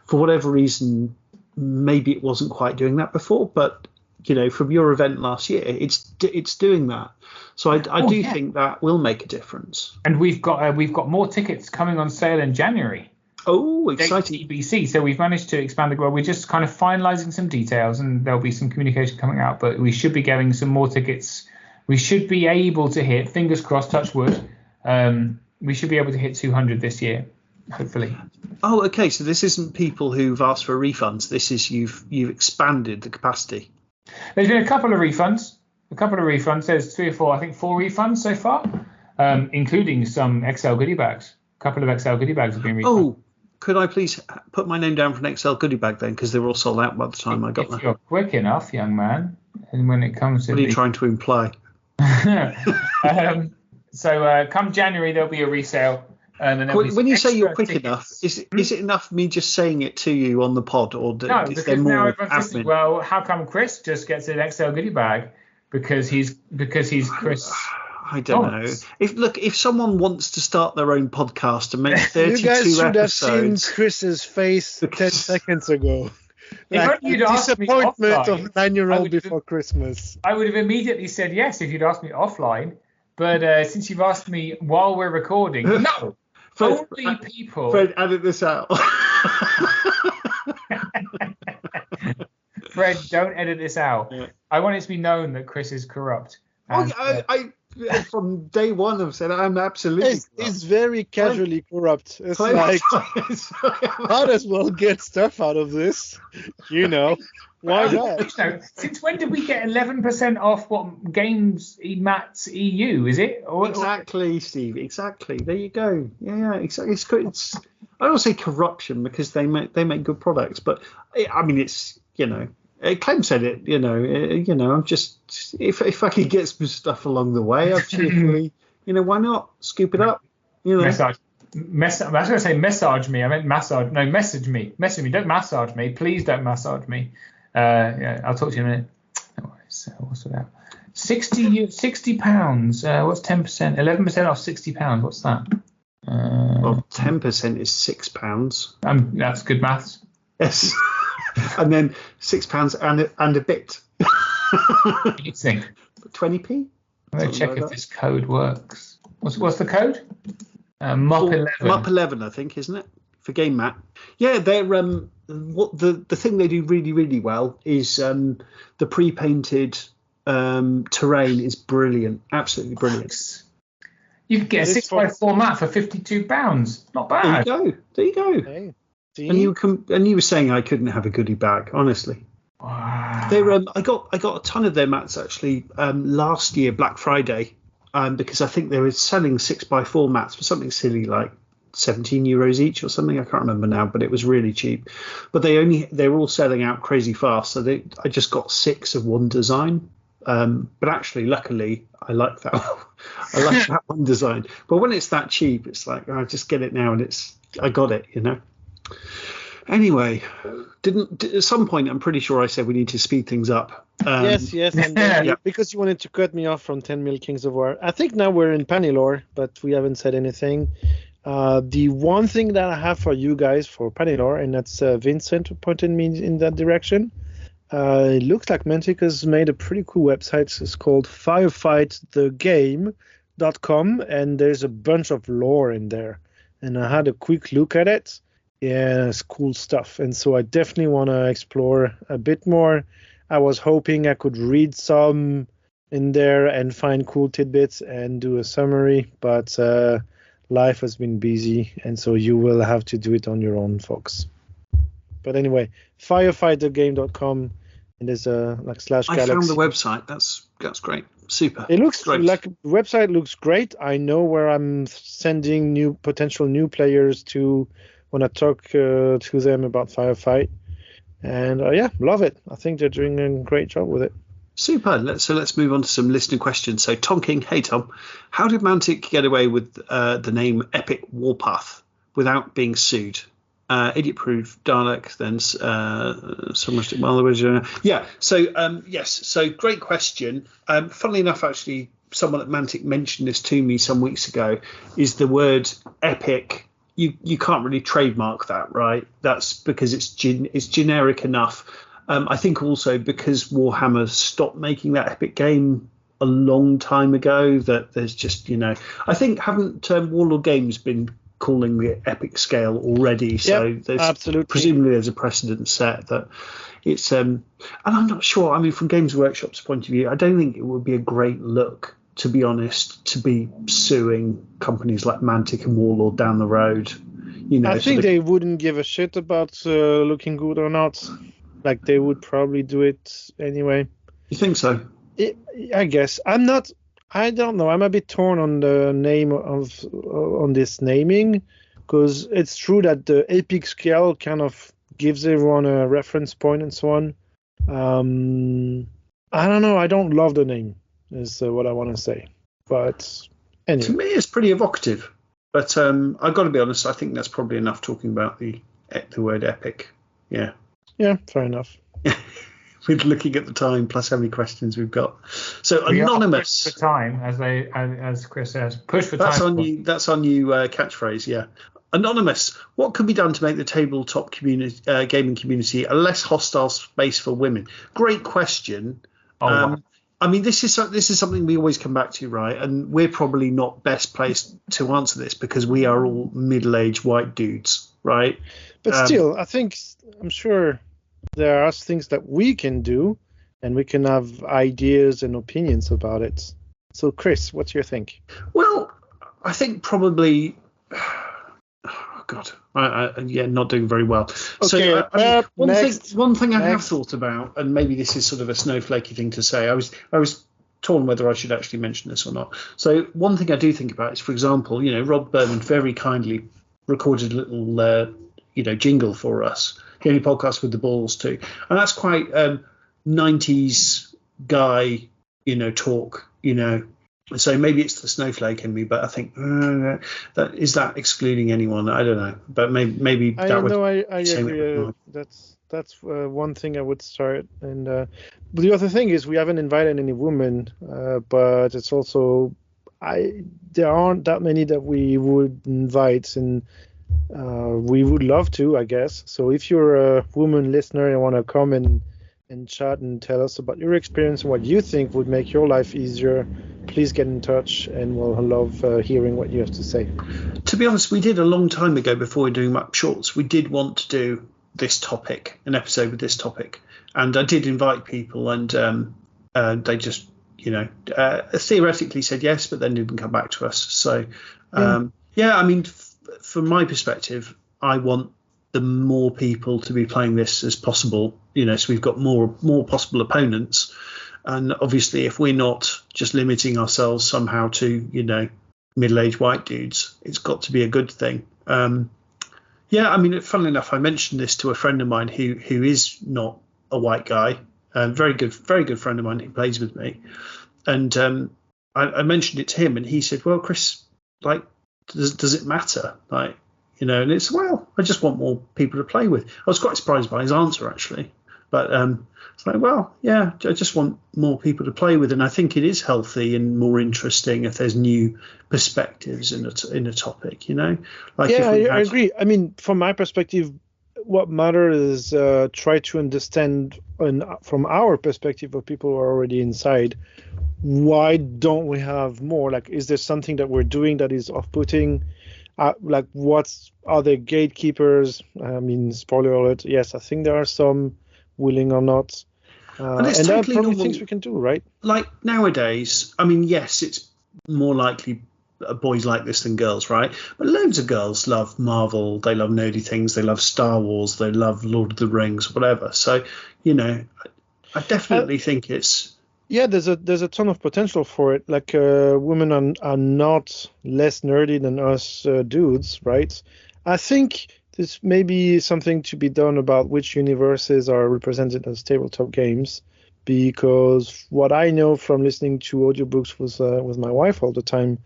for whatever reason, maybe it wasn't quite doing that before, but you know, from your event last year, it's doing that. So I do think that will make a difference. And we've got more tickets coming on sale in January. Oh, exciting! EBC. So we've managed to expand the world. We're just kind of finalising some details, and there'll be some communication coming out. But we should be getting some more tickets. We should be able to hit, fingers crossed, touch wood. We should be able to hit 200 this year, hopefully. Oh, okay. So this isn't people who've asked for refunds. This is you've expanded the capacity. There's been a couple of refunds. There's 3 or 4, I think 4 refunds so far, including some XL goodie bags. A couple of XL goodie bags have been refunded. Oh, could I please put my name down for an XL goodie bag then? Because they were all sold out by the time I got there. If you're quick enough, young man. And when it comes to what are you trying to imply? So come January, there'll be a resale. And then when you say you're quick tickets. enough, is it enough me just saying it to you on the pod, or no? is Because there now more everyone's listening. admin? Well, how come Chris just gets an XL goodie bag because he's Chris? I don't know. If someone wants to start their own podcast and make 32 you guys should episodes, have seen Chris's face 10 seconds ago. Like, If you'd asked me disappointment offline, of 9-year-old before Christmas. I would have immediately said yes if you'd asked me offline. But since you've asked me while we're recording, no. Only people. Fred, edit this out. Fred, don't edit this out. Yeah. I want it to be known that Chris is corrupt. And, I from day one I've said I'm absolutely. It's very casually corrupt. It's like, might as well get stuff out of this. You know, why not? Since when did we get 11% off what Games Mats EU? Is it? Exactly, Steve. Exactly. There you go. Yeah, exactly. It's I don't say corruption because they make good products, but I mean it's, you know. Clem said it, you know. I'm just if I could get some stuff along the way, I'd cheerfully, you know, why not scoop it up? You know, I was going to say message me. I meant massage. No, message me. Don't massage me. Please don't massage me. Yeah, I'll talk to you in a minute. So what's that? £60. What's 10%? 11% off £60. What's that? Well, 10% is £6. That's good maths. Yes. And then £6 and a bit. What do you think? 20p? I'm going to check if this code works. What's the code? MUP 11. MUP 11, I think, isn't it? For Game Mat. Yeah, they're what the thing they do really, really well is the pre-painted terrain is brilliant, absolutely brilliant. You could get a 6x4 mat for £52. Not bad. There you go. Hey. And you were saying I couldn't have a goodie bag, honestly. Wow. I got a ton of their mats actually last year, Black Friday, because I think they were selling 6x4 mats for something silly like €17 each or something. I can't remember now, but it was really cheap. But they were all selling out crazy fast, so I just got 6 of one design. But actually, luckily, I like that. I like that one design. But when it's that cheap, it's like I just get it now, and I got it, you know. Anyway, at some point, I'm pretty sure I said we need to speed things up. Yes, and then because you wanted to cut me off from 10 Mil Kings of War. I think now we're in Pannilore, but we haven't said anything. The one thing that I have for you guys for Pannilore, and that's Vincent who pointed me in that direction. It looks like Mantic has made a pretty cool website. It's called firefightthegame.com, and there's a bunch of lore in there. And I had a quick look at it. Yeah, it's cool stuff. And so I definitely want to explore a bit more. I was hoping I could read some in there and find cool tidbits and do a summary, but life has been busy, and so you will have to do it on your own, folks. But anyway, firefightthegame.com, and there's a /galaxy. I found the website. That's great. Super. It looks great. like the website looks great. I know where I'm sending potential new players to when I talk to them about Firefight. And love it. I think they're doing a great job with it. Super. Let's move on to some listener questions. So Tom King, hey Tom, how did Mantic get away with the name Epic Warpath without being sued? Idiot proof Dalek, then so much. Well, there was yes. So great question. Funnily enough, actually, someone at Mantic mentioned this to me some weeks ago. Is the word epic? You can't really trademark that, right? That's because it's generic enough. I think also because Warhammer stopped making that epic game a long time ago, that there's just, I think haven't Warlord Games been calling the epic scale already? So there's absolutely, presumably there's a precedent set that it's and I'm not sure. I mean, from Games Workshop's point of view, I don't think it would be a great look, to be honest, to be suing companies like Mantic and Warlord down the road. I think they wouldn't give a shit about looking good or not. Like, they would probably do it anyway. You think so? I guess. I don't know. I'm a bit torn on the name on this naming, because it's true that the epic scale kind of gives everyone a reference point and so on. I don't know. I don't love the name, is what I want to say. But anyway. To me, it's pretty evocative. But I've got to be honest, I think that's probably enough talking about the word epic. Yeah. Yeah, fair enough. With looking at the time plus how many questions we've got. So anonymous. Push for time, as Chris says. Push for that's time. That's our new catchphrase, yeah. Anonymous. What could be done to make the tabletop gaming community a less hostile space for women? Great question. Wow. I mean, this is something we always come back to, right? And we're probably not best placed to answer this because we are all middle-aged white dudes, right? But still, I'm sure there are things that we can do, and we can have ideas and opinions about it. So, Chris, what's your think? Well, I think probably. Oh God, not doing very well. Okay, so one thing I next. have thought about, and maybe this is sort of a snowflakey thing to say. I was torn whether I should actually mention this or not. So one thing I do think about is, for example, Rob Berman very kindly recorded a little. Jingle for us, the only podcast with the balls too, and that's quite 90s guy, talk, So maybe it's the snowflake in me, but I think that is that excluding anyone. I don't know, but maybe that I would. know. I agree. That's one thing I would start. And but the other thing is we haven't invited any women, but it's also there aren't that many that we would invite, and we would love to, I guess. So if you're a woman listener and want to come and chat and tell us about your experience and what you think would make your life easier, please get in touch, and we'll love hearing what you have to say. To be honest, we did a long time ago, before we were doing MUP Shorts, we did want to do this topic, an episode with this topic, and I did invite people, and they just theoretically said yes, but then didn't come back to us. So I mean, from my perspective, I want the more people to be playing this as possible, so we've got more possible opponents. And obviously, if we're not just limiting ourselves somehow to, middle-aged white dudes, it's got to be a good thing. I mean, funnily enough, I mentioned this to a friend of mine who is not a white guy, very good friend of mine who plays with me. And I mentioned it to him, and he said, well, Chris, like, does it matter? Like, And it's, well, I just want more people to play with. I was quite surprised by his answer, actually. But it's like, well, yeah, I just want more people to play with. And I think it is healthy and more interesting if there's new perspectives in a topic, Like I agree. I mean, from my perspective, what matters is try to understand, from our perspective of people who are already inside, why don't we have more? Like, is there something that we're doing that is off-putting? Like, are there gatekeepers? I mean, spoiler alert, yes, I think there are some, willing or not. And there are probably things we can do, right? Like nowadays, I mean, yes, it's more likely boys like this than girls, right? But loads of girls love Marvel, they love nerdy things, they love Star Wars, they love Lord of the Rings, whatever. So, I definitely think it's... Yeah, there's a ton of potential for it. Like, women are not less nerdy than us dudes, right? I think there's maybe something to be done about which universes are represented as tabletop games, because what I know from listening to audiobooks with my wife all the time,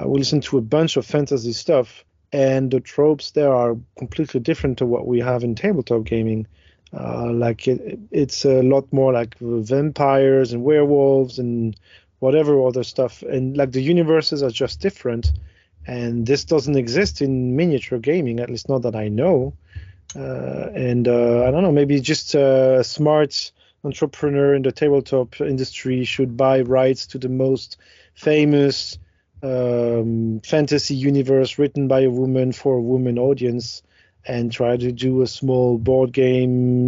we listen to a bunch of fantasy stuff, and the tropes there are completely different to what we have in tabletop gaming. Like it's a lot more like vampires and werewolves and whatever other stuff, and like the universes are just different. And this doesn't exist in miniature gaming, at least not that I know. And I don't know, maybe just a smart entrepreneur in the tabletop industry should buy rights to the most famous fantasy universe written by a woman for a woman audience, and try to do a small board game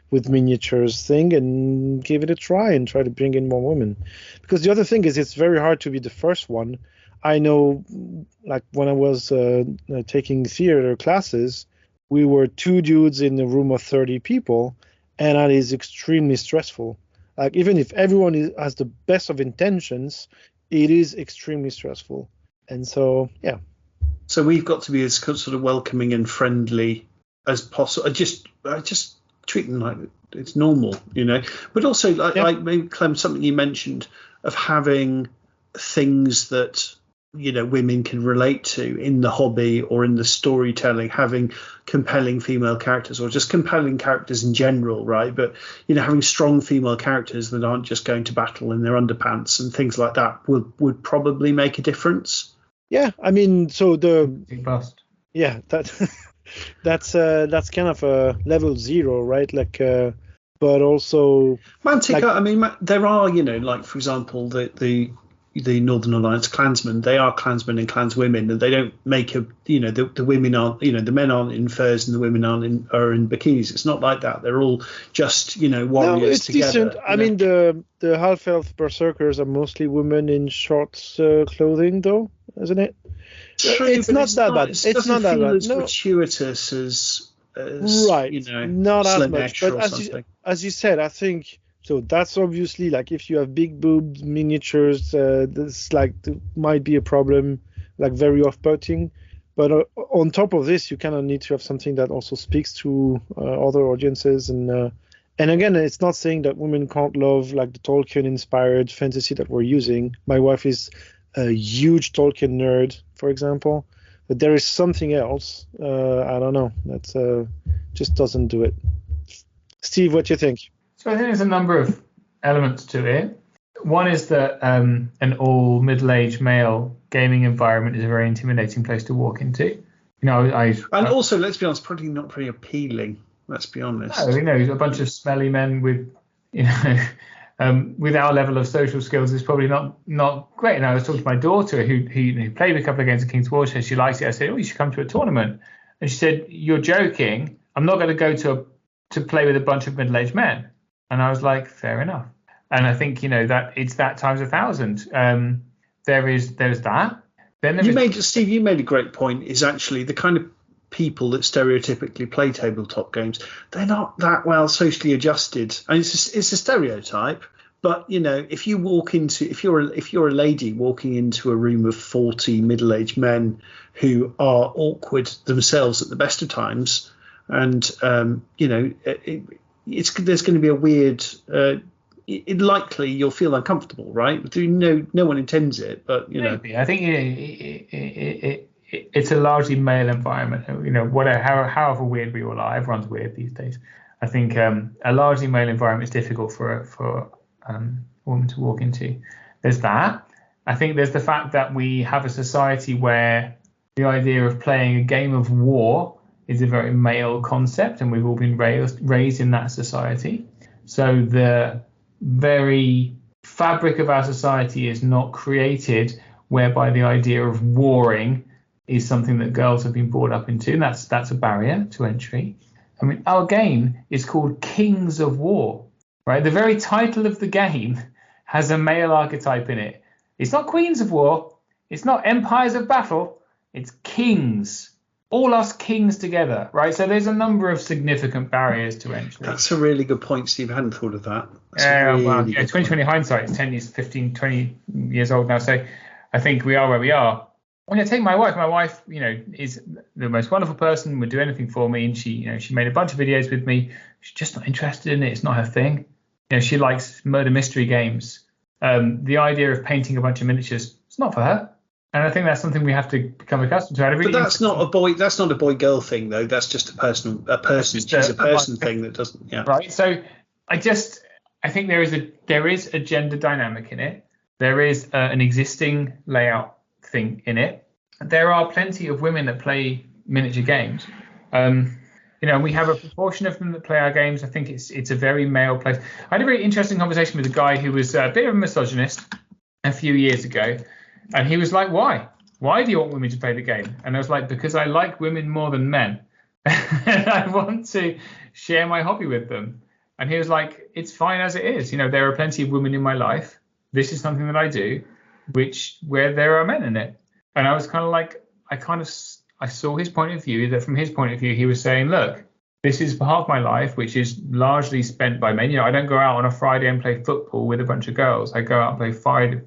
with miniatures thing and give it a try and try to bring in more women. Because the other thing is, it's very hard to be the first one. I know, like when I was taking theater classes, we were 2 dudes in a room of 30 people, and that is extremely stressful. Like, even if everyone has the best of intentions, it is extremely stressful. And so, yeah. So we've got to be as sort of welcoming and friendly as possible. I just treat them like it's normal, But also, like maybe, Clem, something you mentioned of having things that women can relate to in the hobby or in the storytelling, having compelling female characters or just compelling characters in general, right? But having strong female characters that aren't just going to battle in their underpants and things like that would probably make a difference. Yeah, I mean, so Big bust. Yeah, that's kind of a level 0, right? Like, but also Mantic. Like, I mean, there are, like for example, the Northern Alliance clansmen. They are clansmen and clanswomen, and they don't make the women aren't, the men aren't in furs and the women are in bikinis. It's not like that. They're all just warriors no, it's together. Decent. I mean, the half-elf berserkers are mostly women in short clothing, though, isn't it? True, it's not that bad. It's not that bad. As gratuitous as right. Not as much. But as you said, I think. So that's obviously, like, if you have big boobs, miniatures, this might be a problem, like very off-putting. But on top of this, you kind of need to have something that also speaks to other audiences. And again, it's not saying that women can't love like the Tolkien-inspired fantasy that we're using. My wife is a huge Tolkien nerd, for example. But there is something else. I don't know. That just doesn't do it. Steve, what do you think? So I think there's a number of elements to it. One is that an all middle-aged male gaming environment is a very intimidating place to walk into. Also, let's be honest, probably not very appealing. Let's be honest. No, a bunch of smelly men with, with our level of social skills is probably not great. And I was talking to my daughter who played a couple of games of King's War. She likes it. I said, "Oh, you should come to a tournament." And she said, "You're joking. I'm not going to go to play with a bunch of middle-aged men." And I was like, fair enough. And I think, that it's that times 1,000. There's that. Then Steve, you made a great point, is actually the kind of people that stereotypically play tabletop games, they're not that well socially adjusted. And it's a stereotype, but if you're a lady walking into a room of 40 middle-aged men who are awkward themselves at the best of times, and there's going to be a weird. Likely you'll feel uncomfortable, right? No one intends it, but Maybe. I think it's a largely male environment. You know, however weird we all are, everyone's weird these days. I think a largely male environment is difficult for a woman to walk into. There's that. I think there's the fact that we have a society where the idea of playing a game of war is a very male concept, and we've all been raised in that society. So the very fabric of our society is not created whereby the idea of warring is something that girls have been brought up into, and that's a barrier to entry. I mean, our game is called Kings of War, right? The very title of the game has a male archetype in it. It's not Queens of War. It's not Empires of Battle. It's Kings. All us kings together, right? So there's a number of significant barriers to entry. That's a really good point, Steve. I hadn't thought of that. Well, 2020 hindsight, it's 10 years, 15, 20 years old now. So I think we are where we are. When I take my wife, you know, is the most wonderful person, would do anything for me. And she made a bunch of videos with me. She's just not interested in it. It's not her thing. You know, she likes murder mystery games. The idea of painting a bunch of miniatures, it's not for her. And I think that's something we have to become accustomed to. But that's not a boy. That's not a boy-girl thing, though. That's just a person. She's a person thing that doesn't. Yeah. Right. So I think there is a gender dynamic in it. There is an existing layout thing in it. There are plenty of women that play miniature games. You know, we have a proportion of them that play our games. I think it's a very male place. I had a very interesting conversation with a guy who was a bit of a misogynist a few years ago. And he was like, why? Why do you want women to play the game? And I was like, because I like women more than men. And I want to share my hobby with them. And he was like, it's fine as it is. You know, there are plenty of women in my life. This is something that I do, where there are men in it. And I was kind of like, I saw his point of view, that from his point of view, he was saying, look, this is half my life, which is largely spent by men. You know, I don't go out on a Friday and play football with a bunch of girls. I go out and play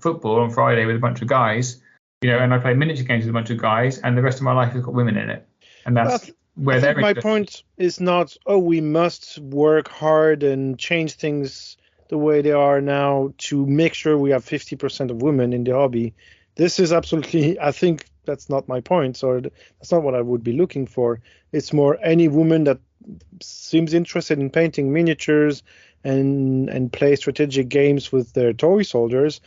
football on Friday with a bunch of guys, you know, and I play miniature games with a bunch of guys, and the rest of my life has got women in it. And that's where they're my point is not, we must work hard and change things the way they are now to make sure we have 50% of women in the hobby. This is absolutely, I think that's not my point, or that's not what I would be looking for. It's more any woman that seems interested in painting miniatures and play strategic games with their toy soldiers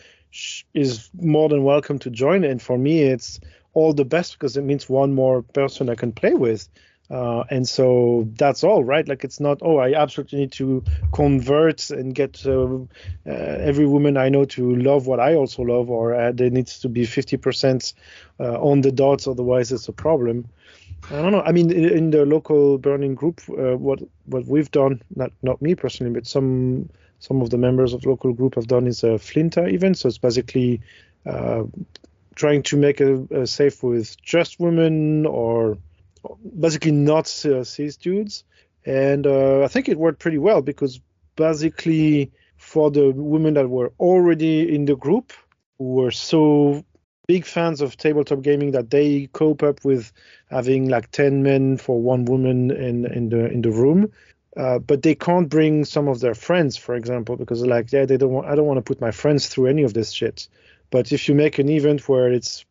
is more than welcome to join. And for me, it's all the best because it means one more person I can play with. And so that's all, right? Like, it's not, I absolutely need to convert and get every woman I know to love what I also love, or there needs to be 50% on the dots, otherwise it's a problem. I don't know. I mean, in the local burning group, what we've done, not me personally, but some of the members of the local group have done is a Flinta event. So it's basically trying to make a safe with just women, or basically not cis dudes. And I think it worked pretty well, because basically for the women that were already in the group, who were so big fans of tabletop gaming that they cope up with having like 10 men for one woman in the room, but they can't bring some of their friends, for example, because like, I don't want to put my friends through any of this shit. But if you make an event where it's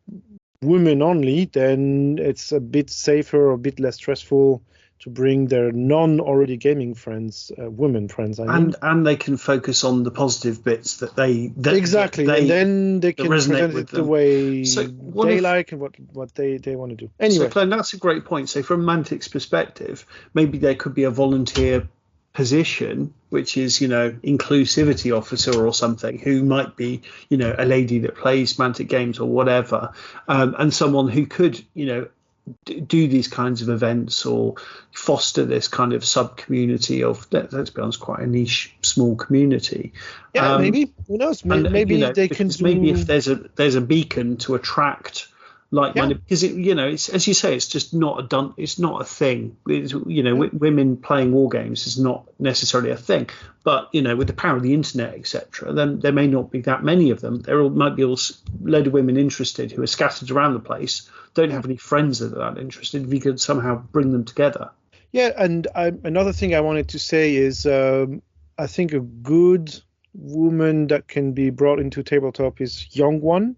women only, then it's a bit safer, or a bit less stressful to bring their non-already gaming friends, women friends. And they can focus on the positive bits that exactly, and then they can present it the way they like and what they want to do. Anyway, so Glenn, that's a great point. So from Mantic's perspective, maybe there could be a volunteer position, which is, you know, inclusivity officer or something, who might be, you know, a lady that plays Mantic Games or whatever, and someone who could, you know, do these kinds of events or foster this kind of sub community of, let's be honest, quite a niche small community. Yeah, maybe, who knows? Maybe, you know, they can maybe if there's a beacon to attract like-minded, because it, you know, it's, as you say, it's just not it's not a thing. It's, you know, women playing war games is not necessarily a thing. But, you know, with the power of the internet, etc., then there may not be that many of them. There might be a load of women interested who are scattered around the place, don't have any friends that are that interested. If you could somehow bring them together. Yeah, and another thing I wanted to say is I think a good woman that can be brought into tabletop is young one.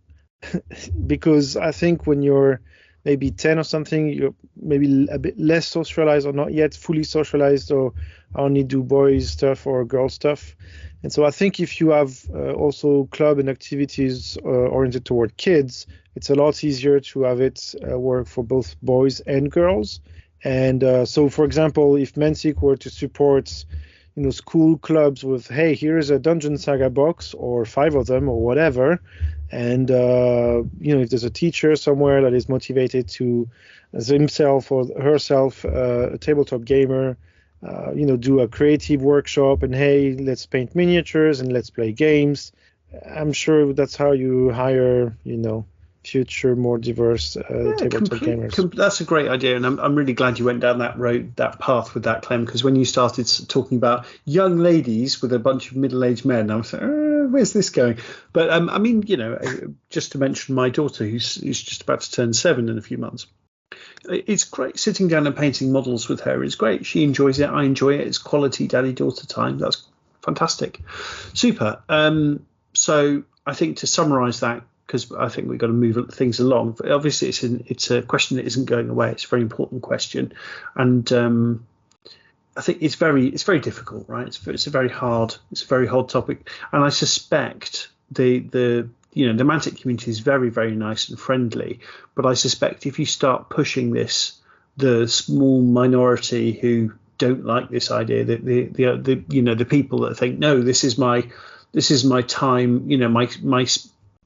Because I think when you're maybe 10 or something, you're maybe a bit less socialized or not yet fully socialized, or only do boys stuff or girl stuff. And so I think if you have also club and activities oriented toward kids, it's a lot easier to have it work for both boys and girls. And so, for example, if Mantic were to support, school clubs with, hey, here's a Dungeon Saga box or 5 of them or whatever, and if there's a teacher somewhere that is motivated to, as himself or herself, a tabletop gamer, do a creative workshop, and hey, let's paint miniatures and let's play games. I'm sure that's how you hire, future more diverse tabletop gamers. That's a great idea, and I'm really glad you went down that path with that, Clem, because when you started talking about young ladies with a bunch of middle-aged men, I was like, where's this going? But just to mention my daughter, who's just about to turn 7 in a few months. It's great sitting down and painting models with her. It's great. She enjoys it. I enjoy it. It's quality daddy-daughter time. That's fantastic. Super. So I think to summarise that, because I think we've got to move things along. But obviously, it's a question that isn't going away. It's a very important question, and I think it's very difficult, right? It's a very hard topic, and I suspect the Mantic community is very, very nice and friendly, but I suspect if you start pushing this, the small minority who don't like this idea, the people that think, no, this is my time,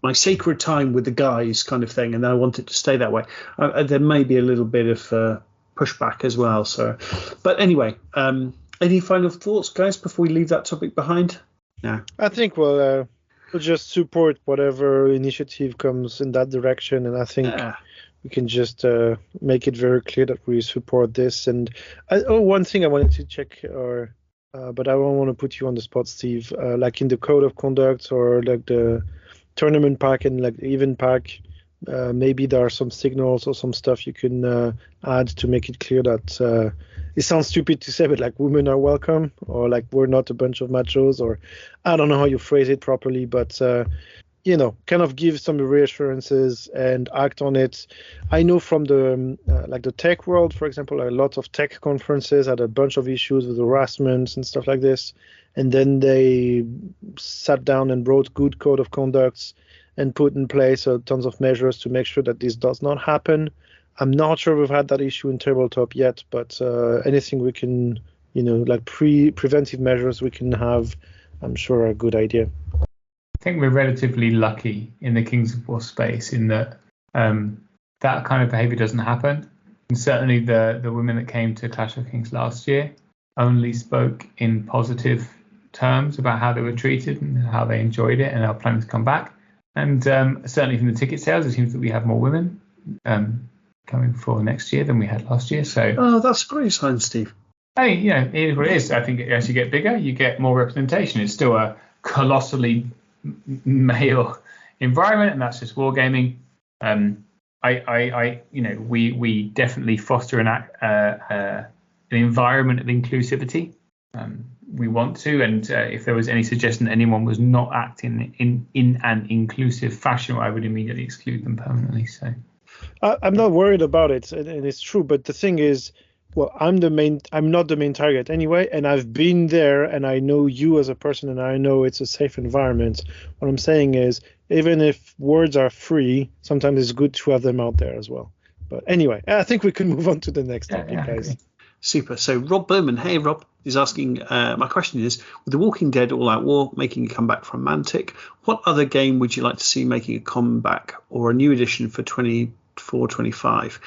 my sacred time with the guys kind of thing, and I want it to stay that way. There may be a little bit of pushback as well. So, but anyway, any final thoughts, guys, before we leave that topic behind? No. I think we'll just support whatever initiative comes in that direction, and I think we can just make it very clear that we support this. And one thing I wanted to check, but I don't want to put you on the spot, Steve. Like in the code of conduct or like the tournament pack and like the event pack, maybe there are some signals or some stuff you can add to make it clear that it sounds stupid to say, but like women are welcome, or like we're not a bunch of machos, or I don't know how you phrase it properly, but kind of give some reassurances and act on it. I know from the like the tech world, for example, a lot of tech conferences had a bunch of issues with harassment and stuff like this, and then they sat down and wrote good code of conducts and put in place tons of measures to make sure that this does not happen. I'm not sure we've had that issue in tabletop yet, but anything we can, like preventive measures we can have, I'm sure are a good idea. I think we're relatively lucky in the Kings of War space in that that kind of behaviour doesn't happen. And certainly the women that came to Clash of Kings last year only spoke in positive terms about how they were treated and how they enjoyed it and are planning to come back. And certainly from the ticket sales, it seems that we have more women coming for next year than we had last year. So that's a great sign, Steve. I mean, it is what it is. I think as you get bigger, you get more representation. It's still a colossally male environment, and that's just wargaming. We definitely foster an environment of inclusivity. We want to, and if there was any suggestion that anyone was not acting in an inclusive fashion, I would immediately exclude them permanently. So I'm not worried about it, and it's true. But the thing is, well, I'm not the main target anyway, and I've been there, and I know you as a person, and I know it's a safe environment. What I'm saying is, even if words are free, sometimes it's good to have them out there as well. But anyway, I think we can move on to the next topic, guys. Super. So Rob Berman, hey Rob, is asking, my question is, with The Walking Dead All Out War making a comeback from Mantic, what other game would you like to see making a comeback or a new edition for 24-25?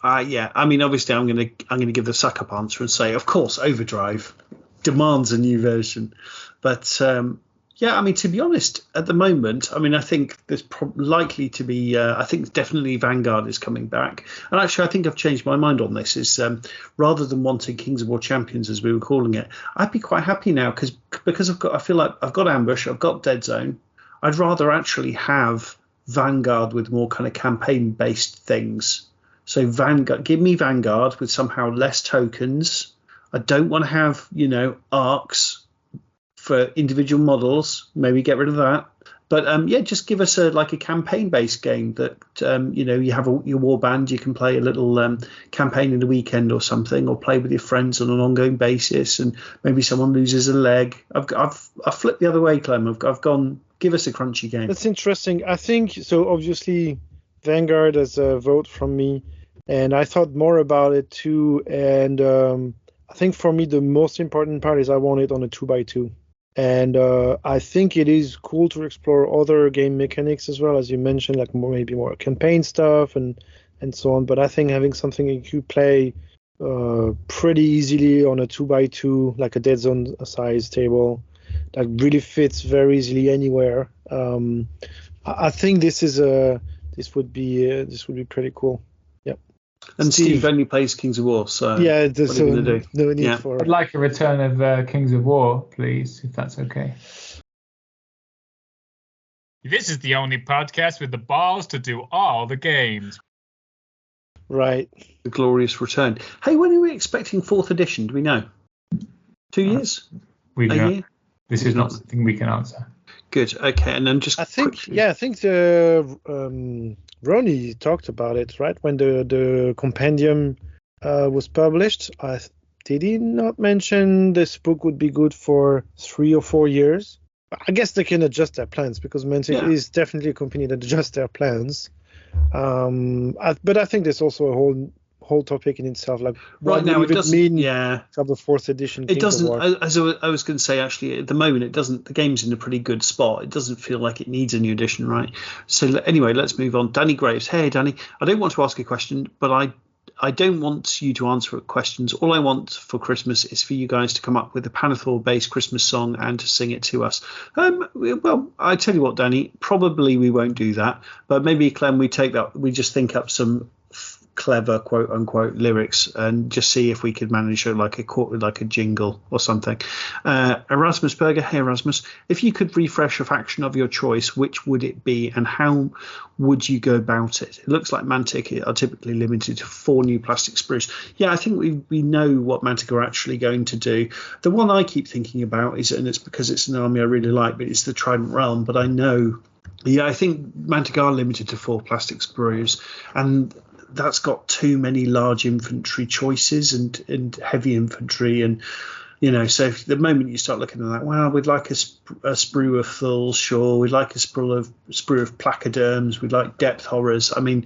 I mean, obviously I'm gonna give the suck up answer and say, of course, Overdrive demands a new version. But I mean, to be honest, at the moment, I mean, I think there's likely to be, I think definitely Vanguard is coming back. And actually, I think I've changed my mind on this. Is rather than wanting Kings of War Champions, as we were calling it, I'd be quite happy now because I feel like I've got Ambush, I've got Deadzone. I'd rather actually have Vanguard with more kind of campaign-based things. So Vanguard, give me Vanguard with somehow less tokens. I don't want to have, arcs for individual models. Maybe get rid of that. But just give us a campaign-based game that you have your war band. You can play a little campaign in the weekend or something, or play with your friends on an ongoing basis. And maybe someone loses a leg. I've flipped the other way, Clem. I've gone. Give us a crunchy game. That's interesting. I think so. Obviously, Vanguard has a vote from me, and I thought more about it too. And I think for me the most important part is I want it on a 2x2. And I think it is cool to explore other game mechanics as well, as you mentioned, like maybe more campaign stuff and so on. But I think having something you could play pretty easily on a 2x2, like a Deadzone size table, that really fits very easily anywhere. I think this would be pretty cool. Yep. And Steve only plays Kings of War, so yeah, what are you going to do? No need for. I'd like a return of Kings of War, please, if that's okay. This is the only podcast with the balls to do all the games. Right. The glorious return. Hey, when are we expecting 4th edition? Do we know? 2 years? We A don't. year? This is not something we can answer. Good. Okay, and then just I think Ronnie talked about it, right? When the compendium was published, did he not mention this book would be good for 3 or 4 years? I guess they can adjust their plans, because Mantic is definitely a company that adjusts their plans. But I think there's also a whole topic in itself. Like, right now, it doesn't mean to have the 4th edition. It doesn't. As I was going to say, actually, at the moment, it doesn't. The game's in a pretty good spot. It doesn't feel like it needs a new edition, right? So anyway, let's move on. Danny Graves. Hey, Danny. I don't want to ask a question, but I don't want you to answer questions. All I want for Christmas is for you guys to come up with a Pannilore-based Christmas song and to sing it to us. Well, I tell you what, Danny, probably we won't do that, but maybe, Clem, we just think up some clever quote unquote lyrics and just see if we could manage like a jingle or something. Erasmus Berger, hey Erasmus, if you could refresh a faction of your choice, which would it be and how would you go about it? It looks like Mantic are typically limited to 4 new plastic sprues. Yeah, I think we know what Mantic are actually going to do. The one I keep thinking about is, and it's because it's an army I really like, but it's the Trident Realm. But I think Mantic are limited to 4 plastic sprues, and that's got too many large infantry choices and heavy infantry, and so if the moment you start looking at that, well, we'd like a sprue of thulls, sure, we'd like a sprue of placoderms, we'd like depth horrors. I mean,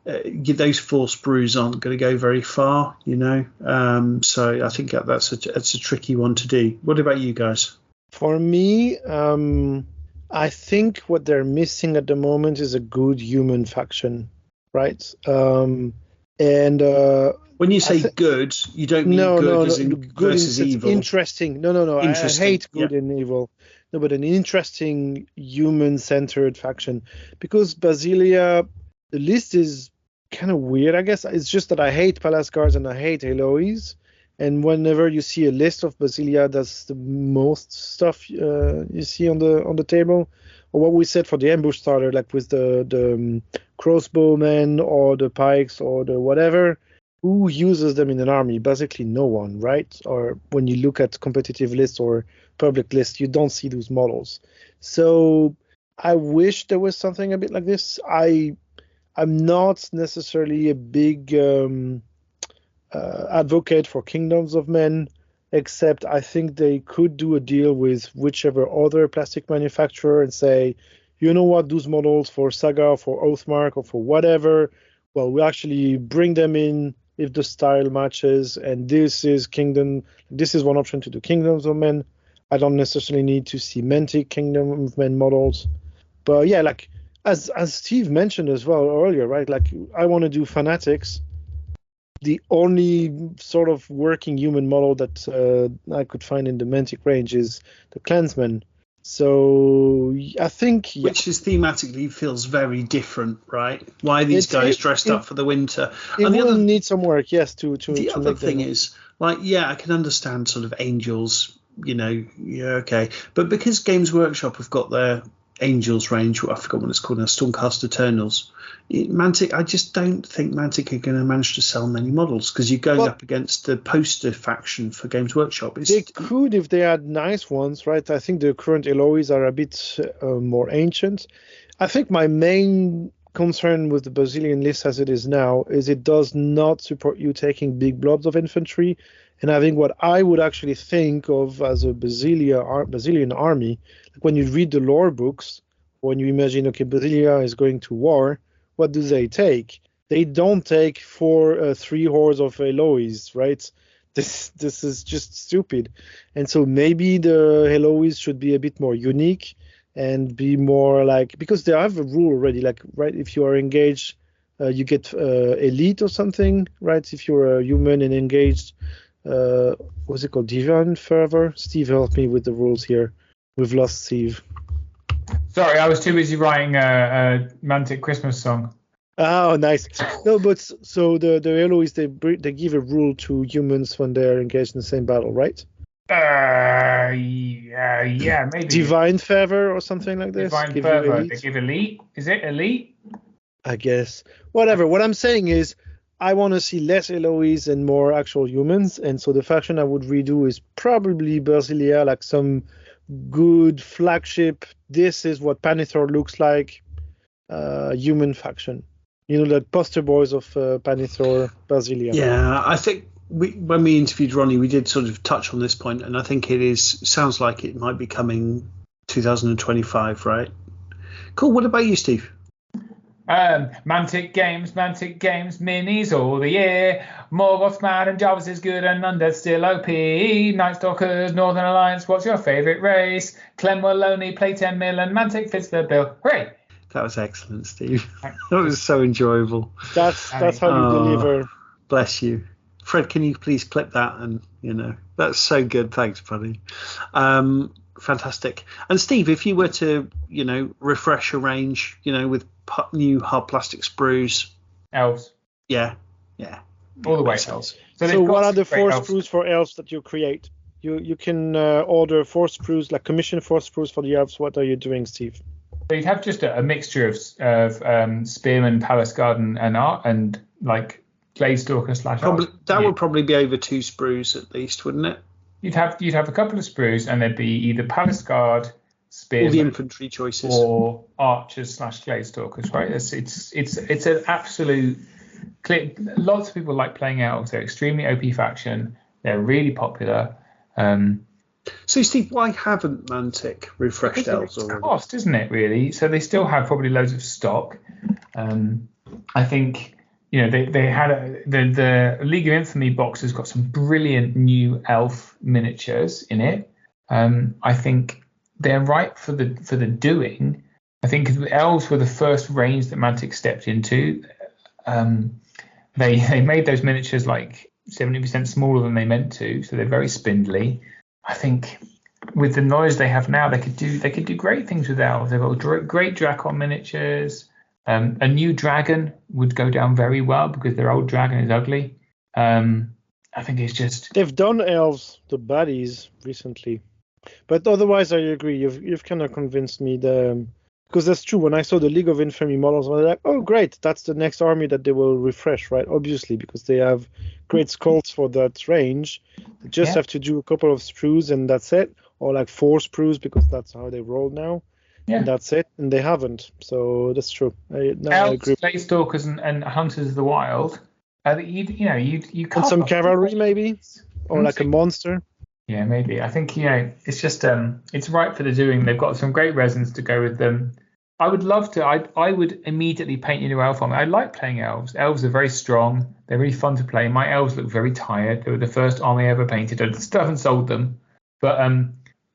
those 4 sprues aren't going to go very far, so I think that's a tricky one to do. What about you guys? For me, I think what they're missing at the moment is a good human faction. Right. And when you say good, you don't mean good as in good versus evil. Interesting. No. I hate good and evil. No, but an interesting human-centered faction. Because Basilia, the list is kind of weird, I guess. It's just that I hate Palace Guards and I hate Eloise. And whenever you see a list of Basilia, that's the most stuff you see on the table. Or what we said for the ambush starter, like with the crossbowmen or the pikes or the whatever, who uses them in an army? Basically no one, right? Or when you look at competitive lists or public lists, you don't see those models. So I wish there was something a bit like this. I'm not necessarily a big advocate for Kingdoms of Men, except I think they could do a deal with whichever other plastic manufacturer and say, you know what, those models for Saga, for Oathmark, or for whatever, well, we actually bring them in if the style matches, and this is one option to do Kingdoms of Men. I don't necessarily need to see Mantic Kingdom of Men models. But yeah, like as Steve mentioned as well earlier, right? Like I want to do Fanatics. The only sort of working human model that I could find in the Mantic range is the Clansman. So I think... Yeah. Which is thematically feels very different, right? Why are these guys dressed up for the winter? It will need some work, yes, to the other thing is, like, yeah, I can understand sort of angels, okay. But because Games Workshop have got their Angels range, I forgot what it's called now, Stormcast Eternals. Mantic, I just don't think Mantic are going to manage to sell many models because you're going up against the poster faction for Games Workshop. They could if they had nice ones, right? I think the current Eloys are a bit more ancient. I think my main concern with the Basilian list as it is now is it does not support you taking big blobs of infantry and having what I would actually think of as a Basilian army. Like when you read the lore books, when you imagine, okay, Basilia is going to war, what do they take? They don't take 3 hordes of Eloys, right? This is just stupid. And so maybe the Eloys should be a bit more unique and be more like, because they have a rule already, like, right, if you are engaged, you get elite or something, right? If you're a human and engaged, what's it called? Divine Fervor? Steve, help me with the rules here. We've lost Steve. Sorry, I was too busy writing a Mantic Christmas song. Oh, nice. No, but so the Eloys, they give a rule to humans when they're engaged in the same battle, right? Yeah, maybe. Divine Favor or something like this? Divine Fervor. They give elite. Is it elite? I guess. Whatever. What I'm saying is I want to see less Eloys and more actual humans. And so the faction I would redo is probably Basilia, like some good flagship. This is what Pannilore looks like. Human faction. You know, the poster boys of Pannilore, Basilia. Yeah, I think when we interviewed Ronnie, we did sort of touch on this point, and I think sounds like it might be coming 2025, right? Cool. What about you, Steve? Mantic Games, minis all the year. Morgoth's mad and Jarvis is good and Undead still OP. Night Stalkers, Northern Alliance, what's your favourite race? Clemwell Lonely, play 10 mil and Mantic fits the bill. Hooray! That was excellent, Steve. That was so enjoyable. That's how you deliver. Bless you. Fred, can you please clip that? And, that's so good. Thanks, buddy. Fantastic. And Steve, if you were to, refresh your range, with new hard plastic sprues. Elves. Yeah. All the way elves. So what are the 4 sprues for elves that you create? You can order 4 sprues, like commission 4 sprues for the elves. What are you doing, Steve? So you'd have just a mixture of Spearman, Palace Garden, and like Gladestalker / that would probably be over 2 sprues at least, wouldn't it? You'd have a couple of sprues, and there'd be either Palace Guard, Spearman, all the infantry choices, or Archers / Gladestalkers. Right? It's an absolute clear. Lots of people like playing elves. They're extremely OP faction. They're really popular. So, Steve, why haven't Mantic refreshed elves already? It's cost, isn't it, really? So they still have probably loads of stock. I think, they had the League of Infamy box has got some brilliant new elf miniatures in it. I think they're ripe for the doing. I think elves were the first range that Mantic stepped into. They made those miniatures like 70% smaller than they meant to, so they're very spindly. I think with the knowledge they have now, they could do great things with elves. They've got great Drakon miniatures. A new dragon would go down very well because their old dragon is ugly. I think it's just they've done elves, the baddies, recently, but otherwise I agree. You've kind of convinced me because that's true. When I saw the League of Infamy models, I was like, oh great, that's the next army that they will refresh, right? Obviously, because they have great skulls for that range. They just have to do a couple of sprues and that's it, or like 4 sprues because that's how they roll now. Yeah. And that's it, and they haven't. So that's true. I agree. Gladestalkers and Hunters of the Wild. You can't. And some cavalry maybe, or like a monster. Yeah, maybe. I think it's just it's right for the doing. They've got some great resins to go with them. I would love to. I would immediately paint your new elf army. I like playing elves. Elves are very strong. They're really fun to play. My elves look very tired. They were the first army I ever painted. I still haven't sold them, but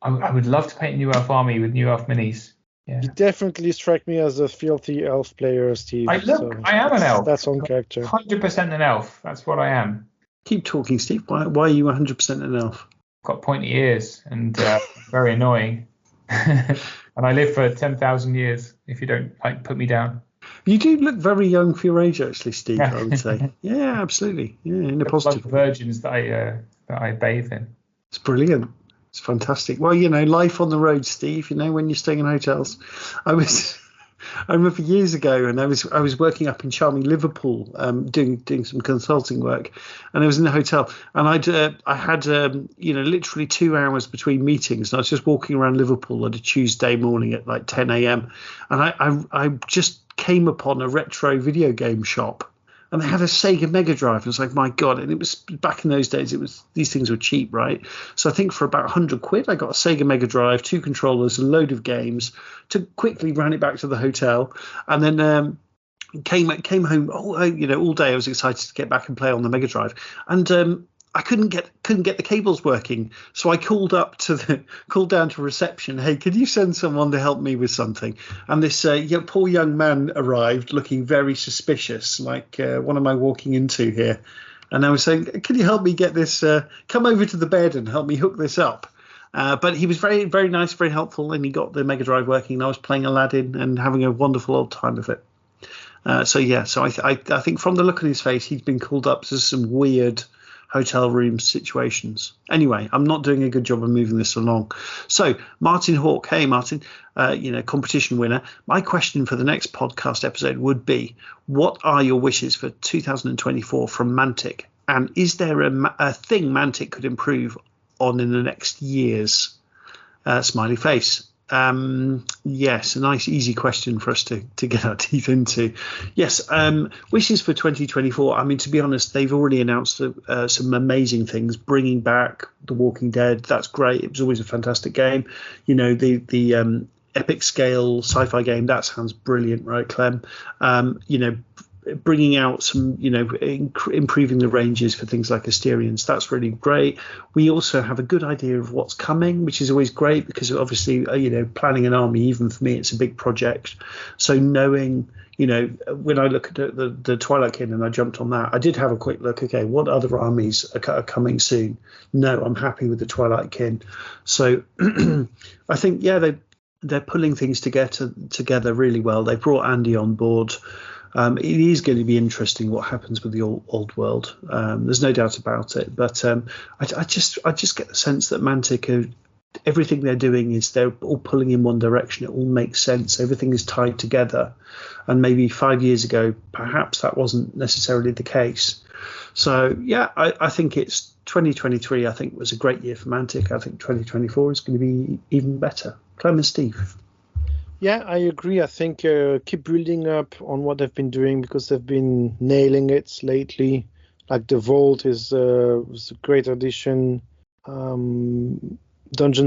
I would love to paint a new elf army with new elf minis. Yeah. You definitely strike me as a filthy elf player, Steve. I am an elf. That's on character. 100% an elf. That's what I am. Keep talking, Steve. Why are you 100% an elf? Got pointy ears and very annoying. And I live for 10,000 years if you don't put me down. You do look very young for your age, actually, Steve, I would say. Yeah, absolutely. Yeah, in a positive way. Virgins that I bathe in. It's brilliant. It's fantastic. Well, life on the road, Steve. When you're staying in hotels, I remember years ago, and I was working up in charming Liverpool, doing some consulting work, and I was in the hotel, and I had literally 2 hours between meetings, and I was just walking around Liverpool on a Tuesday morning at like 10 a.m. and I just came upon a retro video game shop. And they had a Sega Mega Drive. And it's like, my God. And it was back in those days, these things were cheap, right? So I think for about £100, I got a Sega Mega Drive, 2 controllers, a load of games, quickly ran it back to the hotel, and then came home all day. I was excited to get back and play on the Mega Drive. And I couldn't get the cables working, so I called down to reception. Hey, could you send someone to help me with something? And this poor young man arrived, looking very suspicious, like what am I walking into here? And I was saying, can you help me get this? Come over to the bed and help me hook this up. But he was very, very nice, very helpful, and he got the Mega Drive working. And I was playing Aladdin and having a wonderful old time with it. So I think from the look on his face, he'd been called up to some weird hotel room situations. Anyway, I'm not doing a good job of moving this along. So Martin Hawk, hey Martin, competition winner. My question for the next podcast episode would be, what are your wishes for 2024 from Mantic? And is there a thing Mantic could improve on in the next years? Smiley face. Yes, a nice easy question for us to get our teeth into. Yes, wishes for 2024. I mean, to be honest, they've already announced some amazing things, bringing back The Walking Dead. That's great. It was always a fantastic game. The epic scale sci-fi game, that sounds brilliant, right, Clem? Bringing out some, improving the ranges for things like Asterians. That's really great. We also have a good idea of what's coming, which is always great because obviously, planning an army, even for me, it's a big project. So knowing, when I look at the Twilight Kin and I jumped on that, I did have a quick look. Okay, what other armies are coming soon? No, I'm happy with the Twilight Kin. So I think, they're pulling things together really well. They brought Andy on board. It is going to be interesting what happens with the old world. There's no doubt about it. But I just get the sense that Mantic, everything they're doing is they're all pulling in one direction. It all makes sense. Everything is tied together. And maybe 5 years ago, perhaps that wasn't necessarily the case. So, I think it's 2023, I think, was a great year for Mantic. I think 2024 is going to be even better. Clem and Steve. Yeah, I agree. I think keep building up on what they've been doing because they've been nailing it lately. Like the Vault was a great addition. Dungeon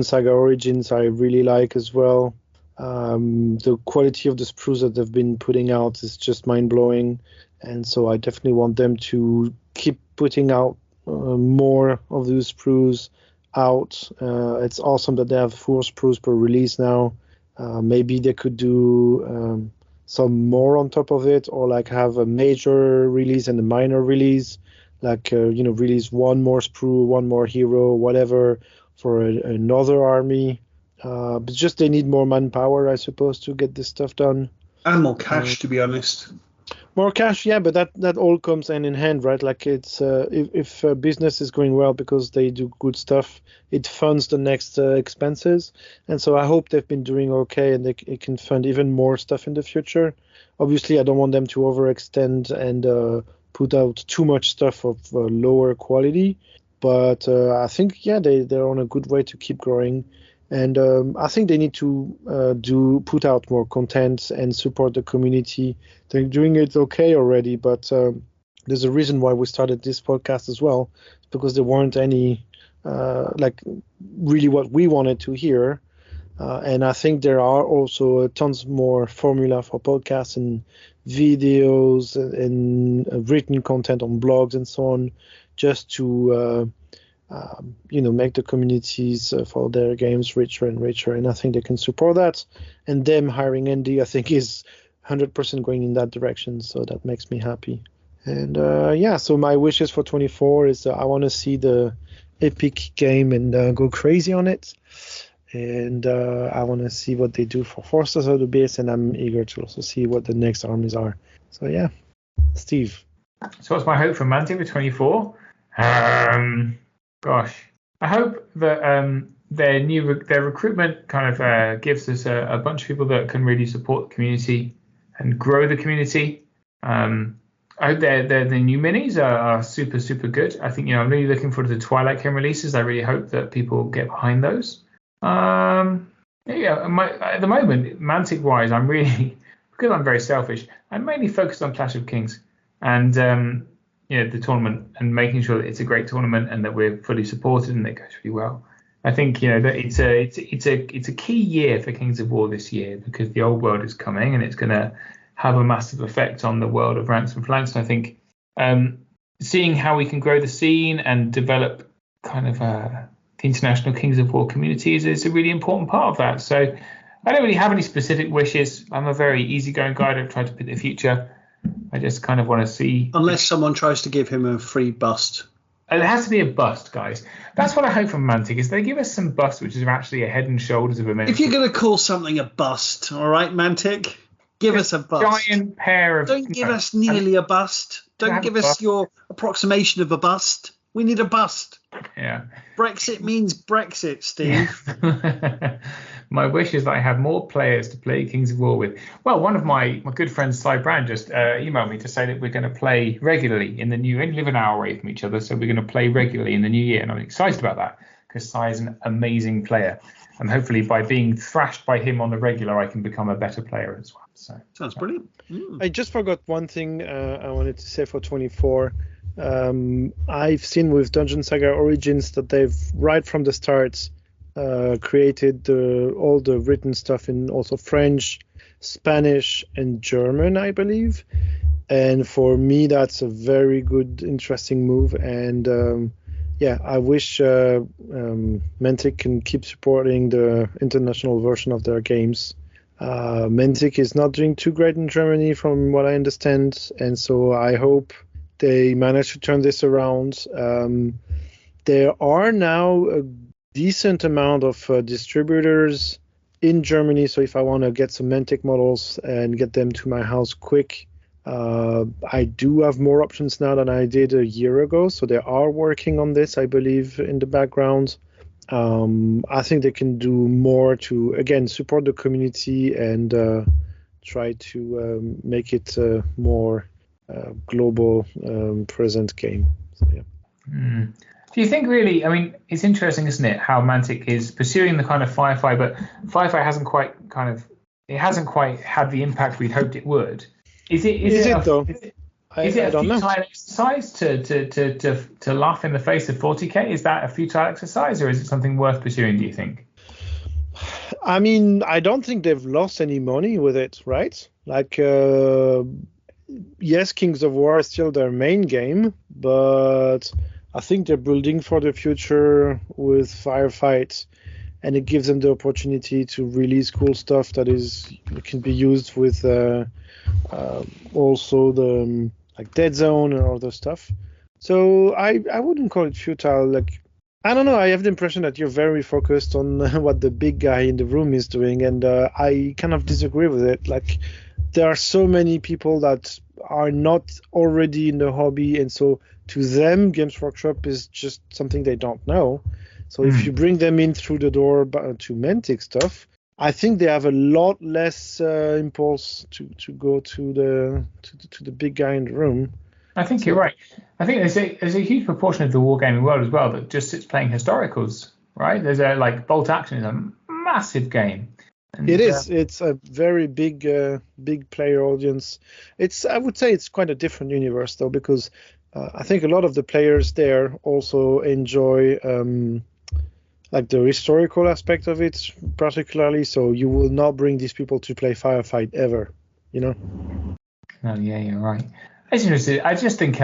Saga Origins I really like as well. The quality of the sprues that they've been putting out is just mind-blowing. And so I definitely want them to keep putting out more of those sprues out. It's awesome that they have 4 sprues per release now. Maybe they could do some more on top of it, or like have a major release and a minor release, like release 1 more sprue, 1 more hero, whatever, for another army. But just they need more manpower, I suppose, to get this stuff done. And more cash, to be honest. More cash, yeah, but that all comes hand in hand, right? Like it's if business is going well because they do good stuff, it funds the next expenses. And so I hope they've been doing okay and it can fund even more stuff in the future. Obviously, I don't want them to overextend and put out too much stuff of lower quality. But I think, they're on a good way to keep growing. And I think they need to put out more content and support the community. They're doing it okay already, but there's a reason why we started this podcast as well, because there weren't any really what we wanted to hear. And I think there are also tons more formula for podcasts and videos and written content on blogs and so on, just to make the communities for their games richer and richer, and I think they can support that. And them hiring Andy, I think, is 100% going in that direction, so that makes me happy. And so my wishes for 24 is I want to see the epic game and go crazy on it, and I want to see what they do for Forces of the Abyss, and I'm eager to also see what the next armies are. So Steve. So what's my hope for Mantic for 24? Gosh, I hope that their recruitment kind of gives us a bunch of people that can really support the community and grow the community. I hope the new minis are super, super good. I think, I'm really looking forward to the Twilight King releases. I really hope that people get behind those. At the moment, Mantic-wise, I'm really, because I'm very selfish, I'm mainly focused on Clash of Kings and, the tournament and making sure that it's a great tournament and that we're fully supported and it goes really well. I think, that it's a key year for Kings of War this year because the old world is coming and it's going to have a massive effect on the world of ranks and flanks. And I think seeing how we can grow the scene and develop kind of the international Kings of War communities is a really important part of that. So I don't really have any specific wishes. I'm a very easygoing guy. I don't try to predict the future. I just kind of want to see. Unless someone tries to give him a free bust. It has to be a bust, guys. That's what I hope from Mantic, is they give us some busts which is actually a head and shoulders of a man. If you're going to call something a bust, all right, Mantic? Give us a bust. Giant pair of. Don't give us nearly a bust. Don't give us your approximation of a bust. We need a bust. Yeah. Brexit means Brexit, Steve. Yeah. My wish is that I have more players to play Kings of War with. Well, one of my good friends, Cy Brand, just emailed me to say that we're going to play regularly in the new year. We live an hour away from each other, so we're going to play regularly in the new year. And I'm excited about that because Cy is an amazing player. And hopefully by being thrashed by him on the regular, I can become a better player as well. So sounds brilliant. I just forgot one thing I wanted to say for 24. I've seen with Dungeon Saga Origins that they've right from the start created all the written stuff in also French, Spanish, and German, I believe. And for me, that's a very good, interesting move. And I wish Mantic can keep supporting the international version of their games. Mantic is not doing too great in Germany, from what I understand, and so I hope they manage to turn this around. There are now a decent amount of distributors in Germany, so if I want to get some Mantic models and get them to my house quick, I do have more options now than I did a year ago, so they are working on this, I believe, in the background. I think they can do more to, again, support the community and try to make it a more global present game. So, yeah. Do you think really, I mean, it's interesting, isn't it, how Mantic is pursuing the kind of Firefight, but Firefight hasn't quite had the impact we'd hoped it would. Is it though? Is it a futile exercise to laugh in the face of 40k? Is that a futile exercise, or is it something worth pursuing, do you think? I mean, I don't think they've lost any money with it, right? Like, yes, Kings of War is still their main game, but I think they're building for the future with Firefight, and it gives them the opportunity to release cool stuff that can be used with also the like Deadzone and all those stuff. So I wouldn't call it futile. Like, I don't know. I have the impression that you're very focused on what the big guy in the room is doing, and I kind of disagree with it. Like, there are so many people that are not already in the hobby, and so to them, Games Workshop is just something they don't know. So if you bring them in through the door to Mantic stuff, I think they have a lot less impulse to go to the big guy in the room. I think you're right. I think there's a huge proportion of the wargaming world as well that just sits playing historicals, right? There's like Bolt Action is a massive game. And, it is. It's a very big player audience. I would say it's quite a different universe though, because I think a lot of the players there also enjoy like the historical aspect of it, particularly. So you will not bring these people to play Firefight ever, you know? Oh yeah, you're right. It's interesting. I just think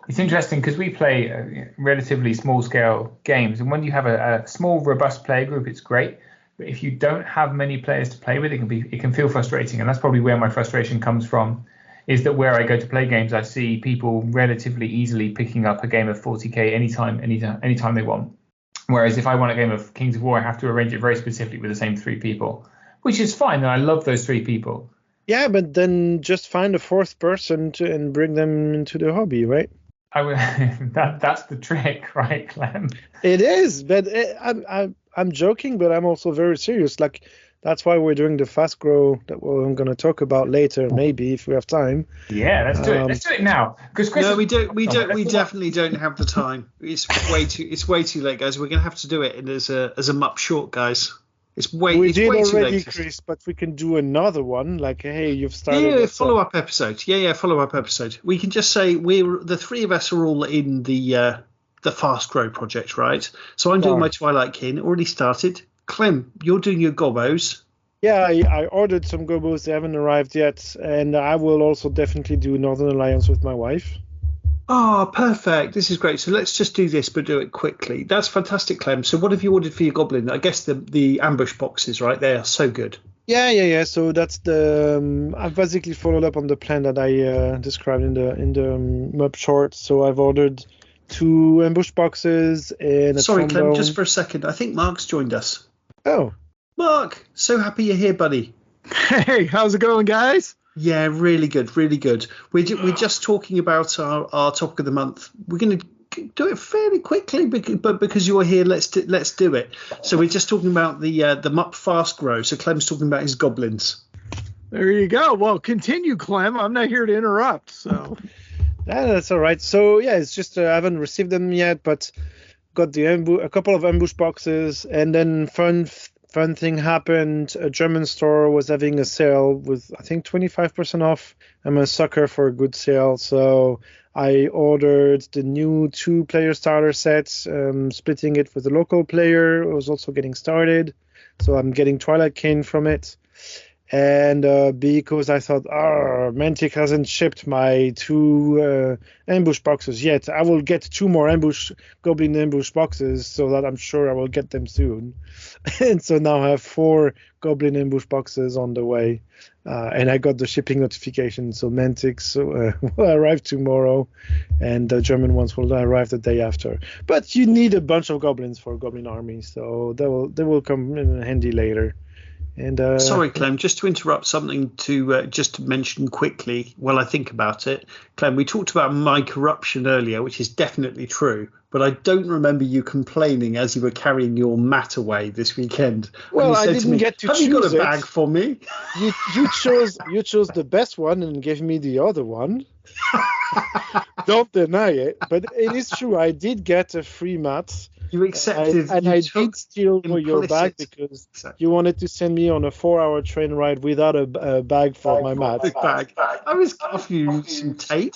it's interesting because we play relatively small scale games, and when you have a small, robust player group, it's great. But if you don't have many players to play with, it can feel frustrating, and that's probably where my frustration comes from. Is that where I go to play games, I see people relatively easily picking up a game of 40k anytime they want. Whereas if I want a game of Kings of War, I have to arrange it very specifically with the same 3 people, which is fine. And I love those 3 people. Yeah, but then just find a 4th person and bring them into the hobby, right? That's the trick, right, Clem? It is, but I'm joking, but I'm also very serious. Like that's why we're doing the fast grow that I'm going to talk about later, maybe if we have time. Yeah, let's do it. Let's do it now. Because No, we don't. We definitely don't have the time. It's way too late, guys. We're going to have to do it as a MUP short, guys. We it's did way too already, late. Chris, but we can do another one. Like, hey, you've started. Yeah, follow-up episode. Yeah, follow-up episode. We can just say the three of us are all in the Fast Grow project, right? So I'm doing my Twilight Kin, already started. Clem, you're doing your gobos. Yeah, I ordered some gobos. They haven't arrived yet, and I will also definitely do Northern Alliance with my wife. Oh, perfect. This is great. So let's just do this, but do it quickly. That's fantastic, Clem. So what have you ordered for your goblin? I guess the ambush boxes, right? They are so good. Yeah. So that's the I've basically followed up on the plan that I described in the MUP short. So I've ordered 2 ambush boxes and a Sorry, trombone. Clem, just for a second. I think Mark's joined us. Oh, Mark, so happy you're here, buddy. Hey, how's it going, guys? Yeah, really good, really good. We're just talking about our topic of the month. We're going to do it fairly quickly, but because you're here, let's do it. So we're just talking about the MUP Fast Grow. So Clem's talking about his goblins. There you go. Well, continue, Clem. I'm not here to interrupt. So that's all right. So yeah, it's just I haven't received them yet, but got a couple of ambush boxes, and then fun thing happened. A German store was having a sale with, I think, 25% off. I'm a sucker for a good sale, so I ordered the new 2-player starter set, splitting it with a local player who was also getting started. So I'm getting Twilight Kin from it. And because I thought, Mantic hasn't shipped my 2 ambush boxes yet, I will get 2 more goblin ambush boxes so that I'm sure I will get them soon. And so now I have 4 goblin ambush boxes on the way. And I got the shipping notification, so Mantic's will arrive tomorrow, and the German ones will arrive the day after. But you need a bunch of goblins for a goblin army, so they will come in handy later. And sorry, Clem, just to interrupt something just to mention quickly while I think about it. Clem, we talked about my corruption earlier, which is definitely true, but I don't remember you complaining as you were carrying your mat away this weekend. Well, I didn't get to choose. Have you got a bag for me? You chose the best one and gave me the other one. Don't deny it, but it is true. I did get a free mat. You accepted, and I did steal your bag because you wanted to send me on a 4-hour train ride without a bag for my mat. Bag. I was offering you some tape.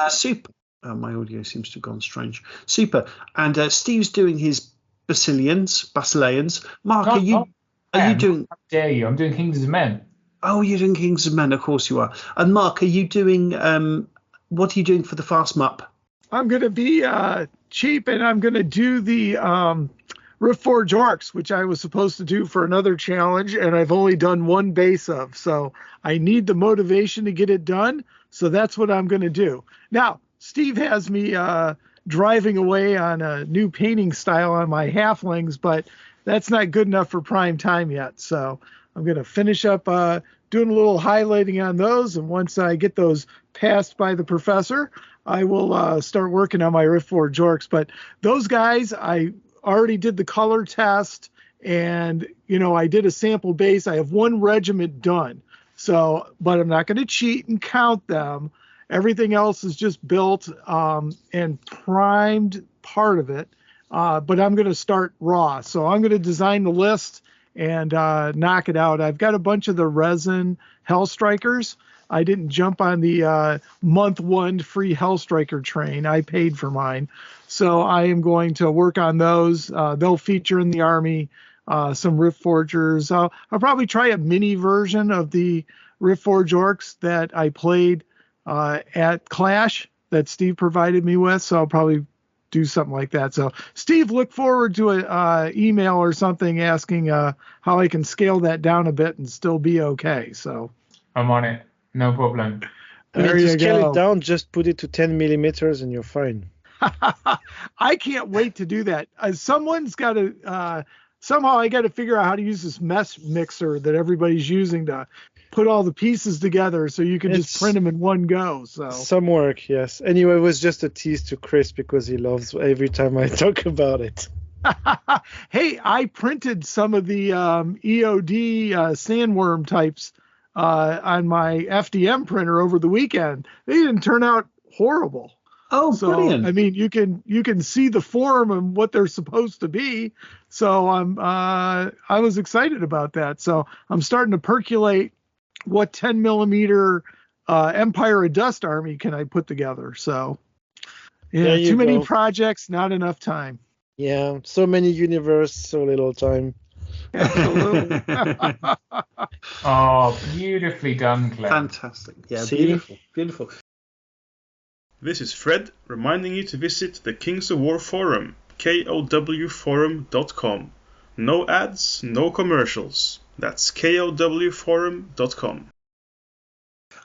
Super. My audio seems to have gone strange. Super. And Steve's doing his Basileans. Mark, are you doing? How dare you? I'm doing Kings of Men. Oh, you're doing Kings of Men. Of course you are. And Mark, are you doing? What are you doing for the Fast MUP? I'm going to be cheap, and I'm going to do the Riftforge Orcs, which I was supposed to do for another challenge, and I've only done 1 base of. So I need the motivation to get it done. So that's what I'm going to do. Now, Steve has me driving away on a new painting style on my halflings, but that's not good enough for prime time yet. So I'm going to finish up doing a little highlighting on those. And once I get those passed by the professor, I will start working on my Riftforge Orcs. But those guys, I already did the color test, and, I did a sample base. I have 1 regiment done. So, but I'm not going to cheat and count them. Everything else is just built and primed, part of it. But I'm going to start raw. So I'm going to design the list and knock it out. I've got a bunch of the resin Hellstrikers. I didn't jump on the month 1 free Hellstriker train. I paid for mine. So I am going to work on those. They'll feature in the army. Some Riftforgers. I'll probably try a mini version of the Riftforge Orcs that I played at Clash that Steve provided me with. So I'll probably do something like that. So Steve, look forward to an email or something asking how I can scale that down a bit and still be okay. So I'm on it. No problem. There you scale go. it down, just put it to 10 millimeters and you're fine. I can't wait to do that. Someone's got to somehow I got to figure out how to use this mess mixer that everybody's using to put all the pieces together so you can just print them in one go. So some work, yes. Anyway, it was just a tease to Chris because he loves every time I talk about it. Hey, I printed some of the EOD sandworm types on my FDM printer over the weekend. They didn't turn out horrible. Oh, so, brilliant! I mean, you can see the form and what they're supposed to be. So I was excited about that. So I'm starting to percolate what 10 millimeter Empire of Dust army can I put together. So yeah, too many projects, not enough time. Yeah, so many universe, so little time. Absolutely. Oh, beautifully done, Clem. Fantastic. Yeah, See? Beautiful. This is Fred reminding you to visit the Kings of War forum, kowforum.com. No ads, no commercials. That's kowforum.com.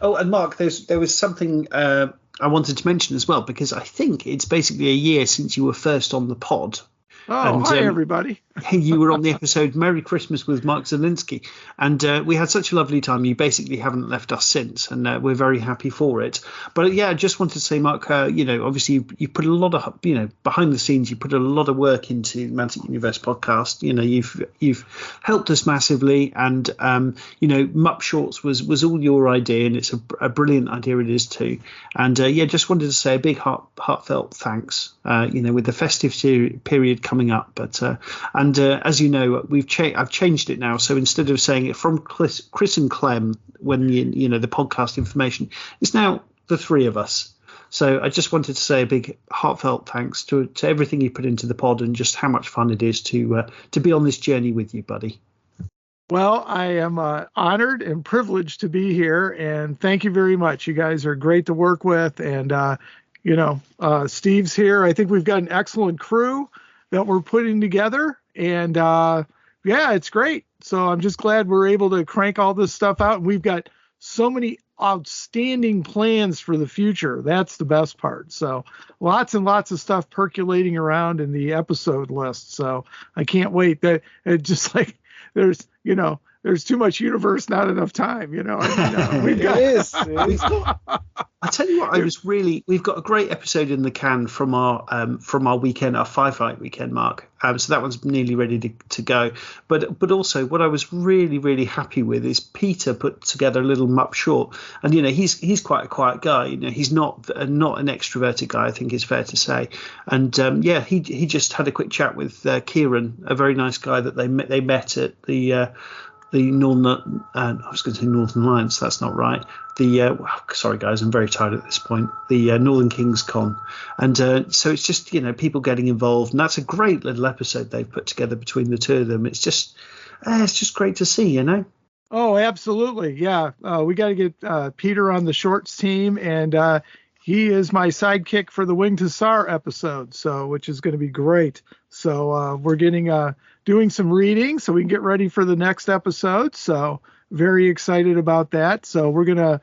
Oh, and Mark, there was something I wanted to mention as well, because I think it's basically a year since you were first on the pod. Oh, and, hi, everybody. You were on the episode Merry Christmas with Mark Zielinski, and we had such a lovely time. You basically haven't left us since, and we're very happy for it. But yeah, I just wanted to say, Mark, obviously you put a lot of, behind the scenes, you put a lot of work into Mantic Universe podcast. You've helped us massively, and MUP Shorts was all your idea, and it's a brilliant idea it is too. And just wanted to say a big heartfelt thanks. With the festive period coming up, but as you know, I've changed it now. So instead of saying it from Chris and Clem when the podcast information, it's now the three of us. So I just wanted to say a big heartfelt thanks to everything you put into the pod and just how much fun it is to be on this journey with you, buddy. Well, I am honored and privileged to be here, and thank you very much. You guys are great to work with, and Steve's here. I think we've got an excellent crew that we're putting together, and it's great. So I'm just glad we're able to crank all this stuff out. And we've got so many outstanding plans for the future. That's the best part. So lots and lots of stuff percolating around in the episode list. So I can't wait. That it just like there's too much universe, not enough time. We've got. I tell you what, we've got a great episode in the can from our weekend, our Firefight weekend, Mark. So that one's nearly ready to go. But also, what I was really, really happy with is Peter put together a little MUP short, and he's quite a quiet guy. He's not an extroverted guy, I think it's fair to say. And he just had a quick chat with Kieran, a very nice guy that they met at the Northern. I was going to say Northern Alliance. That's not right. Sorry guys, I'm very tired at this point. The Northern Kings Con, and so it's just people getting involved, and that's a great little episode they've put together between the two of them. It's just great to see, Oh, absolutely, yeah. We got to get Peter on the shorts team, and he is my sidekick for the Wing to Sar episode, which is going to be great. So we're doing some reading so we can get ready for the next episode. So very excited about that. So we're going to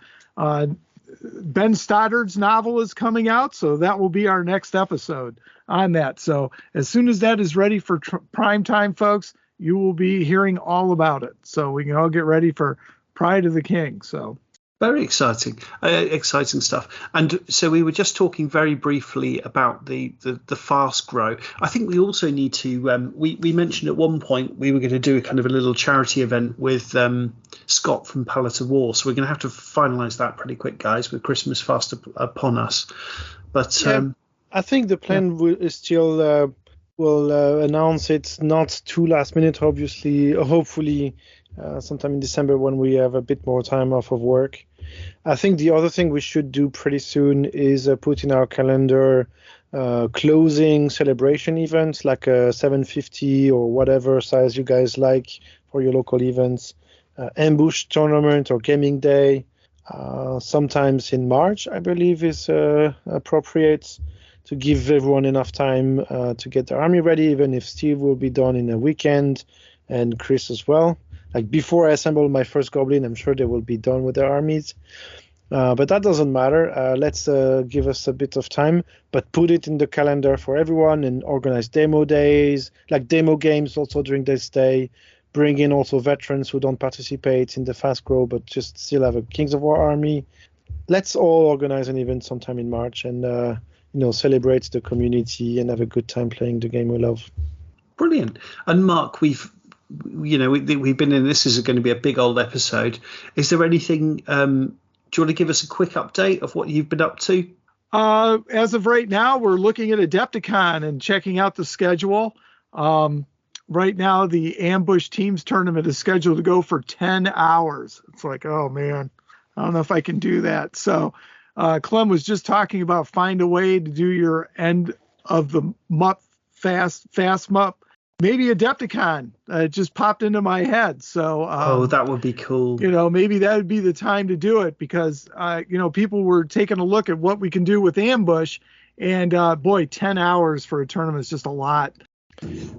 Ben Stoddard's novel is coming out, so that will be our next episode on that. So as soon as that is ready for prime time, folks, you will be hearing all about it. So we can all get ready for Pride of the King. So very exciting stuff. And so we were just talking very briefly about the Fast Grow. I think we also need to we mentioned at one point we were going to do a kind of a little charity event with Scott from Palette of War. So we're going to have to finalise that pretty quick, guys, with Christmas fast upon us. But I think the plan is still we'll announce it not too last minute, obviously, hopefully sometime in December when we have a bit more time off of work. I think the other thing we should do pretty soon is put in our calendar closing celebration events like a 750 or whatever size you guys like for your local events, ambush tournament or gaming day, sometimes in March, I believe is appropriate to give everyone enough time to get the army ready, even if Steve will be done in a weekend and Chris as well. Like before I assemble my first goblin, I'm sure they will be done with their armies. But that doesn't matter. Let's give us a bit of time, but put it in the calendar for everyone and organize demo days, like demo games also during this day. bring in also veterans who don't participate in the Fast Grow, but just still have a Kings of War army. Let's all organize an event sometime in March and celebrate the community and have a good time playing the game we love. Brilliant. And Mark, we've been in, this is going to be a big old episode. Is there anything, do you want to give us a quick update of what you've been up to? As of right now, we're looking at Adepticon and checking out the schedule. Right now, the Ambush Teams tournament is scheduled to go for 10 hours. It's like, oh man, I don't know if I can do that. So Clem was just talking about find a way to do your end of the MUP fast MUP. Maybe Adepticon. It just popped into my head. So that would be cool. Maybe that would be the time to do it because people were taking a look at what we can do with Ambush, and 10 hours for a tournament is just a lot.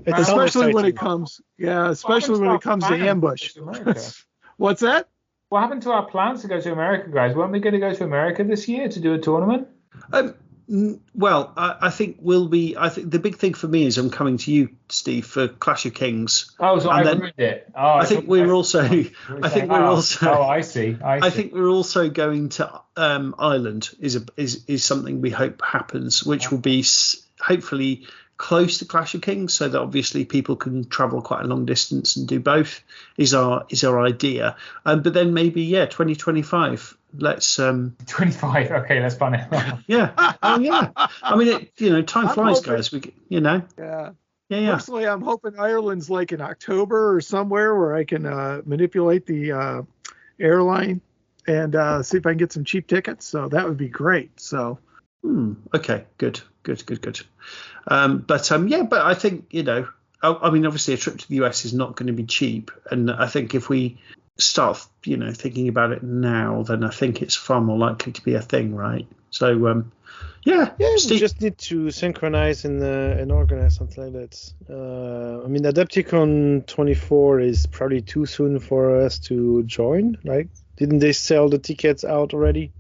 Especially when it comes to Ambush. What's that? What happened to our plans to go to America, guys? Weren't we going to go to America this year to do a tournament? Well, I think I think the big thing for me is I'm coming to you, Steve, for Clash of Kings. Oh, so I ruined it. Oh, I think we're also. Oh, I see. I think we're also going to Ireland. Is something we hope happens, which will be hopefully close to Clash of Kings, so that obviously people can travel quite a long distance and do both. Is our idea. But then maybe 2025. Let's 25. Okay, let's plan it. Yeah. Oh yeah. I mean, time flies, guys. Yeah. Yeah. Personally, I'm hoping Ireland's like in October or somewhere where I can manipulate the airline and see if I can get some cheap tickets. So that would be great. So. Okay. Good. But I think obviously a trip to the US is not going to be cheap, and I think if we start thinking about it now, then I think it's far more likely to be a thing, right? So Steve, we just need to synchronize and organize something like that. Adepticon 24 is probably too soon for us to join. Like, didn't they sell the tickets out already?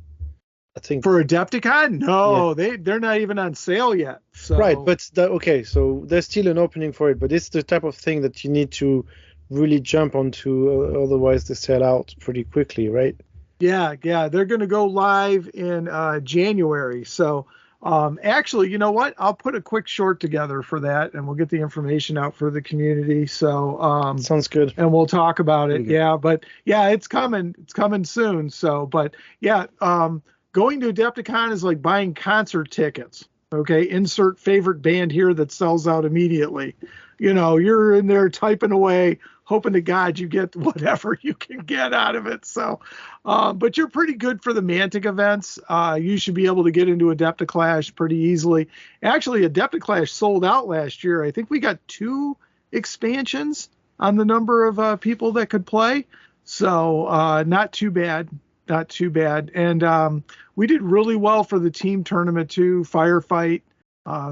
I think for Adepticon, no, they're not even on sale yet. So. Right, but so there's still an opening for it, but it's the type of thing that you need to really jump onto, otherwise they sell out pretty quickly, right? Yeah, they're going to go live in January. So actually, you know what? I'll put a quick short together for that, and we'll get the information out for the community. So sounds good, and we'll talk about it. Yeah, but it's coming. It's coming soon. So, but going to Adepticon is like buying concert tickets. Okay, insert favorite band here that sells out immediately. You're in there typing away, hoping to God you get whatever you can get out of it. So, but you're pretty good for the Mantic events. You should be able to get into Adepticlash pretty easily. Actually, Adepticlash sold out last year. I think we got 2 expansions on the number of people that could play. So not too bad. And we did really well for the team tournament too, Firefight.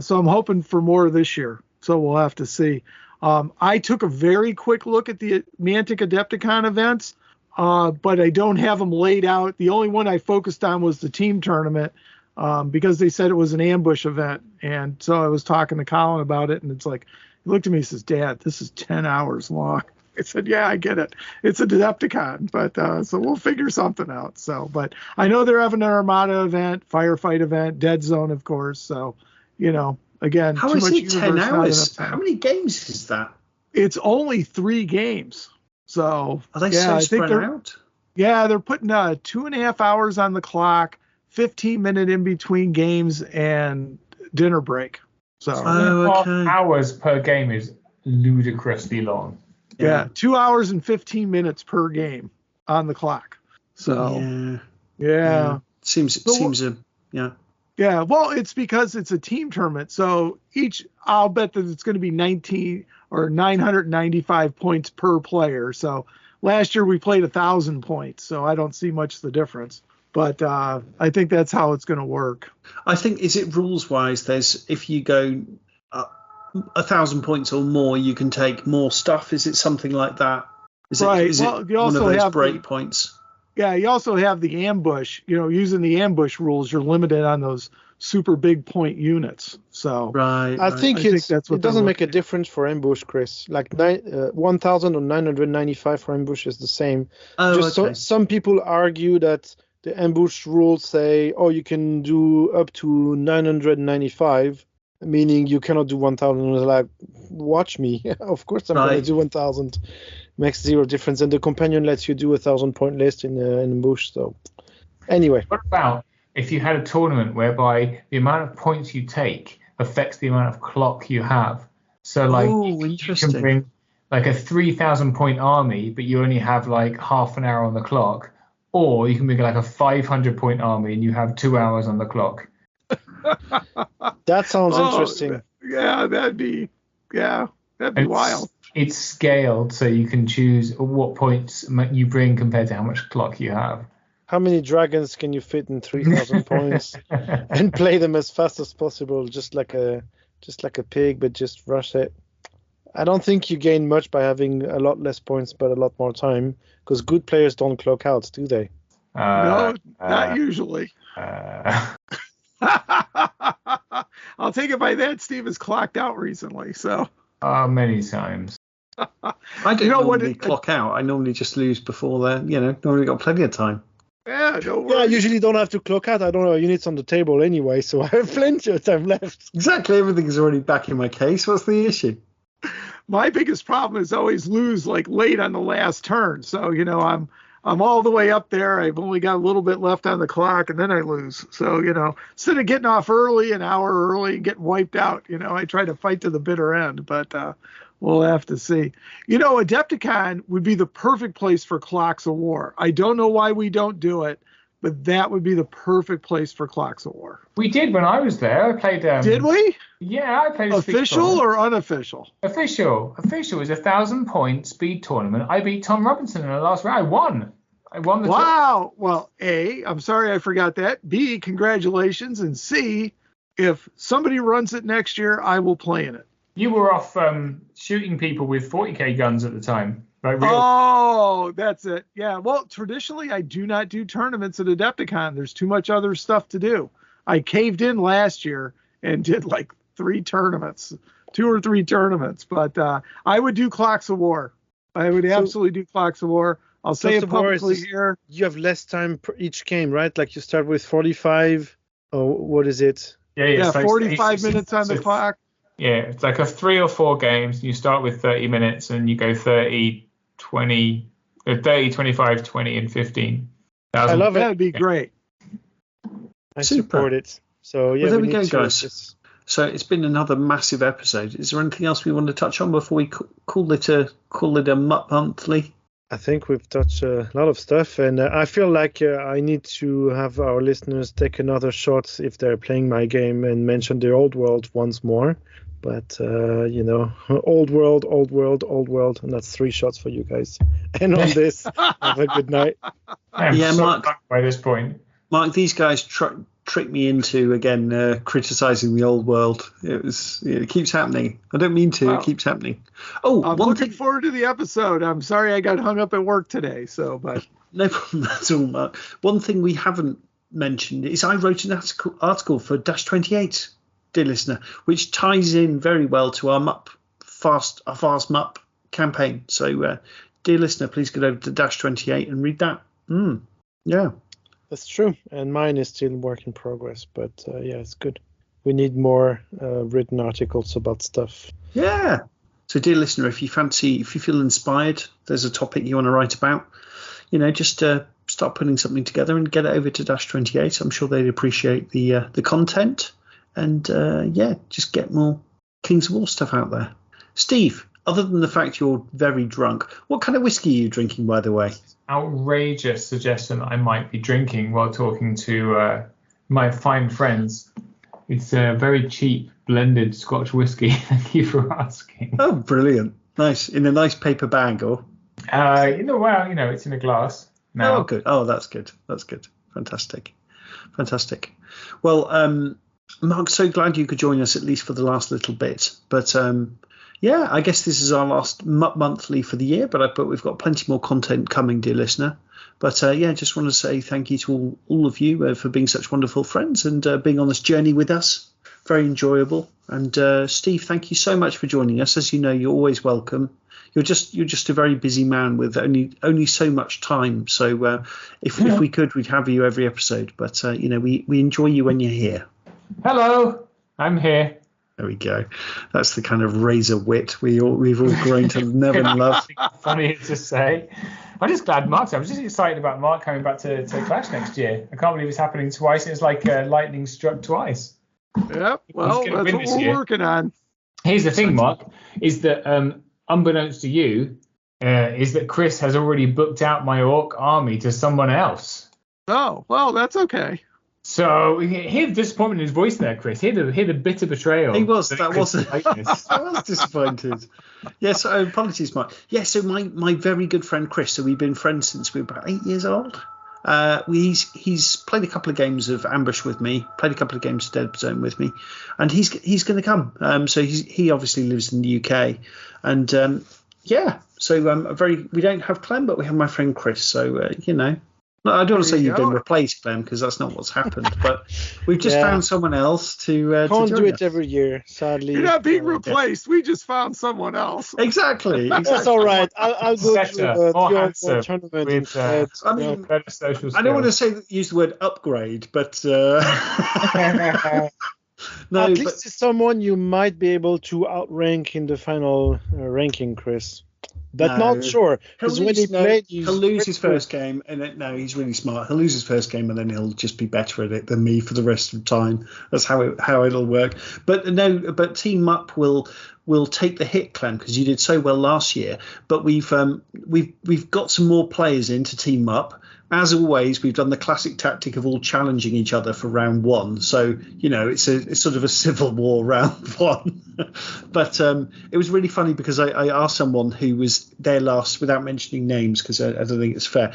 So I'm hoping for more this year. So we'll have to see. I took a very quick look at the Mantic Adepticon events, but I don't have them laid out. The only one I focused on was the team tournament because they said it was an ambush event. And so I was talking to Colin about it, and it's like, he looked at me and says, Dad, this is 10 hours long. I said, yeah, I get it. It's a Adepticon, but so we'll figure something out. So, but I know they're having an Armada event, Firefight event, Deadzone, of course. So, again, how is it 10 hours? How many games is that? It's only 3 games. So are they so spread out? Yeah, they're putting 2.5 hours on the clock, 15-minute in between games, and dinner break. So 2.5 hours per game is ludicrously long. Yeah, 2 hours and 15 minutes per game on the clock. So yeah. Seems Yeah, well, it's because it's a team tournament. So I'll bet that it's going to be 995 points per player. So last year we played 1,000 points. So I don't see much the difference. But I think that's how it's going to work. I think, is it rules wise? If you go 1,000 points or more, you can take more stuff. Is it something like that? Is right. It you one also of those have break points? Yeah, you also have the ambush. Using the ambush rules, you're limited on those super big point units. So I think that's what it doesn't make a difference for ambush, Chris. Like 1,000 or 995 for ambush is the same. Okay. Some people argue that the ambush rules say, you can do up to 995, meaning you cannot do 1,000. Like, watch me. Of course I'm going to do 1,000. Makes zero difference. And the companion lets you do 1,000-point list in ambush. So anyway. What about if you had a tournament whereby the amount of points you take affects the amount of clock you have? So like you can bring like a 3,000-point army, but you only have like half an hour on the clock, or you can bring like a 500-point army and you have 2 hours on the clock. That sounds interesting. Yeah, that'd be wild. It's scaled, so you can choose what points you bring compared to how much clock you have. How many dragons can you fit in 3,000 points and play them as fast as possible, just like a pig, but just rush it? I don't think you gain much by having a lot less points but a lot more time, because good players don't clock out, do they? No, not usually. I'll take it by that Steve has clocked out recently. So many times. I don't normally clock out. I normally just lose before then. Normally got plenty of time. Yeah, no worries. Yeah, I usually don't have to clock out. I don't have units on the table anyway, so I have plenty of time left. Exactly, everything's already back in my case. What's the issue? My biggest problem is always lose like late on the last turn. So I'm all the way up there. I've only got a little bit left on the clock, and then I lose. So instead of getting off early, an hour early, and getting wiped out, I try to fight to the bitter end. But we'll have to see. Adepticon would be the perfect place for Clocks of War. I don't know why we don't do it, but that would be the perfect place for Clocks of War. We did when I was there. I played. Did we? Yeah, I played. Official or unofficial? Official. Official is 1,000-point speed tournament. I beat Tom Robinson in the last round. I won the Wow. Well, A, I'm sorry I forgot that. B, congratulations. And C, if somebody runs it next year, I will play in it. You were off shooting people with 40k guns at the time. Right? Oh, that's it. Yeah. Well, traditionally, I do not do tournaments at Adepticon. There's too much other stuff to do. I caved in last year and did like 2 or 3 tournaments. But I would do Clocks of War. I would absolutely do Clocks of War. I'll say it publicly here. You have less time per each game, right? Like you start with 45. Oh, what is it? Yeah, 45 minutes on the clock. Yeah, it's like a 3 or 4 games. You start with 30 minutes and you go 30, 20, 30, 25, 20, and 15. I love it. That'd be great. I support it. So yeah, well, there we go, guys. So it's been another massive episode. Is there anything else we want to touch on before we call it a MUP monthly? I think we've touched a lot of stuff, and I feel like I need to have our listeners take another shot if they're playing my game and mention the old world once more. But, old world, and that's 3 shots for you guys. And on this, have a good night. Mark, by this point. Mark, these guys tricked me into, again, criticizing the old world. It keeps happening. I don't mean to. It keeps happening. Oh, I'm looking forward to the episode. I'm sorry I got hung up at work today. But no problem. That's all, Mark. One thing we haven't mentioned is I wrote an article for Dash 28, dear listener, which ties in very well to our fast MUP campaign. So, dear listener, please get over to Dash 28 and read that. Yeah. That's true, and mine is still work in progress, but it's good. We need more written articles about stuff. Yeah. So, dear listener, if you feel inspired, there's a topic you want to write about, just start putting something together and get it over to Dash 28. I'm sure they'd appreciate the content, and just get more Kings of War stuff out there. Steve, other than the fact you're very drunk, what kind of whiskey are you drinking, by the way? Outrageous suggestion that I might be drinking while talking to my fine friends. It's a very cheap blended Scotch whiskey. Thank you for asking. Oh, brilliant. Nice. In a nice paper bag, or? It's in a glass now. Oh, good. Oh, that's good. That's good. Fantastic. Well, Mark, so glad you could join us at least for the last little bit. But yeah, I guess this is our last monthly for the year, but we've got plenty more content coming, dear listener. But yeah, just want to say thank you to all of you for being such wonderful friends and being on this journey with us. Very enjoyable. And Steve, thank you so much for joining us. As you know, you're always welcome. You're just a very busy man with only so much time. So if we could, we'd have you every episode. But we enjoy you when you're here. Hello, I'm here. There we go. That's the kind of razor wit we've all grown to know and love. Funny to say. I'm just glad I was just excited about Mark coming back to Clash next year. I can't believe it's happening twice. It's like lightning struck twice. Yep. Well, that's what we're working on. Here's the thing, Mark, is that unbeknownst to you, is that Chris has already booked out my orc army to someone else. Oh, well, that's okay. So hear the disappointment in his voice there, Chris. Hear the bitter betrayal. He was. I was disappointed. Yes, apologies, Mark. Yeah, so my very good friend Chris. So we've been friends since we were about 8 years old. He's played a couple of games of Ambush with me, played a couple of games of Deadzone with me, and he's going to come. So he obviously lives in the UK, and yeah. So we don't have Clem, but we have my friend Chris. So I don't want to say you've been replaced, Clem, because that's not what's happened. But we've just found someone else to can't do it us. every year, sadly. You're not being replaced. We just found someone else. Exactly. That's all right. I'll go to the tournament instead. I mean, I don't want to use the word upgrade, but no. At least it's someone you might be able to outrank in the final ranking, Chris. But not sure. Because when he played, he'll lose his first game, and he's really smart. He'll lose his first game, and then he'll just be better at it than me for the rest of the time. That's how it'll work. But Team MUP will take the hit, Clem, because you did so well last year. But we've got some more players into Team MUP. As always, we've done the classic tactic of all challenging each other for round one. So, it's sort of a civil war round one. But it was really funny because I asked someone who was there last, without mentioning names, because I don't think it's fair,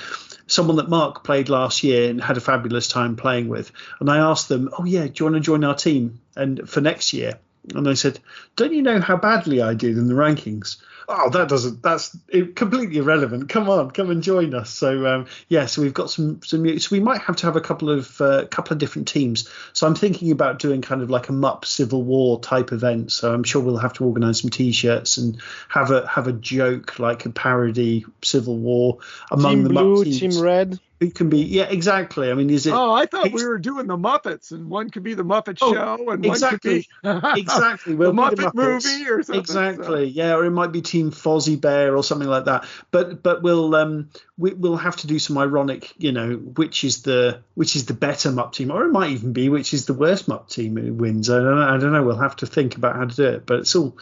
someone that Mark played last year and had a fabulous time playing with. And I asked them, oh, yeah, do you want to join our team and for next year? And I said, don't you know how badly I did in the rankings? Oh, that's completely irrelevant. Come and join us. So so we've got some so we might have to have a couple of different teams. So I'm thinking about doing kind of like a MUP Civil War type event. So I'm sure we'll have to organise some T-shirts and have a joke, like a parody Civil War among Team the Blue, MUP teams. Team Red. It can be, exactly. I mean, is it? Oh, I thought we were doing the Muppets, and one could be the Muppet Show, and exactly. one could be exactly. the Muppet movie or something. Exactly, so. Or it might be Team Fozzie Bear or something like that. But we'll have to do some ironic, which is the better MUP team, or it might even be which is the worst MUP team who wins. I don't know. We'll have to think about how to do it, but it's all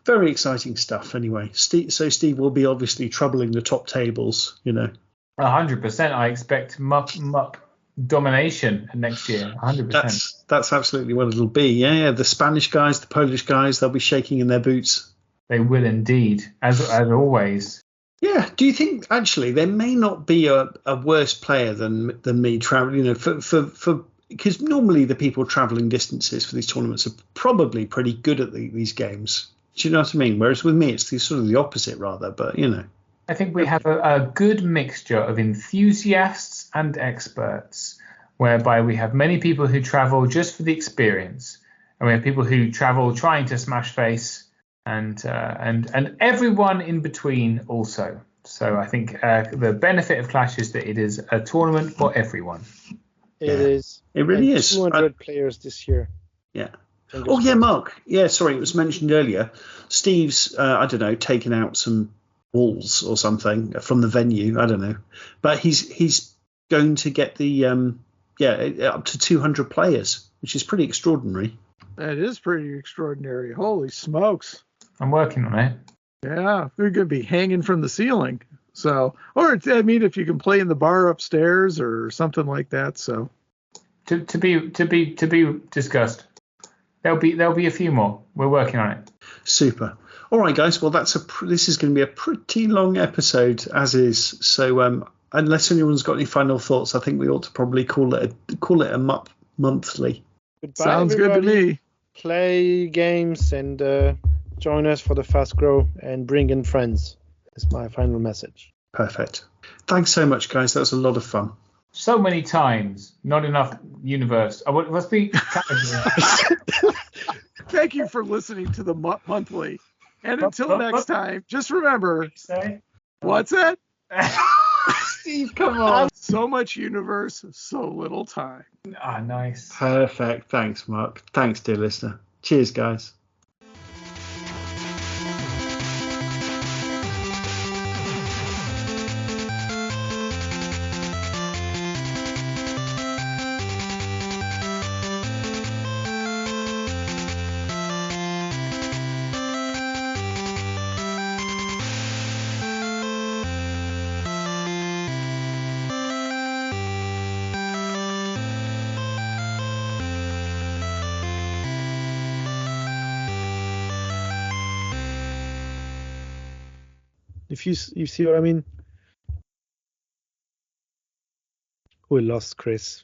very exciting stuff anyway. Steve will be obviously troubling the top tables, 100%. I expect MUP domination next year. 100%. That's absolutely what it'll be. Yeah. The Spanish guys, the Polish guys, they'll be shaking in their boots. They will indeed, as always. Yeah. Do you think actually there may not be a worse player than me traveling? For because normally the people traveling distances for these tournaments are probably pretty good at these games. Do you know what I mean? Whereas with me, it's sort of the opposite rather. But I think we have a good mixture of enthusiasts and experts, whereby we have many people who travel just for the experience, and we have people who travel trying to smash face, and everyone in between also. So I think the benefit of Clash is that it is a tournament for everyone. It is. It really is. 200 players this year. Yeah. Oh yeah, Mark. Yeah, sorry, it was mentioned earlier. Steve's taken out some walls or something from the venue. I don't know, but he's going to get the up to 200 players, which is pretty extraordinary. That is pretty extraordinary. Holy smokes! I'm working on it. Yeah, they're going to be hanging from the ceiling. So, if you can play in the bar upstairs or something like that. So, to be discussed. There'll be a few more. We're working on it. Super. All right, guys. Well, this is going to be a pretty long episode, as is. So, unless anyone's got any final thoughts, I think we ought to probably call it a MUP monthly. Goodbye, Sounds good to everybody. me. Play games and join us for the Fast Grow and bring in friends. Is my final message. Perfect. Thanks so much, guys. That was a lot of fun. So many times, not enough universe. What's the Thank you for listening to the monthly. And until next time, just remember. say? What's that? Steve, come on. So much universe, so little time. Ah, nice. Perfect. Thanks, Mark. Thanks, dear listener. Cheers, guys. If you see what I mean. We lost Chris.